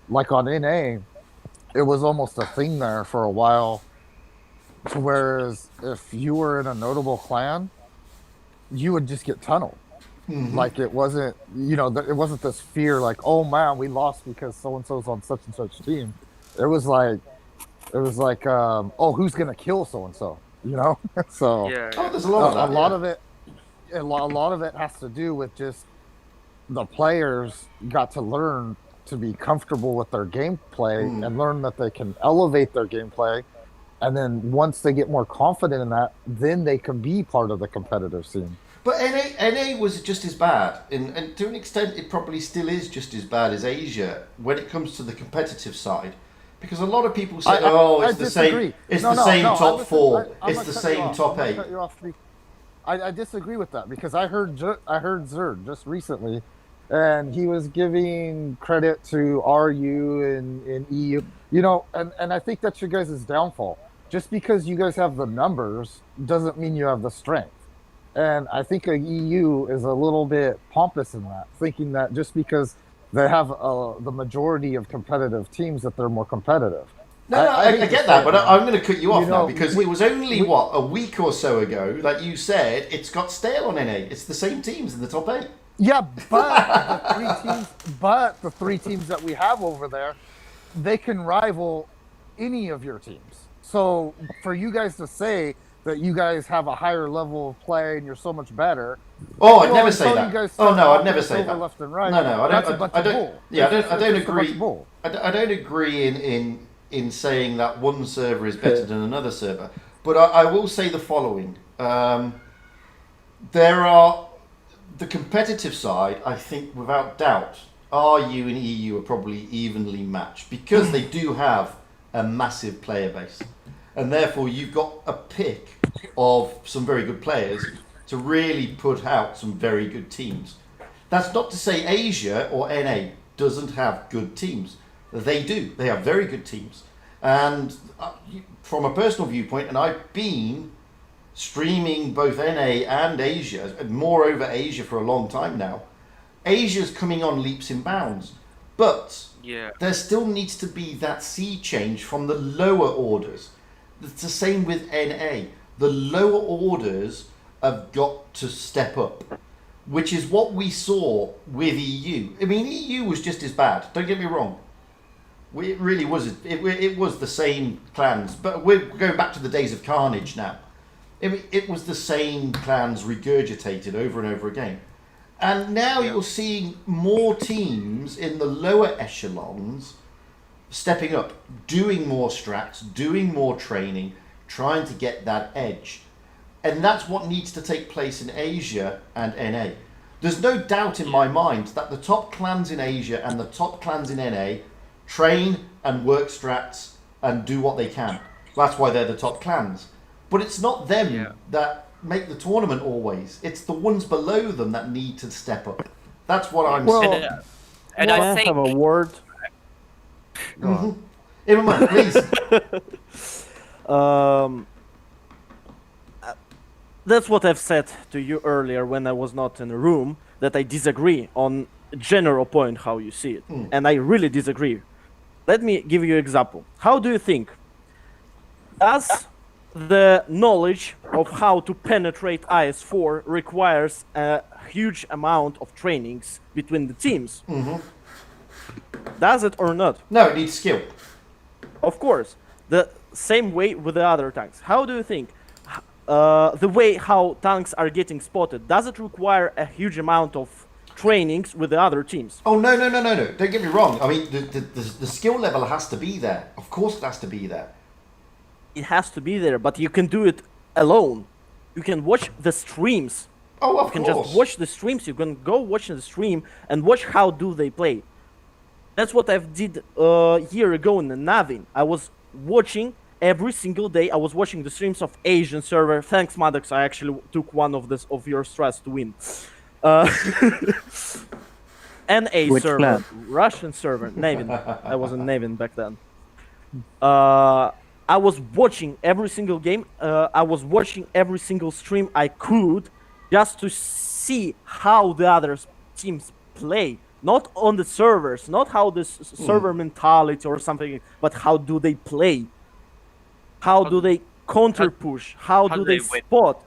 like on NA, it was almost a thing there for a while. Whereas if you were in a notable clan, you would just get tunneled. Like it wasn't, it wasn't this fear like, oh man, we lost because so and so's on such and such team. It was like, oh, who's gonna kill so and so? So there's a lot of that. A lot of it has to do with just the players got to learn to be comfortable with their gameplay and learn that they can elevate their gameplay. And then once they get more confident in that, then they can be part of the competitive scene. But NA was just as bad, and to an extent it probably still is just as bad as Asia when it comes to the competitive side. Because a lot of people say, it's the same top four, it's the same top 8. I disagree with that, because I heard Zerd just recently, and he was giving credit to RU and EU, and I think that's your guys' downfall. Just because you guys have the numbers doesn't mean you have the strength. And I think a EU is a little bit pompous in that, thinking that just because they have the majority of competitive teams that they're more competitive. I get that, but I'm going to cut you off now, because it was only, a week or so ago that you said it's got stale on NA. It's the same teams in the top 8. Yeah, but the three teams that we have over there, they can rival any of your teams. So for you guys to say that you guys have a higher level of play and you're so much better. I'd never say that. I'd never say that. Left and right. No, I don't. Yeah, I don't agree. I don't agree in saying that one server is better than another server. But I will say the following: there are the competitive side. I think without doubt, RU and EU are probably evenly matched, because they do have a massive player base. And therefore, you've got a pick of some very good players to really put out some very good teams. That's not to say Asia or NA doesn't have good teams. They do. They have very good teams. And from a personal viewpoint, and I've been streaming both NA and Asia, moreover Asia for a long time now, Asia's coming on leaps and bounds. But there still needs to be that sea change from the lower orders. It's the same with NA. The lower orders have got to step up, which is what we saw with EU. I mean, EU was just as bad. Don't get me wrong. It really was. It was the same clans, but we're going back to the days of Carnage now. It was the same clans regurgitated over and over again. And now you're seeing more teams in the lower echelons stepping up, doing more strats, doing more training, trying to get that edge. And that's what needs to take place in Asia and NA. There's no doubt in my mind that the top clans in Asia and the top clans in NA train and work strats and do what they can. That's why they're the top clans. But it's not them that make the tournament always. It's the ones below them that need to step up. That's what I'm saying. And I think... have a word. Imran, please. That's what I've said to you earlier when I was not in the room, that I disagree on a general point how you see it. And I really disagree. Let me give you an example. How do you think? Does the knowledge of how to penetrate IS-4 requires a huge amount of trainings between the teams? Does it or not? No, it needs skill. Of course. The same way with the other tanks. How do you think the way how tanks are getting spotted, does it require a huge amount of trainings with the other teams? Oh, no. Don't get me wrong. I mean, the skill level has to be there. Of course it has to be there. It has to be there, but you can do it alone. you can watch the streams. Oh, of You can course. just watch the streams. You can go watch the stream and watch how do they play. That's what I did a year ago in the Navin. I was watching every single day. I was watching the streams of Asian server. Thanks, Maddox. I actually took one of your strats to win. NA Which server, clan? Russian server, Navin. I was in Navin back then. I was watching every single game. I was watching every single stream I could, just to see how the other teams play. Not on the servers, not how the server mentality or something, but how do they play? How do they counter push? How do they win? spot?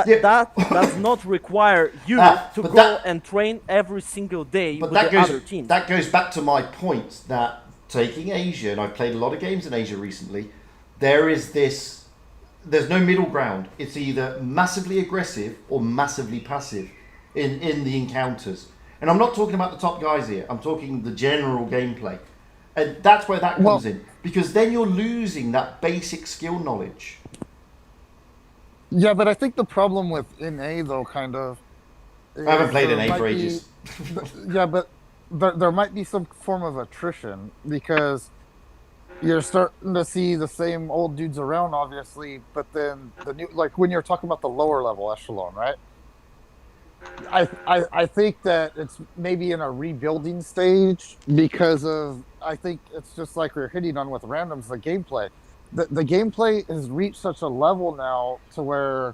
Yeah. That does not require you to but go that- and train every single day But with that the other goes teams. that goes back to my point that taking Asia, and I've played a lot of games in Asia recently, there's no middle ground. It's either massively aggressive or massively passive in the encounters. And I'm not talking about the top guys here. I'm talking the general gameplay. And that's where that comes in. Because then you're losing that basic skill knowledge. Yeah, but I think the problem with NA though, kind of. I haven't played there NA might for be- ages. Yeah, but there might be some form of attrition because you're starting to see the same old dudes around, obviously. But then the new, like when you're talking about the lower level echelon, right? I think that it's maybe in a rebuilding stage because of, I think it's just like we're hitting on with randoms, the gameplay. The gameplay has reached such a level now to where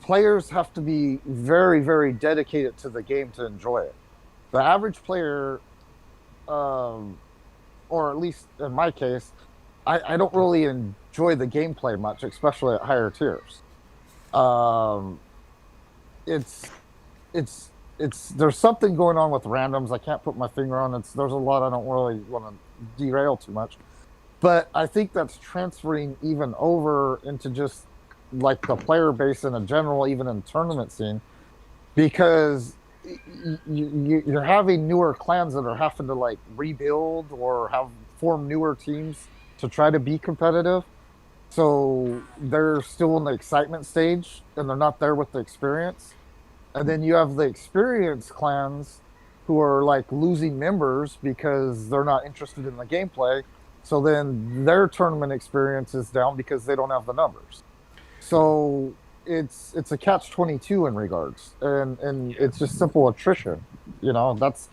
players have to be very, very dedicated to the game to enjoy it. The average player, or at least in my case, I don't really enjoy the gameplay much, especially at higher tiers. It's there's something going on with randoms. I can't put my finger on it. There's a lot I don't really want to derail too much. But I think that's transferring even over into just like the player base in a general, even in tournament scene, because you're having newer clans that are having to like rebuild or form newer teams to try to be competitive. So they're still in the excitement stage and they're not there with the experience. And then you have the experienced clans who are like losing members because they're not interested in the gameplay. So then their tournament experience is down because they don't have the numbers. So it's a catch-22 in regards, and it's just simple attrition. You know, that's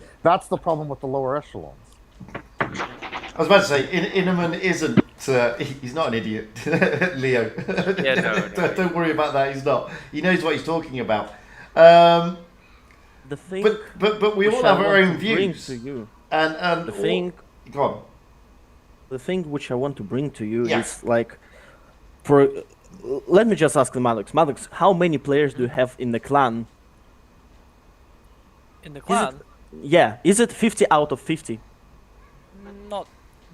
the problem with the lower echelons. I was about to say, Innerman isn't. He's not an idiot, Leo. Yeah, no. Don't worry about that. He's not. He knows what he's talking about. The thing, but we which all I have our want own to bring views. to you, And the thing, go on. the thing which I want to bring to you Yeah. is like, let me just ask the Maddox. Maddox, how many players do you have in the clan? In the clan, Yeah, is it 50 out of 50? not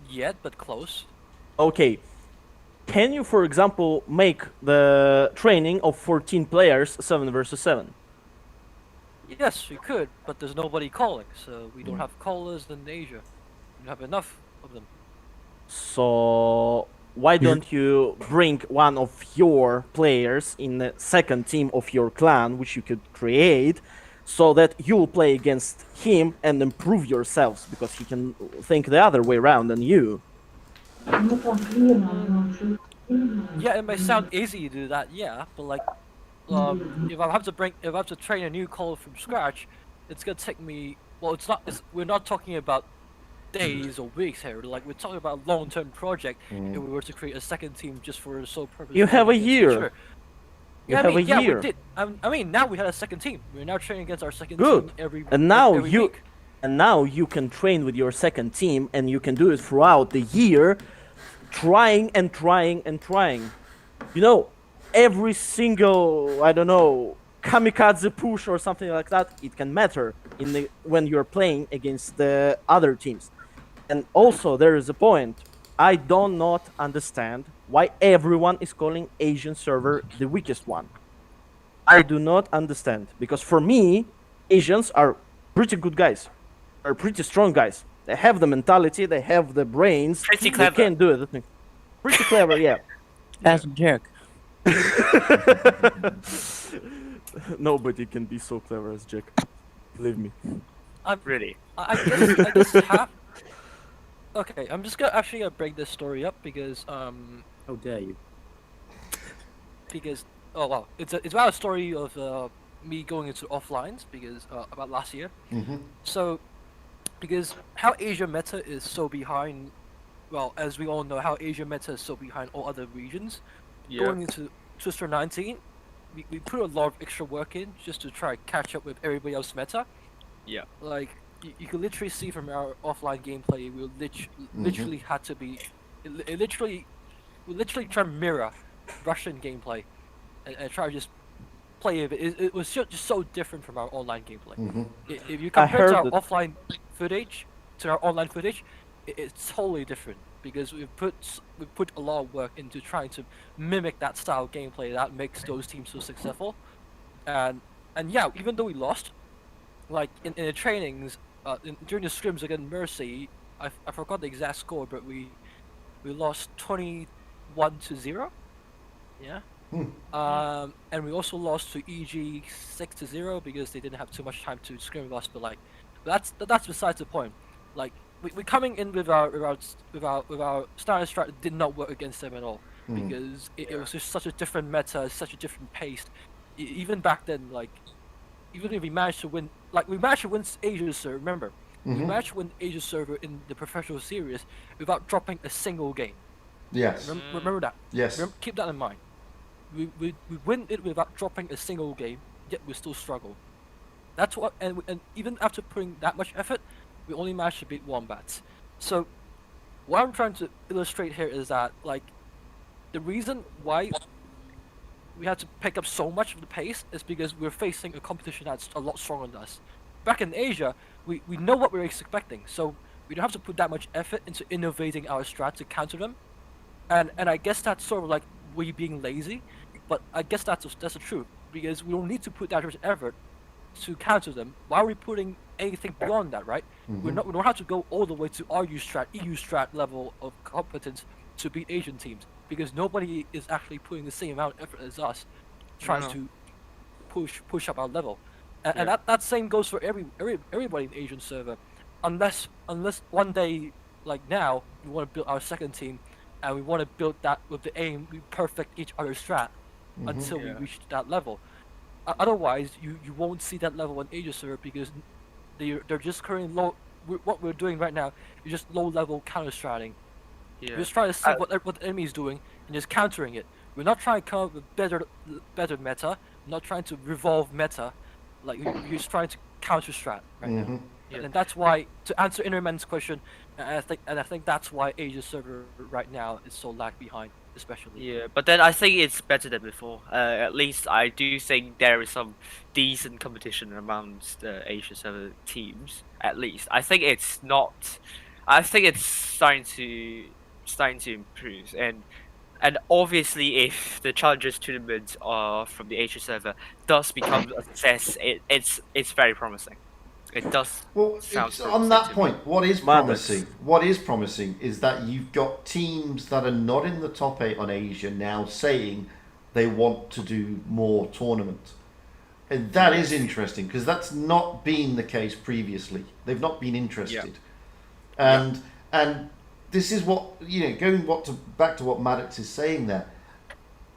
yet, but close. Okay. Can you, for example, make the training of 14 players 7 versus 7? Yes, we could, but there's nobody calling, so we don't have callers in Asia. We don't have enough of them. So why don't you bring one of your players in the second team of your clan, which you could create, so that you will play against him and improve yourselves, because he can think the other way around than you. Yeah, it may sound easy to do that, yeah, but like, if I have to train a new caller from scratch, it's gonna take me. Well, we're not talking about days or weeks here. Like, we're talking about a long-term project. If we were to create a second team just for the sole purpose. You of have a playing against each year. other. You Yeah, have I mean, a yeah, year. we did. I mean, now we had a second team. We're now training against our second Good. team every. And now every you week. and now you can train with your second team, and you can do it throughout the year, trying and trying and trying. You know, every single, I don't know, kamikaze push or something like that, it can matter when you're playing against the other teams. And also there is a point. I do not understand why everyone is calling Asian server the weakest one. I do not understand, because for me, Asians are pretty good guys, are pretty strong guys. They have the mentality, they have the brains. Pretty They clever. can do it. Pretty clever, yeah. Ask Jack. Nobody can be so clever as Jack. Believe me. Really? I guess half. Okay, I'm just gonna break this story up because How dare you? oh wow, it's about a story of me going into offlines because about last year. Mm-hmm. So because how Asia meta is so behind, well, as we all know, how Asia meta is so behind all other regions. Yeah. Going into Twister 19, we put a lot of extra work in just to try to catch up with everybody else meta. Yeah. Like you could literally see from our offline gameplay, we literally had to be, we literally try to mirror Russian gameplay, and try to just play it. It was just so different from our online gameplay. Mm-hmm. If you I compare to our heard that- offline footage to our online footage, it's totally different because we put a lot of work into trying to mimic that style of gameplay that makes those teams so successful. And yeah, even though we lost, like in the trainings, during the scrims against Mercy, I forgot the exact score, but we lost 21-0. Yeah. And we also lost to EG 6-0 because they didn't have too much time to scrim with us. But like, that's besides the point. Like, we coming in with our standard strat did not work against them at all because it was just such a different meta, such a different pace. Even back then, like, even if we managed to win, like we managed to win Asia server. Remember, we managed to win Asia server in the professional series without dropping a single game. Yes. Remember that. Yes. Keep that in mind. We win it without dropping a single game, yet we still struggle. That's what, and even after putting that much effort, we only managed to beat Wombats. So, what I'm trying to illustrate here is that, like, the reason why we had to pick up so much of the pace is because we're facing a competition that's a lot stronger than us. Back in Asia, we know what we're expecting, so we don't have to put that much effort into innovating our strat to counter them. And I guess that's sort of like we being lazy, but I guess that's the truth because we don't need to put that much effort to counter them. Why are we putting anything beyond that, right? We don't have to go all the way to RU strat, EU strat level of competence to beat Asian teams because nobody is actually putting the same amount of effort as us, trying to push up our level. And that same goes for everybody in the Asian server, unless one day like now we want to build our second team. And we want to build that with the aim we perfect each other's strat until we reach that level. Otherwise, you won't see that level in Asia server because they're just currently low. What we're doing right now is just low level counter stratting. We're just trying to see what the enemy is doing and just countering it. We're not trying to come up with better meta. We're not trying to revolve meta. Like we're just trying to counter strat right now. And that's why, to answer Interman's question, I think that's why Asia server right now is so lag behind, especially. Yeah, but then I think it's better than before. At least I do think there is some decent competition amongst the Asia server teams. At least I think it's not. I think it's starting to improve, and obviously if the Challengers tournament from the Asia server does become a success, it's very promising. It does. Well, on that point, what is promising is that you've got teams that are not in the top 8 on Asia now saying they want to do more tournament. And that is interesting because that's not been the case previously. They've not been interested. And this is what, going back to what Maddox is saying there.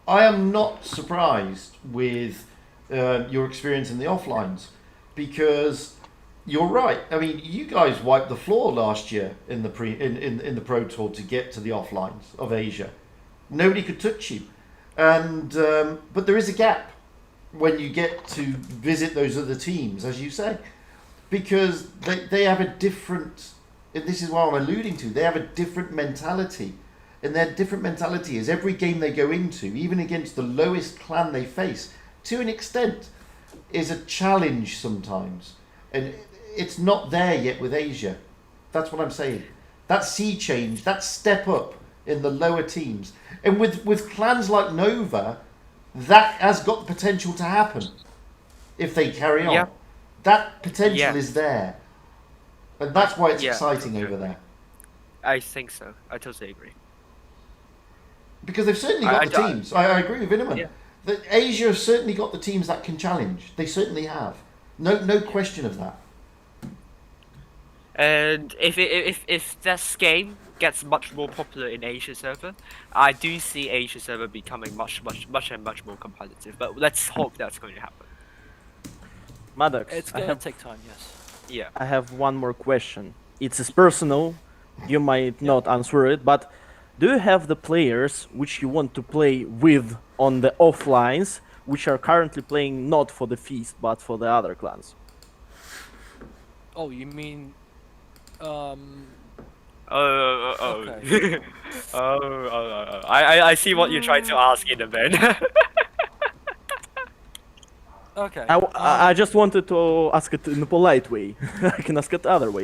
I am not surprised with your experience in the offlines because you're right. I mean, you guys wiped the floor last year in the in the Pro Tour to get to the offlines of Asia. Nobody could touch you, and but there is a gap when you get to visit those other teams, as you say, because they have a different. And this is what I'm alluding to. They have a different mentality, and their different mentality is every game they go into, even against the lowest clan they face, to an extent, is a challenge sometimes, and it's not there yet with Asia. That's what I'm saying. That sea change, that step up in the lower teams. And with clans like Nova, that has got the potential to happen if they carry on. Yeah. That potential is there. And that's why it's exciting over there. I think so. I totally agree. Because they've certainly I- got I the don't- teams. I agree with Vinaman. Yeah. Asia has certainly got the teams that can challenge. They certainly have. No question of that. And if this game gets much more popular in Asia server, I do see Asia server becoming much more competitive. But let's hope that's going to happen. Maddox, It's I gonna have, take time, yes. Yeah. I have one more question. It's personal. You might not answer it, but do you have the players which you want to play with on the offlines, which are currently playing not for the Feast but for the other clans? Oh, you mean, Oh. Okay. I see what you're trying to ask in a bit. okay. I just wanted to ask it in a polite way. I can ask it the other way,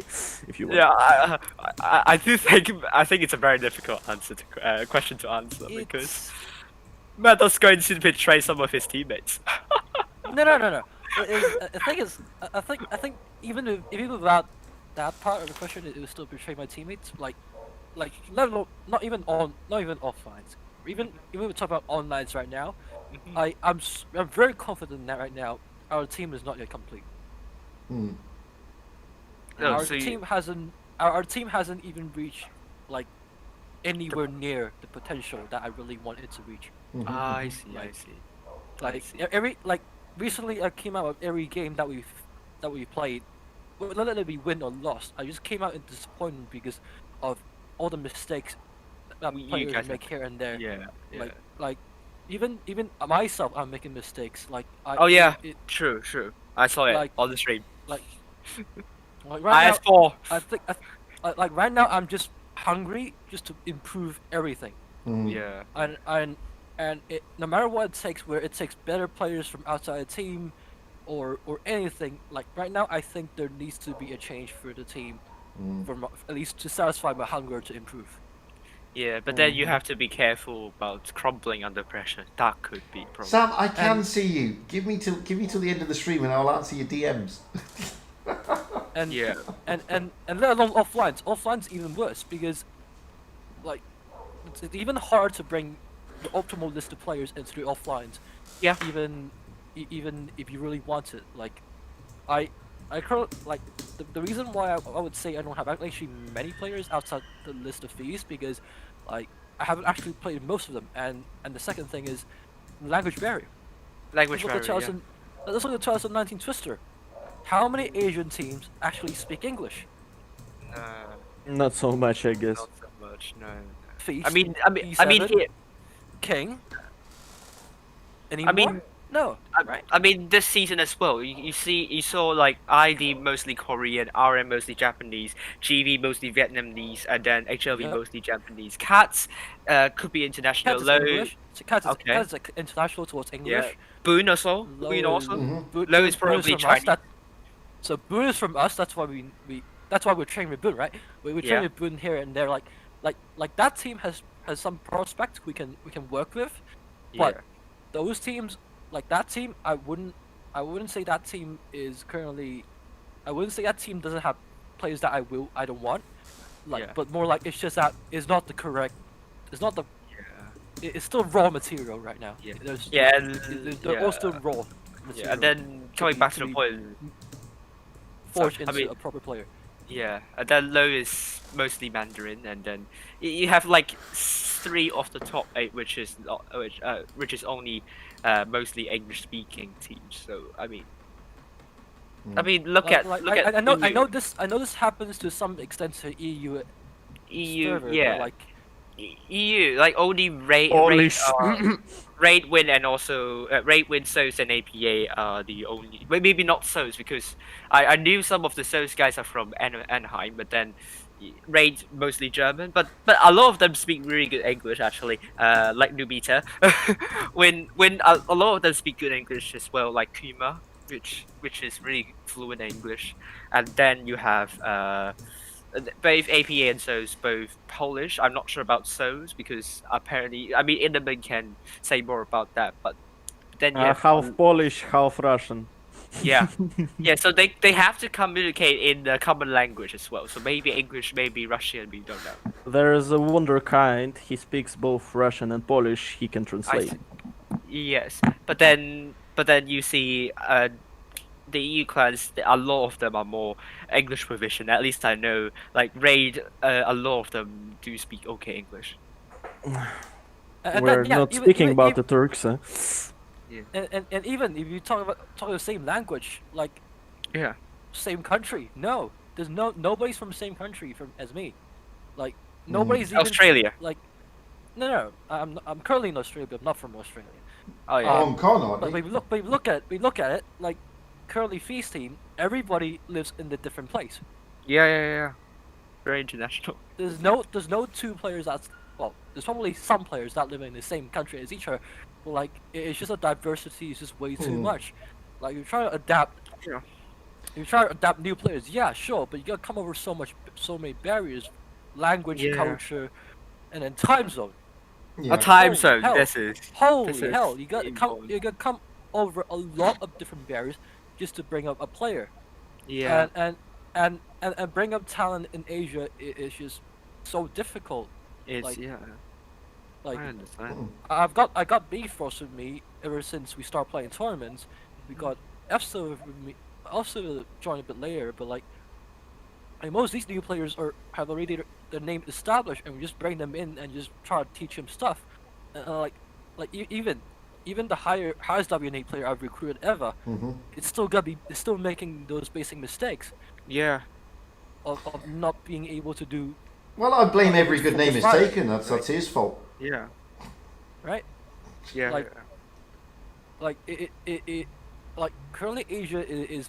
if you want. Yeah, I do think it's a very difficult question to answer because It's... Matt's going to betray some of his teammates. No. The thing is, I think even without that part of the question, it would still betray my teammates. Like, not even offlines. Even we talk about onlines right now. I'm very confident that right now our team is not yet complete. Hmm. No, Our so team hasn't even reached like anywhere near the potential that I really want it to reach. I see. I see. Like recently I came out of every game that we've played, whether it be win or lost. I just came out in disappointment because of all the mistakes that You players guys make here and there. Yeah. Yeah. Like even myself, I'm making mistakes. Like Oh yeah. it, True. I saw it Like- on the stream. like right now, IS4. I think like right now I'm just hungry just to improve everything. Hmm. Yeah. And no matter what it takes, where it takes better players from outside the team, or anything. Like right now, I think there needs to be a change for the team, at least to satisfy my hunger to improve. Yeah, but then you have to be careful about crumbling under pressure. That could be a problem. Sam, I can And- see you. Give me till the end of the stream, and I'll answer your DMs. And Yeah. and let alone offlines. Offlines even worse because, like, it's even hard to bring the optimal list of players into the offlines. Yeah. Even if you really want it. Like, I like the reason why I would say I don't have actually many players outside the list of fees because, like, I haven't actually played most of them. And the second thing is language barrier. Language Let's look at barrier. let's look at 2019 Twister. How many Asian teams actually speak English? Not so much, I guess. Not so much. No. Feast. I mean, E7, here, King. Any I more? mean, No. Right. I mean, this season as well. You saw like ID mostly Korean, RM mostly Japanese, GV mostly Vietnamese, and then HLV Yep. mostly Japanese. CATS CATS be international. CATS is Low, English. So CATS is, Okay. CATS is international towards English. Boon also. Boon also. Mhm. Low is probably from us, Chinese. so Boon is from us. That's why that's why we're training with Boon, right? We train Yeah. with Boon here and there. Like that team has some prospects we can work with, but Yeah. those teams, like that team, I wouldn't say that team is currently. I wouldn't say that team doesn't have players that I don't want. Like, Yeah. but more like it's just that it's not the correct. It's not the. Yeah. It's still raw material right now. Yeah. There's, Yeah, and- they're all still yeah. raw material. Yeah, and then coming be- back to to the be point. forged I into mean- a proper player. Yeah, and then low is mostly Mandarin, and then you have like 3 of the top 8, which is only mostly English-speaking teams. So I mean, look at I know EU. I know this happens to some extent to EU server, but, yeah, like EU like only raid win and also raid win SOS and APA are the only. Maybe not SOS because I knew some of the SOS guys are from Anaheim, but then raid mostly German. But a lot of them speak really good English actually. Like Nubita, when a lot of them speak good English as well, like Kuma, which is really fluent English, and then you have both APA and SOS, both Polish. I'm not sure about SOS because apparently, I mean, Inderman can say more about that. But then you have Half Polish, half Russian. Yeah, yeah. So they have to communicate in a common language as well. So maybe English, maybe Russian. We don't know. There's a wunderkind. He speaks both Russian and Polish. He can translate. Yes, but then you see, the EU clans, a lot of them are more English provision. At least I know, like Raid, a lot of them do speak okay English. We're not speaking about the Turks, huh? And even if you talk the same language, like Yeah. same country, no, there's nobody's from the same country as me, like nobody's even Australia. like no, I'm currently in Australia, but I'm not from Australia. Oh yeah. Hong Kong, aren't But they? we look at it like currently Feast team, everybody lives in a different place. Yeah. Very international. There's no two players that's there's probably some players that live in the same country as each other, but like it's just a diversity is just way too much. Like you're trying to adapt, you try to adapt new players, yeah, sure, but you gotta come over so many barriers, language, culture, and then time zone. Yeah. A time Holy zone. hell. This is Holy hell, you gotta important. come over a lot of different barriers just to bring up a player. Yeah. And bring up talent in Asia is just so difficult. It's like- yeah. Like I understand. I got B Frost with me ever since we started playing tournaments. We got F Silver with me. Also joined a bit later, but like most of these new players have already their name established, and we just bring them in and just try to teach them stuff. Even the highest WNA player I've recruited ever, it's still making those basic mistakes Yeah. of not being able to do Well, I blame every good name is taken. That's his fault. Yeah. right. Yeah. Like it like currently Asia is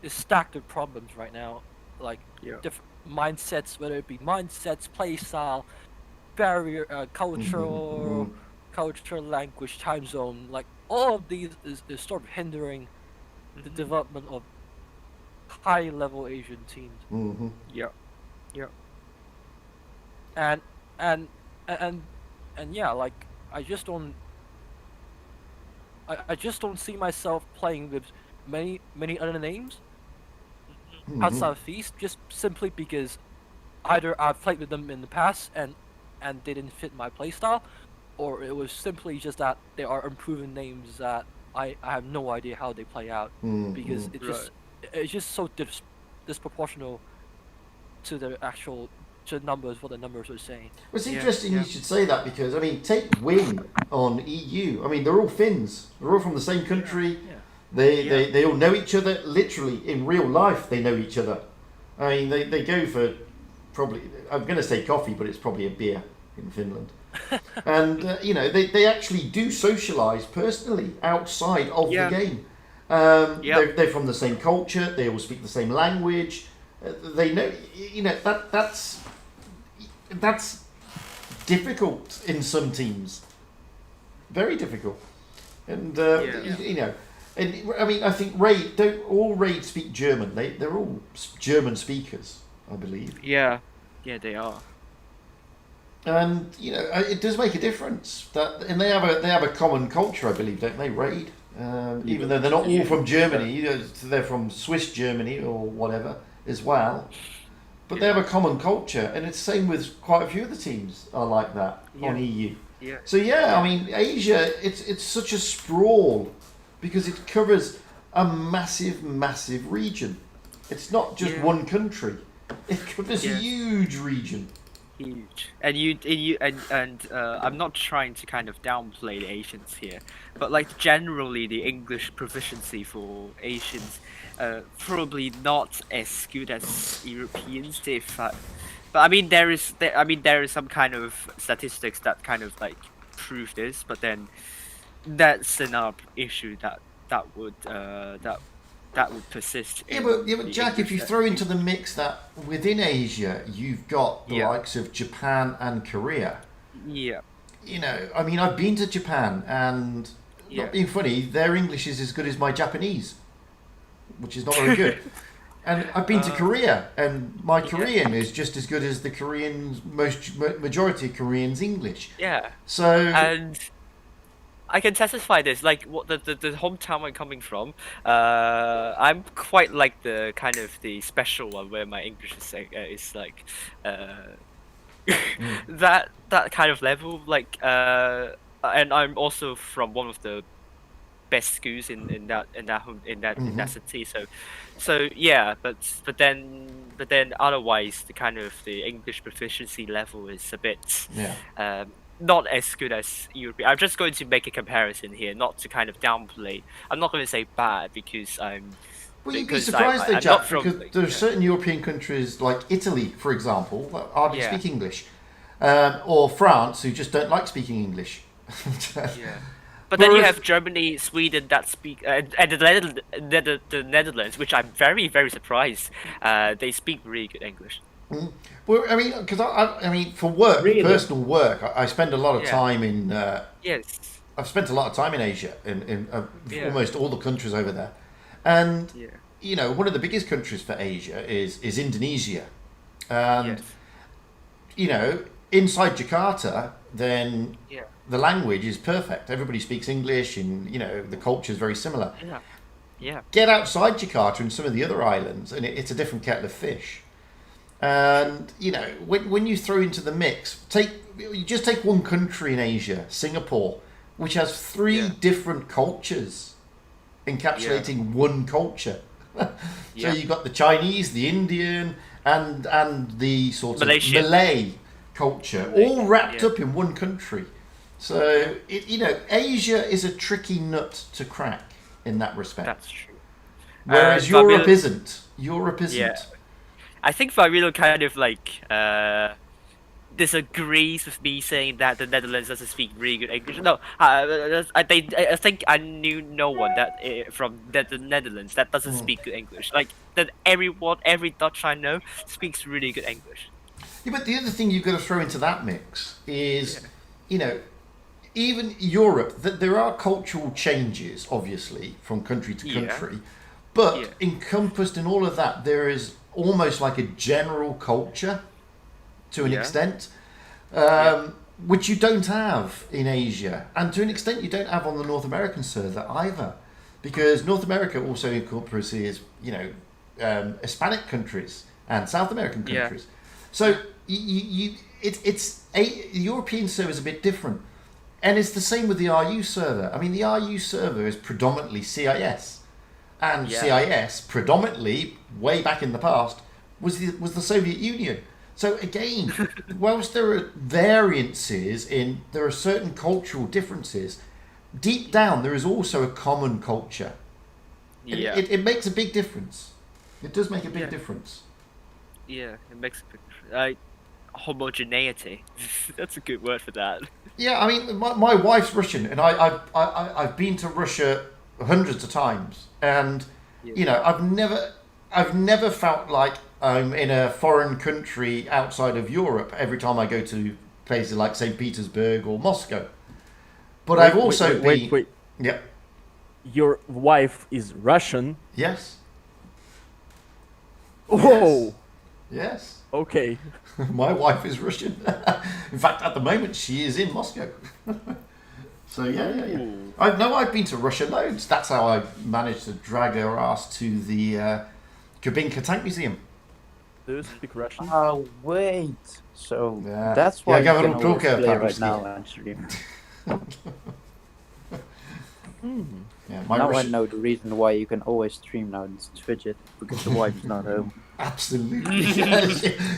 stacked with problems right now, like different mindsets, whether it be mindsets, play style, barrier, cultural, language, time zone, like all of these is sort of hindering the development of high level Asian teams. Yeah. And yeah, like I just don't see myself playing with many other names outside of Feast, just simply because either I've played with them in the past and they didn't fit my playstyle, or it was simply just that they are improving names that I have no idea how they play out, because it's just so disproportional to the actual numbers, what the numbers are saying. Well, it's interesting you should say that, because I mean, take Wing on EU. I mean, they're all Finns. They're all from the same country. They all know each other. Literally in real life, they know each other. I mean, they go for probably, I'm going to say coffee, but it's probably a beer in Finland. And they actually do socialise personally outside of the game. They're from the same culture. They all speak the same language. They know, that's difficult in some teams, very difficult, and and I mean, I think don't all Raid speak German. They're all German speakers, I believe. Yeah, they are. And it does make a difference and they have a common culture, I believe, don't they? Raid, even though they're not all from Germany, they're from Swiss Germany or whatever as well. But they have a common culture, and it's the same with quite a few of the teams are like that on EU. Yeah. So I mean, Asia, it's such a sprawl because it covers a massive region. It's not just one country; it covers a huge region. Huge. And I'm not trying to kind of downplay the Asians here, but like generally the English proficiency for Asians, probably not as good as Europeans. But I mean there is some kind of statistics that kind of like prove this, but then that's another issue that would persist. But Jack, if you throw into the mix that within Asia you've got the likes of Japan and Korea. Yeah. I mean, I've been to Japan, and not being funny, their English is as good as my Japanese, which is not very good. And I've been to Korea, and my Korean is just as good as the Koreans, majority of Koreans' English. Yeah. So. And I can testify this. Like what the hometown I'm coming from. I'm quite like the kind of the special one where my English is like that kind of level. Like and I'm also from one of the best schools in that city. So yeah, but then otherwise the kind of the English proficiency level is a bit not as good as European. I'm just going to make a comparison here, not to kind of downplay. I'm not going to say bad because I'm. Well, you'd be because surprised though, I'm Jack, not from, because there are certain European countries like Italy, for example, that hardly Yeah. speak English, or France, who just don't like speaking English. Yeah. But then you Whereas- have Germany, Sweden that speak, and the Netherlands, which I'm very, very surprised. They speak really good English. Well, I mean, because I mean, for work, Really? personal work, I spend a lot of Yeah. time in. Yes. I've spent a lot of time in Asia, in Yeah. almost all the countries over there, and Yeah. you know, one of the biggest countries for Asia is Indonesia, and Yes. you know, inside Jakarta, then Yeah. the language is perfect. Everybody speaks English, and you know, the culture is very similar. Yeah. Yeah. Get outside Jakarta and some of the other islands, and it's a different kettle of fish. And you know, when you throw into the mix, you just take one country in Asia, Singapore, which has three Yeah. different cultures, encapsulating one culture. So Yeah. you've got the Chinese, the Indian, and the sort of Malaysian. Malay culture, all wrapped Yeah. up in one country. So you know, Asia is a tricky nut to crack in that respect. That's true. Whereas But Europe we'll- isn't. Europe isn't. Yeah. I think Varilo kind of like disagrees with me saying that the Netherlands doesn't speak really good English. No, I think I knew no one that from the Netherlands that doesn't speak good English. Like that, every Dutch I know speaks really good English. Yeah, but the other thing you've got to throw into that mix is, you know, even Europe, that there are cultural changes, obviously, from country to Yeah. country, but Yeah. encompassed in all of that, there is almost like a general culture to an Yeah. extent, which you don't have in Asia, and to an extent you don't have on the North American server either, because North America also incorporates, you know, Hispanic countries and South American Yeah. countries. So the European server is a bit different, and it's the same with the RU server. I mean, the RU server is predominantly CIS, and Yeah. CIS predominantly way back in the past was the Soviet Union. So again, whilst there are variances there are certain cultural differences, deep down there is also a common culture. Yeah. It makes a big difference. It does make a big Yeah. difference. Yeah, it makes a big difference. Homogeneity. That's a good word for that. Yeah, I mean, my wife's Russian, and I've been to Russia hundreds of times, and Yeah. you know, I've never felt like I'm in a foreign country outside of Europe every time I go to places like St. Petersburg or Moscow. But I've also been. Wait. Yeah. Your wife is Russian. Yes. Oh, Yes. okay. My wife is Russian. In fact, at the moment, she is in Moscow. So yeah. I've been to Russia loads. That's how I managed to drag her ass to the Kubinka Tank Museum. Do you speak Russian? Oh wait, so Yeah. that's why Yeah, you can Gavril always Tulka, play right Paris, now. yeah. Actually, Yeah, my now I Russian. know the reason why you can always stream now. It's Fugit because the wife is not home. Absolutely. Yeah,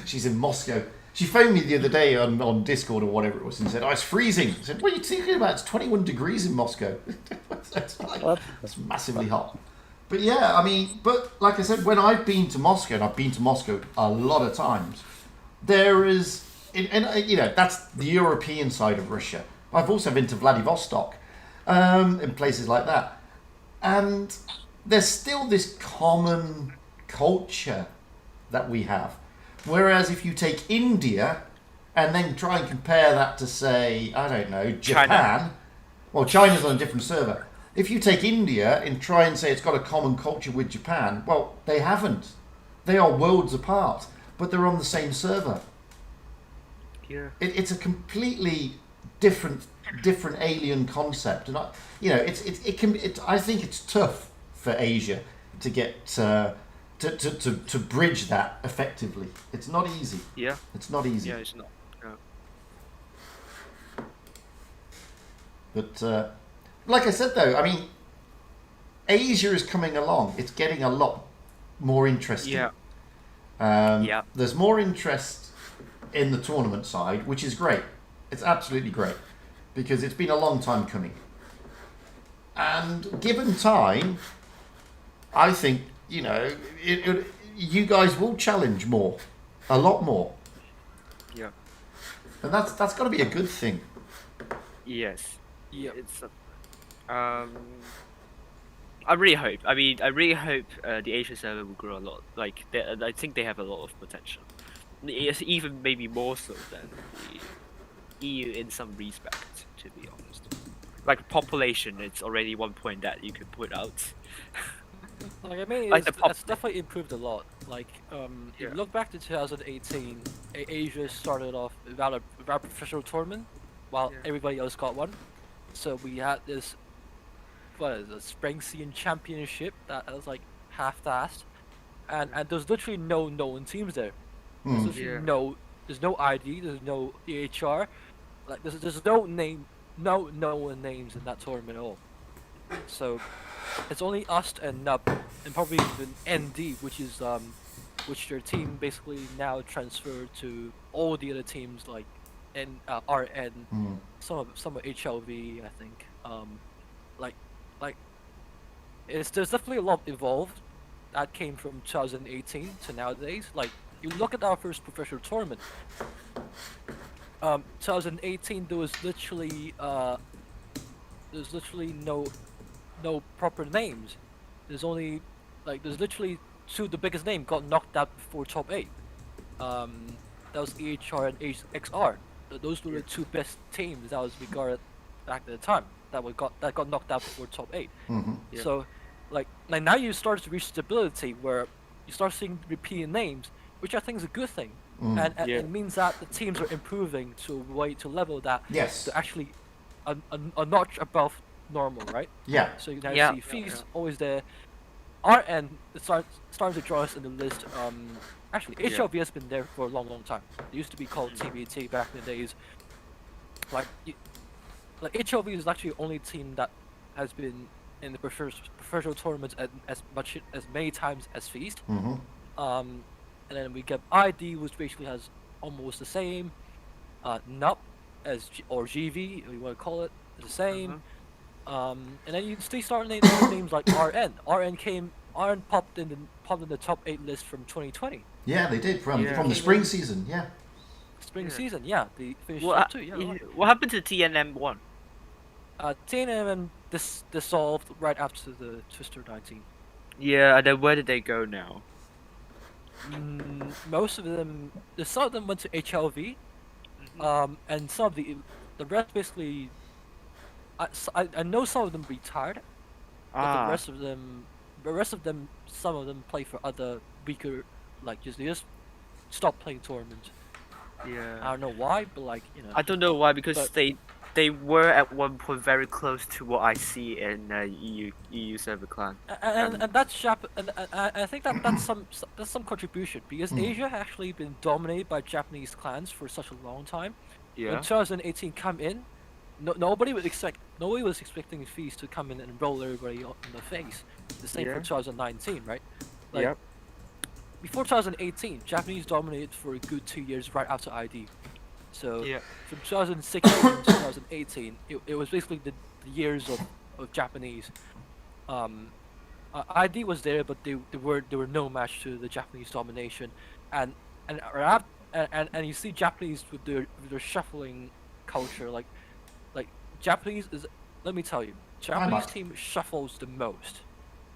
she's in Moscow. She phoned me the other day on Discord or whatever it was and said, "Oh, it's freezing." I said, "What are you thinking about? It's 21 degrees in Moscow." It's massively hot. But yeah, I mean, but like I said, when I've been to Moscow, and I've been to Moscow a lot of times, there is, and you know, that's the European side of Russia. I've also been to Vladivostok, and places like that. And there's still this common culture that we have. Whereas if you take India and then try and compare that to, say, I don't know, Japan, China. well, China's on a different server. If you take India and try and say it's got a common culture with Japan, well, they haven't. They are worlds apart, but they're on the same server. Yeah. It's a completely different alien concept, and I think it's tough for Asia to get to bridge that effectively. It's not easy. Yeah. It's not easy. Yeah, it's not. No. But like I said, though, I mean, Asia is coming along. It's getting a lot more interesting. Yeah. Yeah. There's more interest in the tournament side, which is great. It's absolutely great because it's been a long time coming. And given time, I think, you know, you guys will challenge more, a lot more. Yeah. And that's got to be a good thing. Yes. Yeah. It's I really hope. I mean, I really hope the Asia server will grow a lot. Like, I think they have a lot of potential. It's even maybe more so than the EU in some respect, to be honest. Like population, it's already one point that you could put out. Like, I mean, Like it's definitely improved a lot. Like, if Yeah. you look back to 2018, Asia started off without a professional tournament, while Yeah. everybody else got one. So we had this, what is it, Spring Season Championship that was like half-assed, and there's literally no known teams there. There's Hmm. literally Yeah. there's no ID, there's no EHR, like there's no name, no known names in that tournament at all. So it's only us and Nub, and probably even ND, which their team basically now transferred to all the other teams like RN, Hmm. some of HLV, I think. Like there's definitely a lot evolved that came from 2018 to nowadays. Like, you look at our first professional tournament. 2018 there was literally no proper names. There's literally two. The biggest name got knocked out before top 8. That was EHR and XR. Those were the two best teams that was regarded back at the time. That got knocked out before top 8. Hmm. Yeah. So, like now you start to reach stability where you start seeing repeating names, which I think is a good thing, Mm. and Yeah. it means that the teams are improving to level that Yes. to actually a notch above normal, right? Yeah. So you now Yeah. see Feast always there. RN starting to draw us in the list. Actually, Yeah. HLV has been there for a long time. It used to be called TBT back in the days. Like HLV is actually the only team that has been in the professional tournaments as many times as Feast. Hmm. And then we get ID, which basically has almost the same. NUP or GV, if you want to call it, is the same. And then you still start naming names like RN. RN popped in the top 8 list from 2020 Yeah, they did from Yeah. the spring season. Yeah. spring Yeah. season. Yeah, they finished What, top 2. Yeah, right. what happened to TNM1? TNM dissolved right after the Twister 19. Yeah, and then where did they go now? Most of them, some of them went to HLV, and some of the rest basically. I know some of them retired, but the rest of them, some of them play for other weaker, like they just stop playing tournaments. Yeah. I don't know why, but like I don't know why, because but- they were at one point very close to what I see in EU server clan. And that's and I think that's some contribution because Asia has actually been dominated by Japanese clans for such a long time. Yeah. When 2018 come in, nobody was expecting Feast to come in and roll everybody in the face. The same for Yeah. 2019, right? Like, Yep. Before 2018, Japanese dominated for a good 2 years right after ID. So Yeah. from 2016 to 2018, it was basically the years of Japanese. ID was there, but they were no match to the Japanese domination, and you see Japanese with their shuffling culture, like Japanese is. Let me tell you, Japanese team shuffles the most.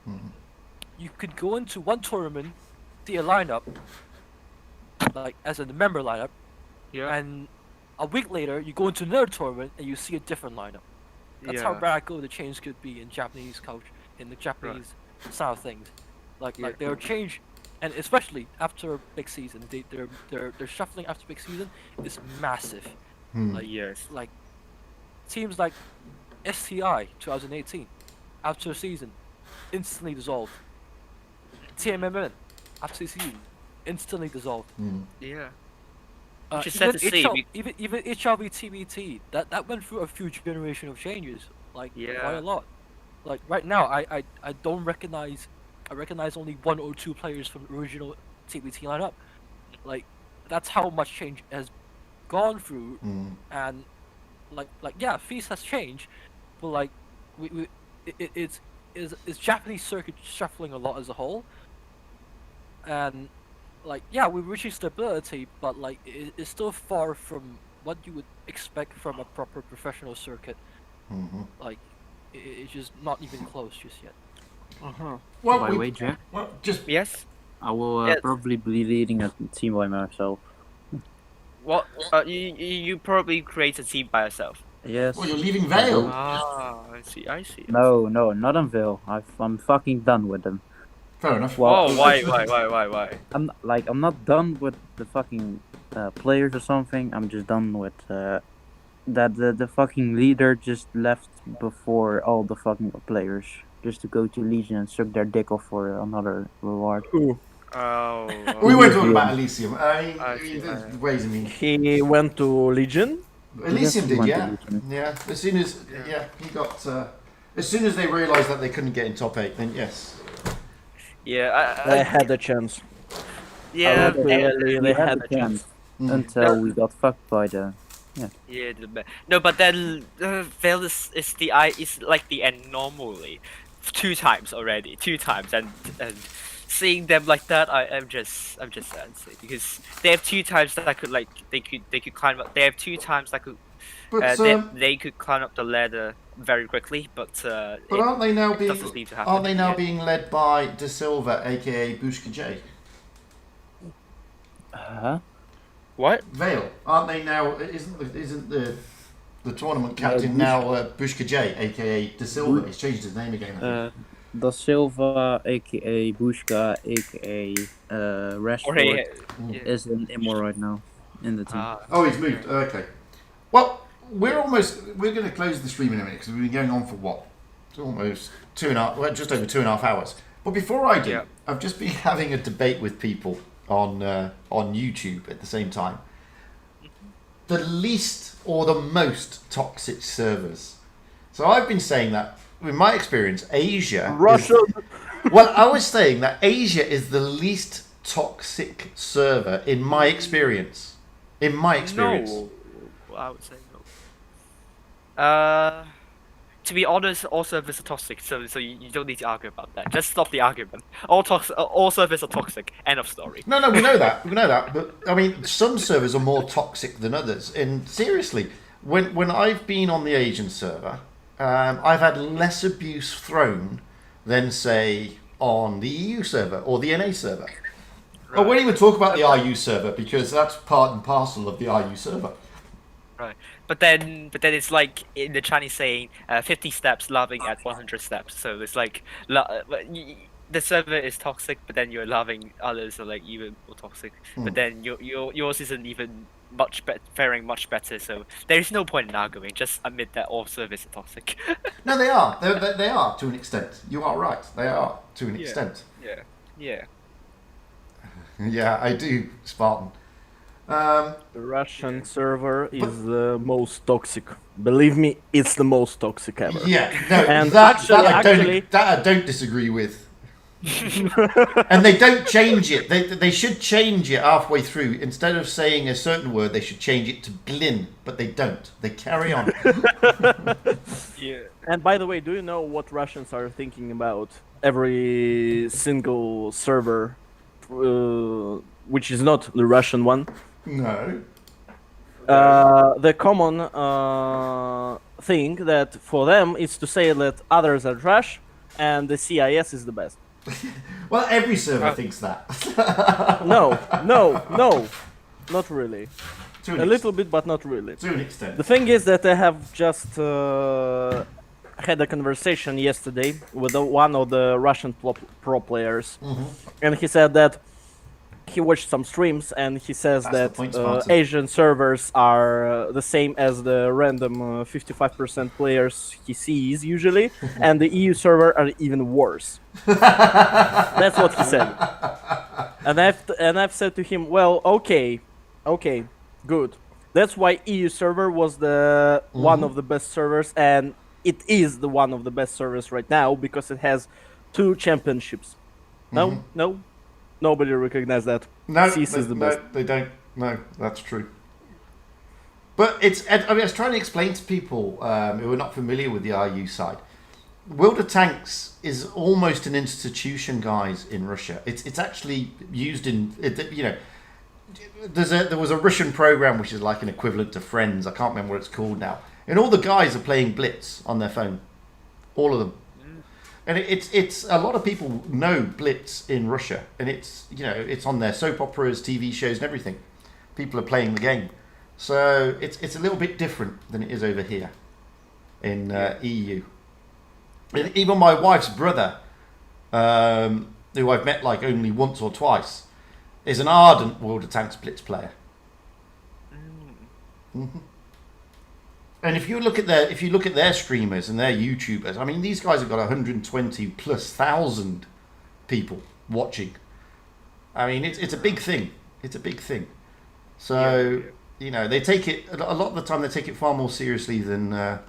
Mhm. You could go into one tournament, see a lineup, like as in the member lineup, Yeah. and a week later you go into another tournament and you see a different lineup. That's how Yeah. radical the change could be in Japanese culture, in the Japanese side of things. Like they'll change, and especially after big season, their shuffling after big season is massive. Hmm. Like Yes. like teams like STI 2018, after a season, instantly dissolved. TMMN, after a season, instantly dissolved. Yeah. Uh, Which is sad to see. even HRV TBT, that went through a few generation of changes, like quite Yeah. a lot. Like right now, I don't recognize. I recognize only 1 or 2 players from the original TBT lineup. Like that's how much change has gone through, and like yeah, Feast has changed, but like it's Japanese circuit shuffling a lot as a whole, and like yeah, we're reaching stability, but like it's still far from what you would expect from a proper professional circuit. Like it's just not even close just yet. Well, By the way, Jack, well, just Yes. I will Yes. probably be leading a team by myself. What? You probably create a team by yourself. Yes. well, you're leaving Vale. Ah, I see. I see. No, not on Ville. I'm fucking done with them. Fair enough. Well, Oh, why? I'm not done with the fucking players or something. I'm just done with that the fucking leader just left before all the fucking players just to go to Legion and suck their dick off for another reward. Oh. We weren't talking about Elysium. I see. There's ways of me. He went to Legion. Elysium Yes, did, he yeah. went to Legion. Yeah. As soon as he got. As soon as they realised that they couldn't get in top 8, then yes. Yeah. They had a chance. Yeah. They had a chance. Until we got fucked by the. Yeah. No, but then Veil is like the end normally, 2 times already, 2 times, and seeing them like that, I'm just sad to see, because they have 2 times that I could like they could climb up. They have 2 times that could But they could climb up the ladder very quickly, but aren't they now being doesn't seem to happen. aren't they now being led by De Silva, aka Bushka J? Huh? What? Vale, aren't they now? Isn't the tournament captain now Bushka J, aka De Silva? He's changed his name again. I think. Da Silva, aka Bushka, aka Rashford, is in Immo right now in the team. Oh, he's moved. Okay. Well, we're going to close the stream in a minute because we've been going on for what? Almost 2.5, well, just over 2.5 hours. But before I do, I've just been having a debate with people on YouTube at the same time. The least or the most toxic servers. So I've been saying that, in my experience, Asia. Russia. Well, I was saying that Asia is the least toxic server in my experience. In my experience. No, I would say no. To be honest, all servers are toxic, so you don't need to argue about that. Just stop the argument. All servers are toxic. End of story. No, we know that. We know that. But I mean, some servers are more toxic than others. And seriously, when I've been on the Asian server, I've had less abuse thrown than, say, on the EU server or the NA server. I won't even talk about the RU server because that's part and parcel of the RU server. Right. But then it's like in the Chinese saying, 50 steps loving at 100 steps. So it's like the server is toxic, but then you're loving others are like even more toxic. But then yours isn't even faring much better. So there is no point in arguing. Just admit that all servers are toxic. No, they are. They are to an extent. You are right. They are to an extent. Yeah. Yeah, I do, Spartan. The Russian server is the most toxic. Believe me, it's the most toxic ever. Yeah, no, And that actually- I don't disagree with. And they don't change it. They should change it halfway through. Instead of saying a certain word, they should change it to Glyn, but they don't. They carry on. Yeah. And by the way, do you know what Russians are thinking about every single server, which is not the Russian one? No. The common thing that for them is to say that others are trash and the CIS is the best. Well, every server thinks that. No, not really. A little bit, but not really. To an extent. The thing is that I have just had a conversation yesterday with one of the Russian pro players, and he said that he watched some streams and he says That's the that point, Spartan. Asian servers are the same as the random 55% players he sees usually, and the EU server are even worse. That's what he said. And I've said to him, well, okay, good. That's why EU server was the one of the best servers, and it is the one of the best servers right now because it has 2 championships. No, nobody recognized that. No, CIS is the best. they don't. No, that's true. But I was trying to explain to people who are not familiar with the RU side. World of Tanks is almost an institution, guys, in Russia. It's actually used in, you know, there was a Russian program which is like an equivalent to Friends. I can't remember what it's called now. And all the guys are playing Blitz on their phone. All of them. And it's a lot of people know Blitz in Russia, and it's, you know, it's on their soap operas, TV shows, and everything. People are playing the game, so it's a little bit different than it is over here in EU. And even my wife's brother, who I've met like only once or twice, is an ardent World of Tanks Blitz player. And if you look at their streamers and their YouTubers, I mean, these guys have got 120,000+ people watching. I mean, it's a big thing. It's a big thing. So you know, they take it a lot of the time. They take it far more seriously than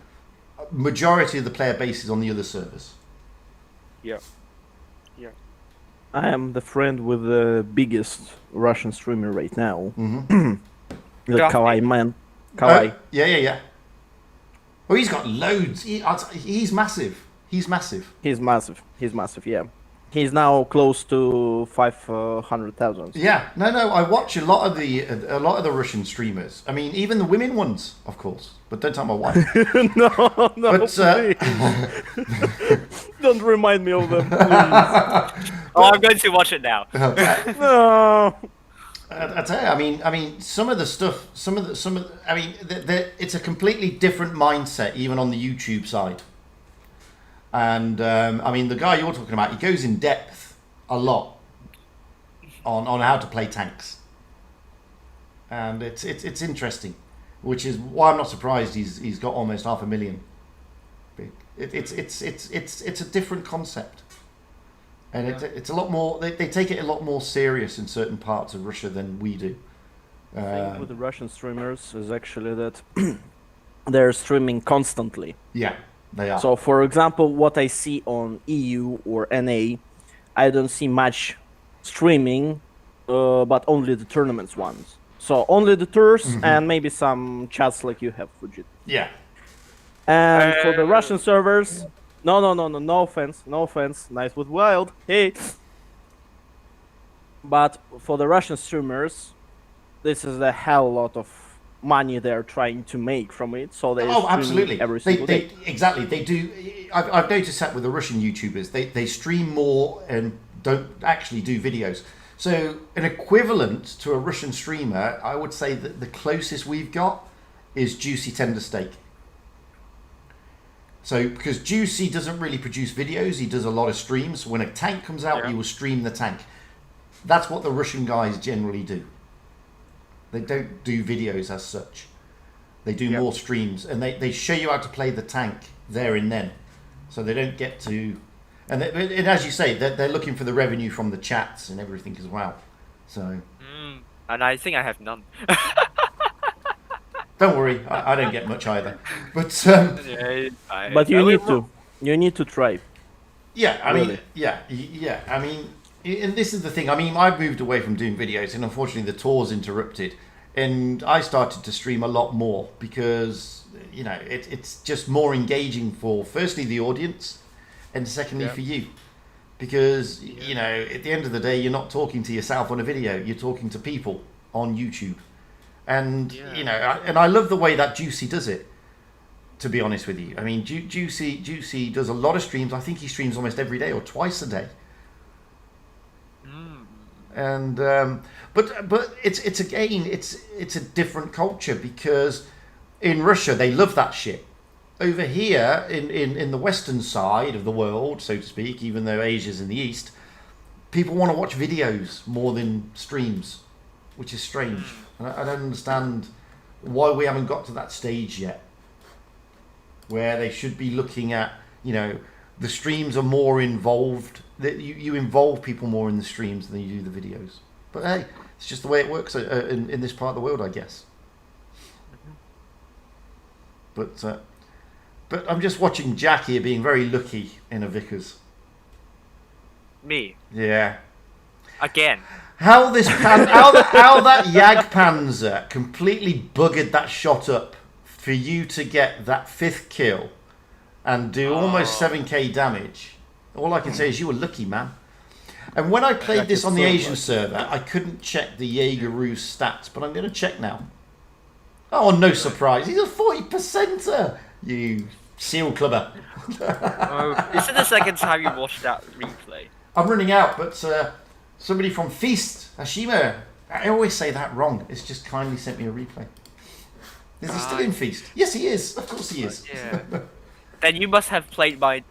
majority of the player bases on the other servers. Yeah. I am the friend with the biggest Russian streamer right now. The Kawaii man. Kawaii. Yeah. Oh, he's got loads. He's massive. He's massive. He's massive. Yeah. He's now close to 500,000. Yeah. No. I watch a lot of the Russian streamers. I mean, even the women ones, of course. But don't tell my wife. No, But, please. Don't remind me of them, please. Oh, I'm going to watch it now. No. I tell you, I mean, some of the stuff, I mean, it's a completely different mindset, even on the YouTube side. And I mean, the guy you're talking about, he goes in depth a lot on how to play tanks, and it's interesting, which is why I'm not surprised he's got almost 500,000. It's a different concept. And it's a lot more. They take it a lot more serious in certain parts of Russia than we do. The thing with the Russian streamers is actually that they're streaming constantly. Yeah, they are. So, for example, what I see on EU or NA, I don't see much streaming, but only the tournaments ones. So only the tours and maybe some chats like you have, Fugit. Yeah. And for the Russian servers. No offense. Nice with Wild. Hey. But for the Russian streamers, this is a hell lot of money they're trying to make from it. So they absolutely every single day. Exactly. They do. I've noticed that with the Russian YouTubers, they stream more and don't actually do videos. So an equivalent to a Russian streamer, I would say that the closest we've got is Juicy Tender Steak. So, because Juicy doesn't really produce videos, he does a lot of streams. When a tank comes out, he will stream the tank. That's what the Russian guys generally do. They don't do videos as such. They do more streams, and they show you how to play the tank there and then. So they don't get to... And as you say, they're looking for the revenue from the chats and everything as well. So... And I think I have none. Don't worry, I don't get much either. But but you need to try. Yeah, I Really? mean, I mean, and this is the thing. I mean, I've moved away from doing videos, and unfortunately, the tour's interrupted, and I started to stream a lot more because you know it's just more engaging for firstly the audience, and secondly for you, because you know at the end of the day, you're not talking to yourself on a video. You're talking to people on YouTube. And you know, and I love the way that Juicy does it. To be honest with you, I mean, Juicy does a lot of streams. I think he streams almost every day or twice a day. And but it's again, it's a different culture because in Russia they love that shit. Over here in the western side of the world, so to speak, even though Asia's in the east, people want to watch videos more than streams, which is strange. And I don't understand why we haven't got to that stage yet, where they should be looking at, you know, the streams are more involved. That you involve people more in the streams than you do the videos. But hey, it's just the way it works in this part of the world, I guess. But I'm just watching Jack here being very lucky in a Vickers. Me Yeah. again. How that Jagdpanzer completely buggered that shot up for you to get that 5th kill and do almost 7k damage. All I can say is you were lucky, man. And when I played this on the Asian server, I couldn't check the Jaegeru stats, but I'm going to check now. Oh, no surprise. He's a 40%er, you seal clubber. Is it the second time you watched that replay? I'm running out, but somebody from Feast, Hashima, I always say that wrong. It's just kindly sent me a replay. Is he still in Feast? Yes, he is. Of course he is. Yeah. Then you must have played my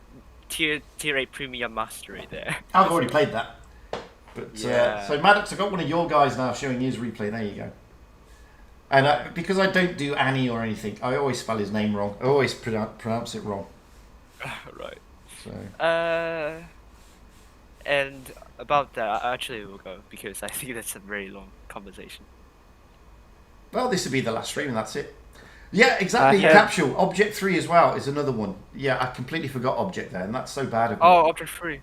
tier 8 premium mastery there. I've already played that. But Yeah. so Maddox, I've got one of your guys now showing his replay. There you go. And because I don't do Annie or anything, I always spell his name wrong. I always pronounce it wrong. Right. So And about that, actually we'll go because I think that's a very long conversation. well, this will be the last stream, and that's it. Yeah, exactly. Yeah. Capsule Object 3 as well is another one. Yeah, I completely forgot Object there, and that's so bad of me. Oh, Object 3.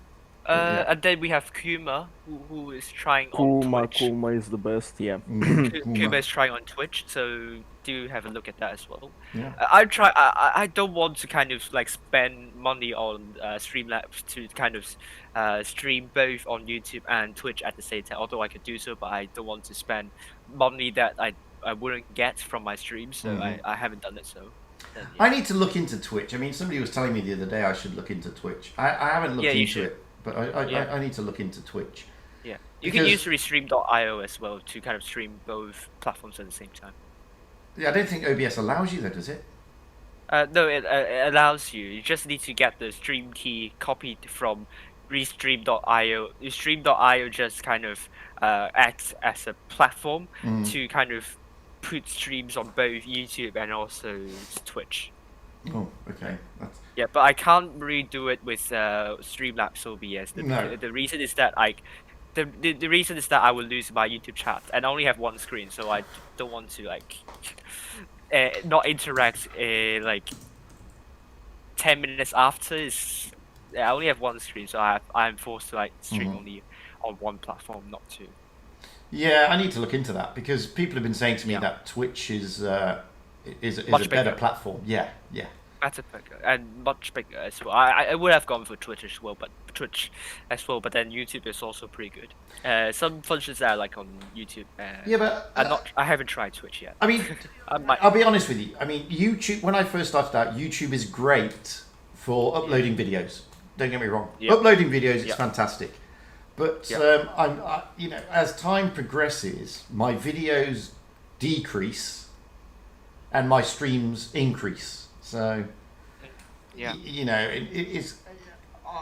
Yeah. And then we have Kuma, who is trying on Twitch. Kuma is the best, yeah. Kuma is trying on Twitch, so do have a look at that as well. Yeah. I don't want to kind of like spend money on Streamlabs to kind of stream both on YouTube and Twitch at the same time. Although I could do so, but I don't want to spend money that I wouldn't get from my stream, so I haven't done it. So then, yeah. I need to look into Twitch. I mean, somebody was telling me the other day I should look into Twitch. I haven't looked Yeah, you into should. it, but I need to look into Twitch. Yeah, you can use restream.io as well to kind of stream both platforms at the same time. Yeah, I don't think OBS allows you though, does it? No, it allows you. You just need to get the stream key copied from restream.io. Restream.io just kind of acts as a platform to kind of put streams on both YouTube and also Twitch. Oh, okay. That's... Yeah, but I can't really do it with Streamlabs OBS. The reason is that the reason is that I will lose my YouTube chat and I only have one screen, so I don't want to like not interact like 10 minutes after. I only have one screen, so I'm forced to like stream only on one platform, not two. Yeah, I need to look into that because people have been saying to me that Twitch is a better platform. Yeah. Better, bigger, and much bigger as well. I would have gone for Twitch as well, but then YouTube is also pretty good. Some functions that I like on YouTube. Yeah, but I haven't tried Twitch yet. I mean, I'll be honest with you. I mean, YouTube. When I first started out, YouTube is great for uploading videos. Don't get me wrong. Uploading videos is fantastic. But you know, as time progresses, my videos decrease and my streams increase. So, you know, it's.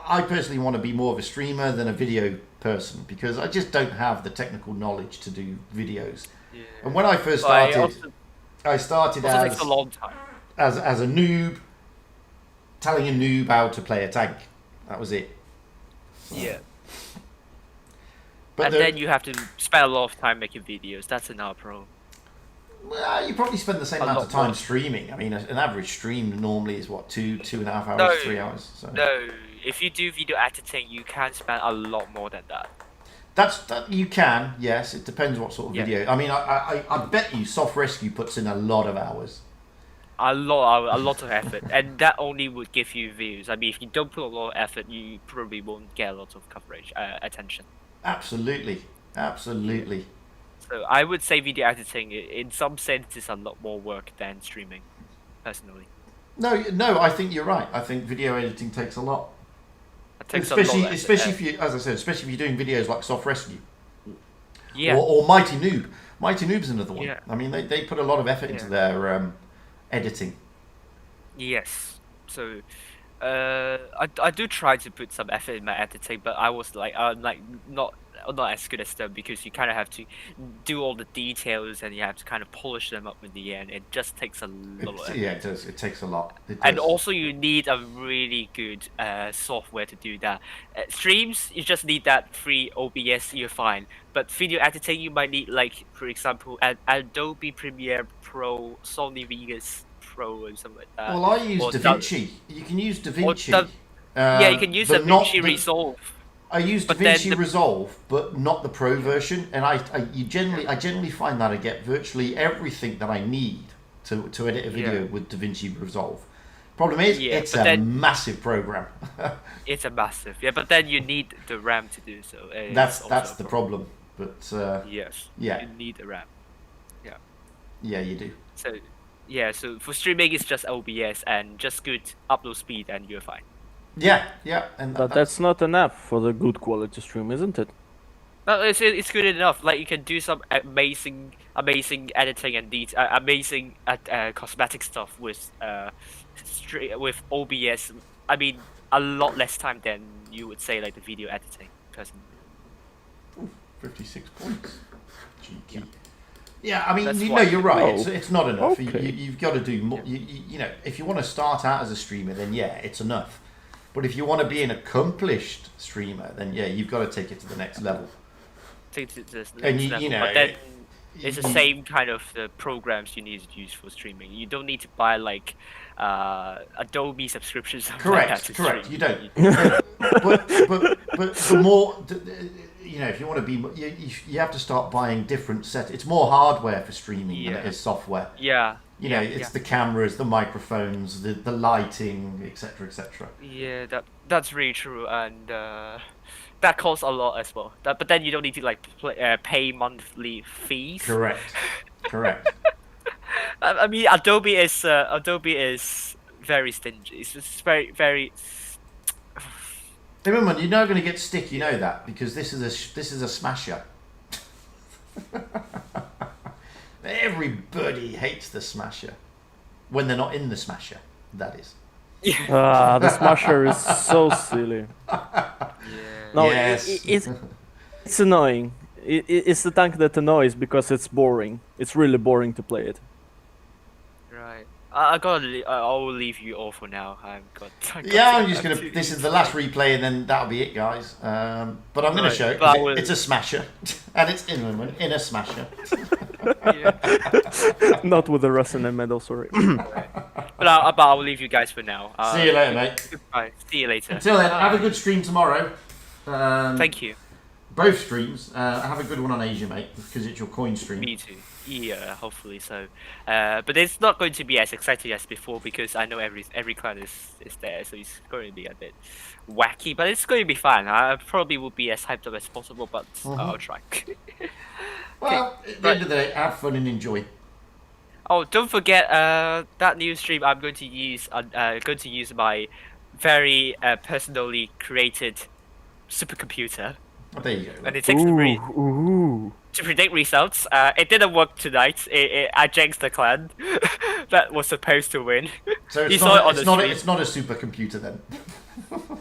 I personally want to be more of a streamer than a video person because I just don't have the technical knowledge to do videos. Yeah. And when I first started, I started as takes a long time. As a noob, telling a noob how to play a tank. That was it. So. Yeah. But and then you have to spend a lot of time making videos. That's another problem. Well, you probably spend the same amount of time streaming. I mean, an average stream normally is what, 2.5 hours, 3 hours. So. No, if you do video editing, you can spend a lot more than that. That you can, yes. It depends what sort of video. I mean, I bet you Soft Rescue puts in a lot of hours. A lot of effort, and that only would give you views. I mean, if you don't put a lot of effort, you probably won't get a lot of coverage, attention. Absolutely. So I would say video editing, in some sense, is a lot more work than streaming, personally. No, I think you're right. I think video editing takes a lot. It takes especially a lot. Especially if you, as I said, especially if you're doing videos like Soft Rescue. Yeah. Or Mighty Noob. Mighty Noob's another one. Yeah. I mean, they put a lot of effort into their editing. Yes. So, I do try to put some effort in my editing, but I was like not as good as them because you kind of have to do all the details and you have to kind of polish them up in the end. It just takes a lot of effort. Yeah, it does. It takes a lot. It And does. also you need a really good software to do that. Streams, you just need that free OBS, you're fine. But video editing, you might need, like, for example, Adobe Premiere Pro, Sony Vegas Pro, and something like that. Well, I use or DaVinci. You can use DaVinci. Yeah, you can use but not DaVinci the- Resolve. I use but then DaVinci the- Resolve, but not the Pro version. And I generally find that I get virtually everything that I need to edit a video with DaVinci Resolve. Problem is, it's a massive program. It's a massive, but then you need the RAM to do so. That's the problem. But yes, yeah, you need the RAM. Yeah, you do. So so for streaming, it's just OBS and just good upload speed, and you're fine. Yeah, and But that's not enough for the good quality stream, isn't it? No, it's good enough. Like you can do some amazing editing and amazing cosmetic stuff with OBS. I mean, a lot less time than you would say like the video editing. Personally. 56 points. Cheeky. Yeah, I mean, That's you're right. Oh, It's not enough. okay. You've got to do more. You know, if you want to start out as a streamer, then yeah, it's enough. But if you want to be an accomplished streamer, then yeah, you've got to take it to the next level. Take it to the And next level. you know, but then it's the you- same kind of programs you need to use for streaming. You don't need to buy like Adobe subscriptions. Correct. You don't. but the more, you know, if you want to be, you have to start buying different sets. It's more hardware for streaming than it is software. Yeah. You know, it's the cameras, the microphones, the lighting, etc., etc. Yeah, that's really true, and that costs a lot as well. But then you don't need to like pay monthly fees. Correct. I mean, Adobe is very stingy. It's just very. Hey, remember, you're now going to get stick. You know that because this is a smasher. Everybody hates the smasher when they're not in the smasher. That is. The smasher is so silly. No, Yes. it's annoying. It's the tank that annoys because it's boring. It's really boring to play it. Right. I will leave you all for now. I'm just gonna. This is the last replay, and then that'll be it, guys. But I'm gonna show it. It's a smasher, and it's in a smasher. Not with the Russian and medal, sorry. But I'll leave you guys for now. See you later, mate. Goodbye. See you later. Until then, have a good stream tomorrow. Thank you. Both streams. Have a good one on Asia, mate, because it's your coin stream. Me too. Yeah, hopefully so. But it's not going to be as exciting as before because I know every clan is there, so it's going to be a bit wacky. But it's going to be fun. I probably will be as hyped up as possible, but I'll try. Well, at the end of the day, have fun and enjoy. Oh, don't forget that new stream. I'm going to use my very personally created supercomputer. Oh, there you go. And it takes to predict results. It didn't work tonight. I jinxed the clan that was supposed to win. So it's not a supercomputer then.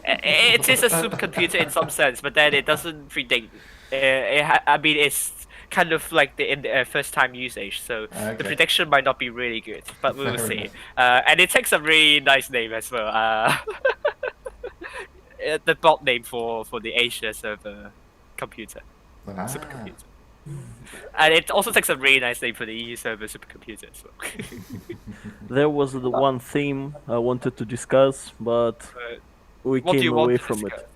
It is a supercomputer in some sense, but then it doesn't predict. I mean, it's kind of like the first time usage, so the prediction might not be really good, but we will see. And it takes a really nice name as well. The bot name for the Asia server computer, supercomputer. And it also takes a really nice name for the EU server supercomputer as well. There was the one theme I wanted to discuss, but we came away from it.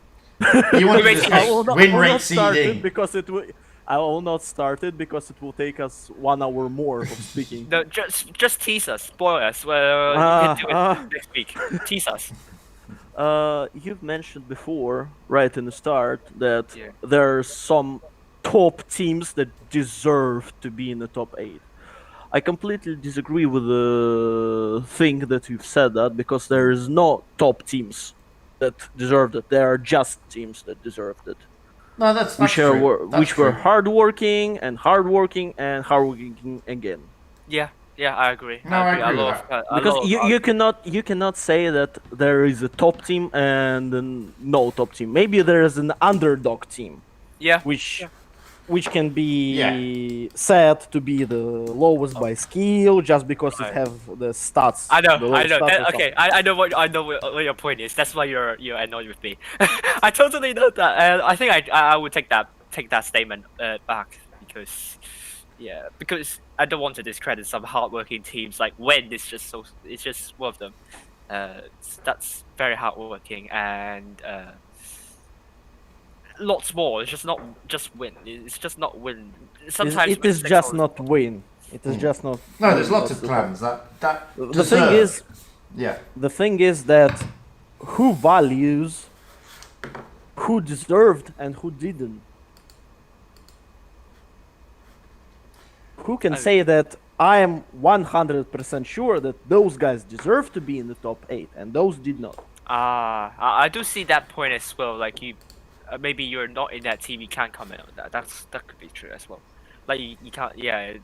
You want to discuss win rate seeding? I will not start it because it will take us 1 hour more of speaking. No, just tease us, spoil us. Well, you can do it next week. Tease us. You've mentioned before, right in the start, that there are some top teams that deserve to be in the top 8. I completely disagree with the thing that you've said that, because there is no top teams that deserved it. There are just teams that deserved it. No, that's true. Which were hardworking and hardworking and hardworking again. Yeah, Yeah, I agree. No, I agree with love, Because you cannot say that there is a top team and no top team. Maybe there is an underdog team, yeah. which can be said to be the lowest by skill just because it have the stats. I know. the low stats or Okay, something. I know what your point is. That's why you're annoyed with me. I totally know that, and I think I would take that statement back because I don't want to discredit some hardworking teams. Like when it's just one of them. That's very hardworking and lots more. It's just not just win. It's just not win. Sometimes It is just not win. It is just not. No, there's win, lots of that's the clans that The thing is, yeah. the thing is that who values who deserved and who didn't. Who can say that I am 100% sure that those guys deserve to be in the top 8 and those did not? I do see that point as well. Like you, maybe you're not in that team. You can't comment on that. That could be true as well. Like you can't. Yeah.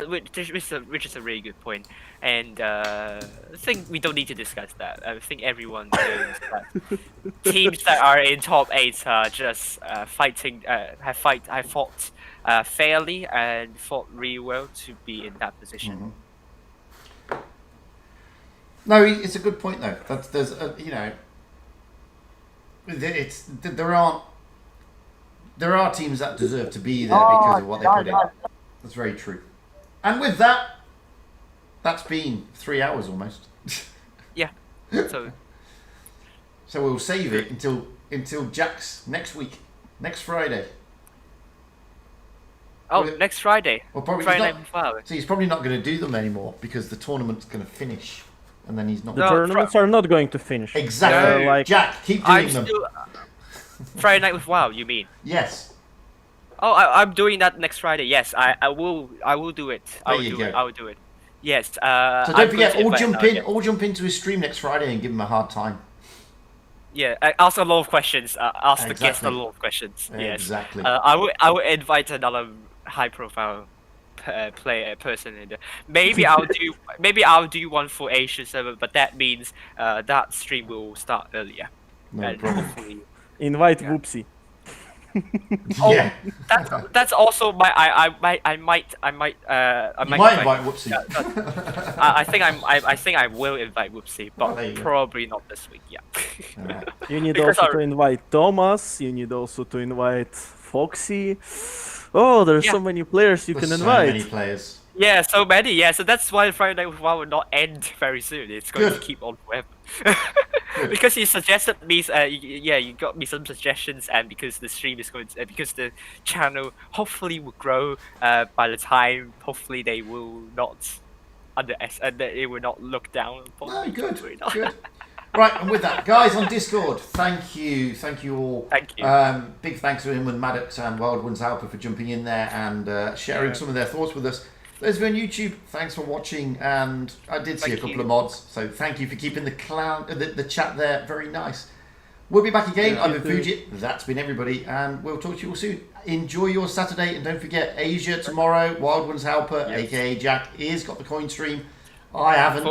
Which is a really good point, and I think we don't need to discuss that. I think everyone knows that teams that are in top 8 are just fighting. Have fought fairly and fought really well to be in that position. No, it's a good point though. There's there are teams that deserve to be there because of what they put in. That's very true. And with that, that's been 3 hours almost. Yeah. So we'll save it until Jack's next week, next Friday. Oh, next Friday. Well, probably Friday not. night with WoW. So he's probably not going to do them anymore because the tournament's going to finish, and then he's not. The tournaments are not going to finish. Exactly. Like, Jack, keep doing them. Friday night with WoW. You mean? Yes. Oh, I'm doing that next Friday. Yes, I will do it. I will do it. Yes. So don't forget, all jump into his stream next Friday and give him a hard time. Yeah, ask a lot of questions. Ask the guest a lot of questions. Yes. Exactly. I will invite another high-profile person in there. Maybe I'll do one for Asian server, but that means that stream will start earlier. No problem. Invite Whoopsie. Yeah. That's also my I might invite Whoopsie. I think I will invite Whoopsie, but probably not this week. Yeah. Right. You need also to invite Thomas. You need also to invite Foxy. Oh, there's so many players you can invite. So many players. Yeah, so many. Yeah, so that's why Friday Night with WoW will not end very soon. It's going to keep on forever. Because you suggested me, you got me some suggestions, and because the stream is going to, because the channel hopefully will grow. By the time, hopefully they will not they will not look down upon. No, good. Right, and with that, guys on Discord, thank you all. Thank you. Big thanks to him and Maddox and Wild Ones Alpha for jumping in there and sharing some of their thoughts with us. Those of you on YouTube, thanks for watching, and I did see a couple of mods, so thank you for keeping the chat there very nice. We'll be back again. I've been Fugit, that's been everybody, and we'll talk to you all soon. Enjoy your Saturday, and don't forget, Asia tomorrow, Wild Ones Helper, aka Jack, is got the coin stream. I haven't.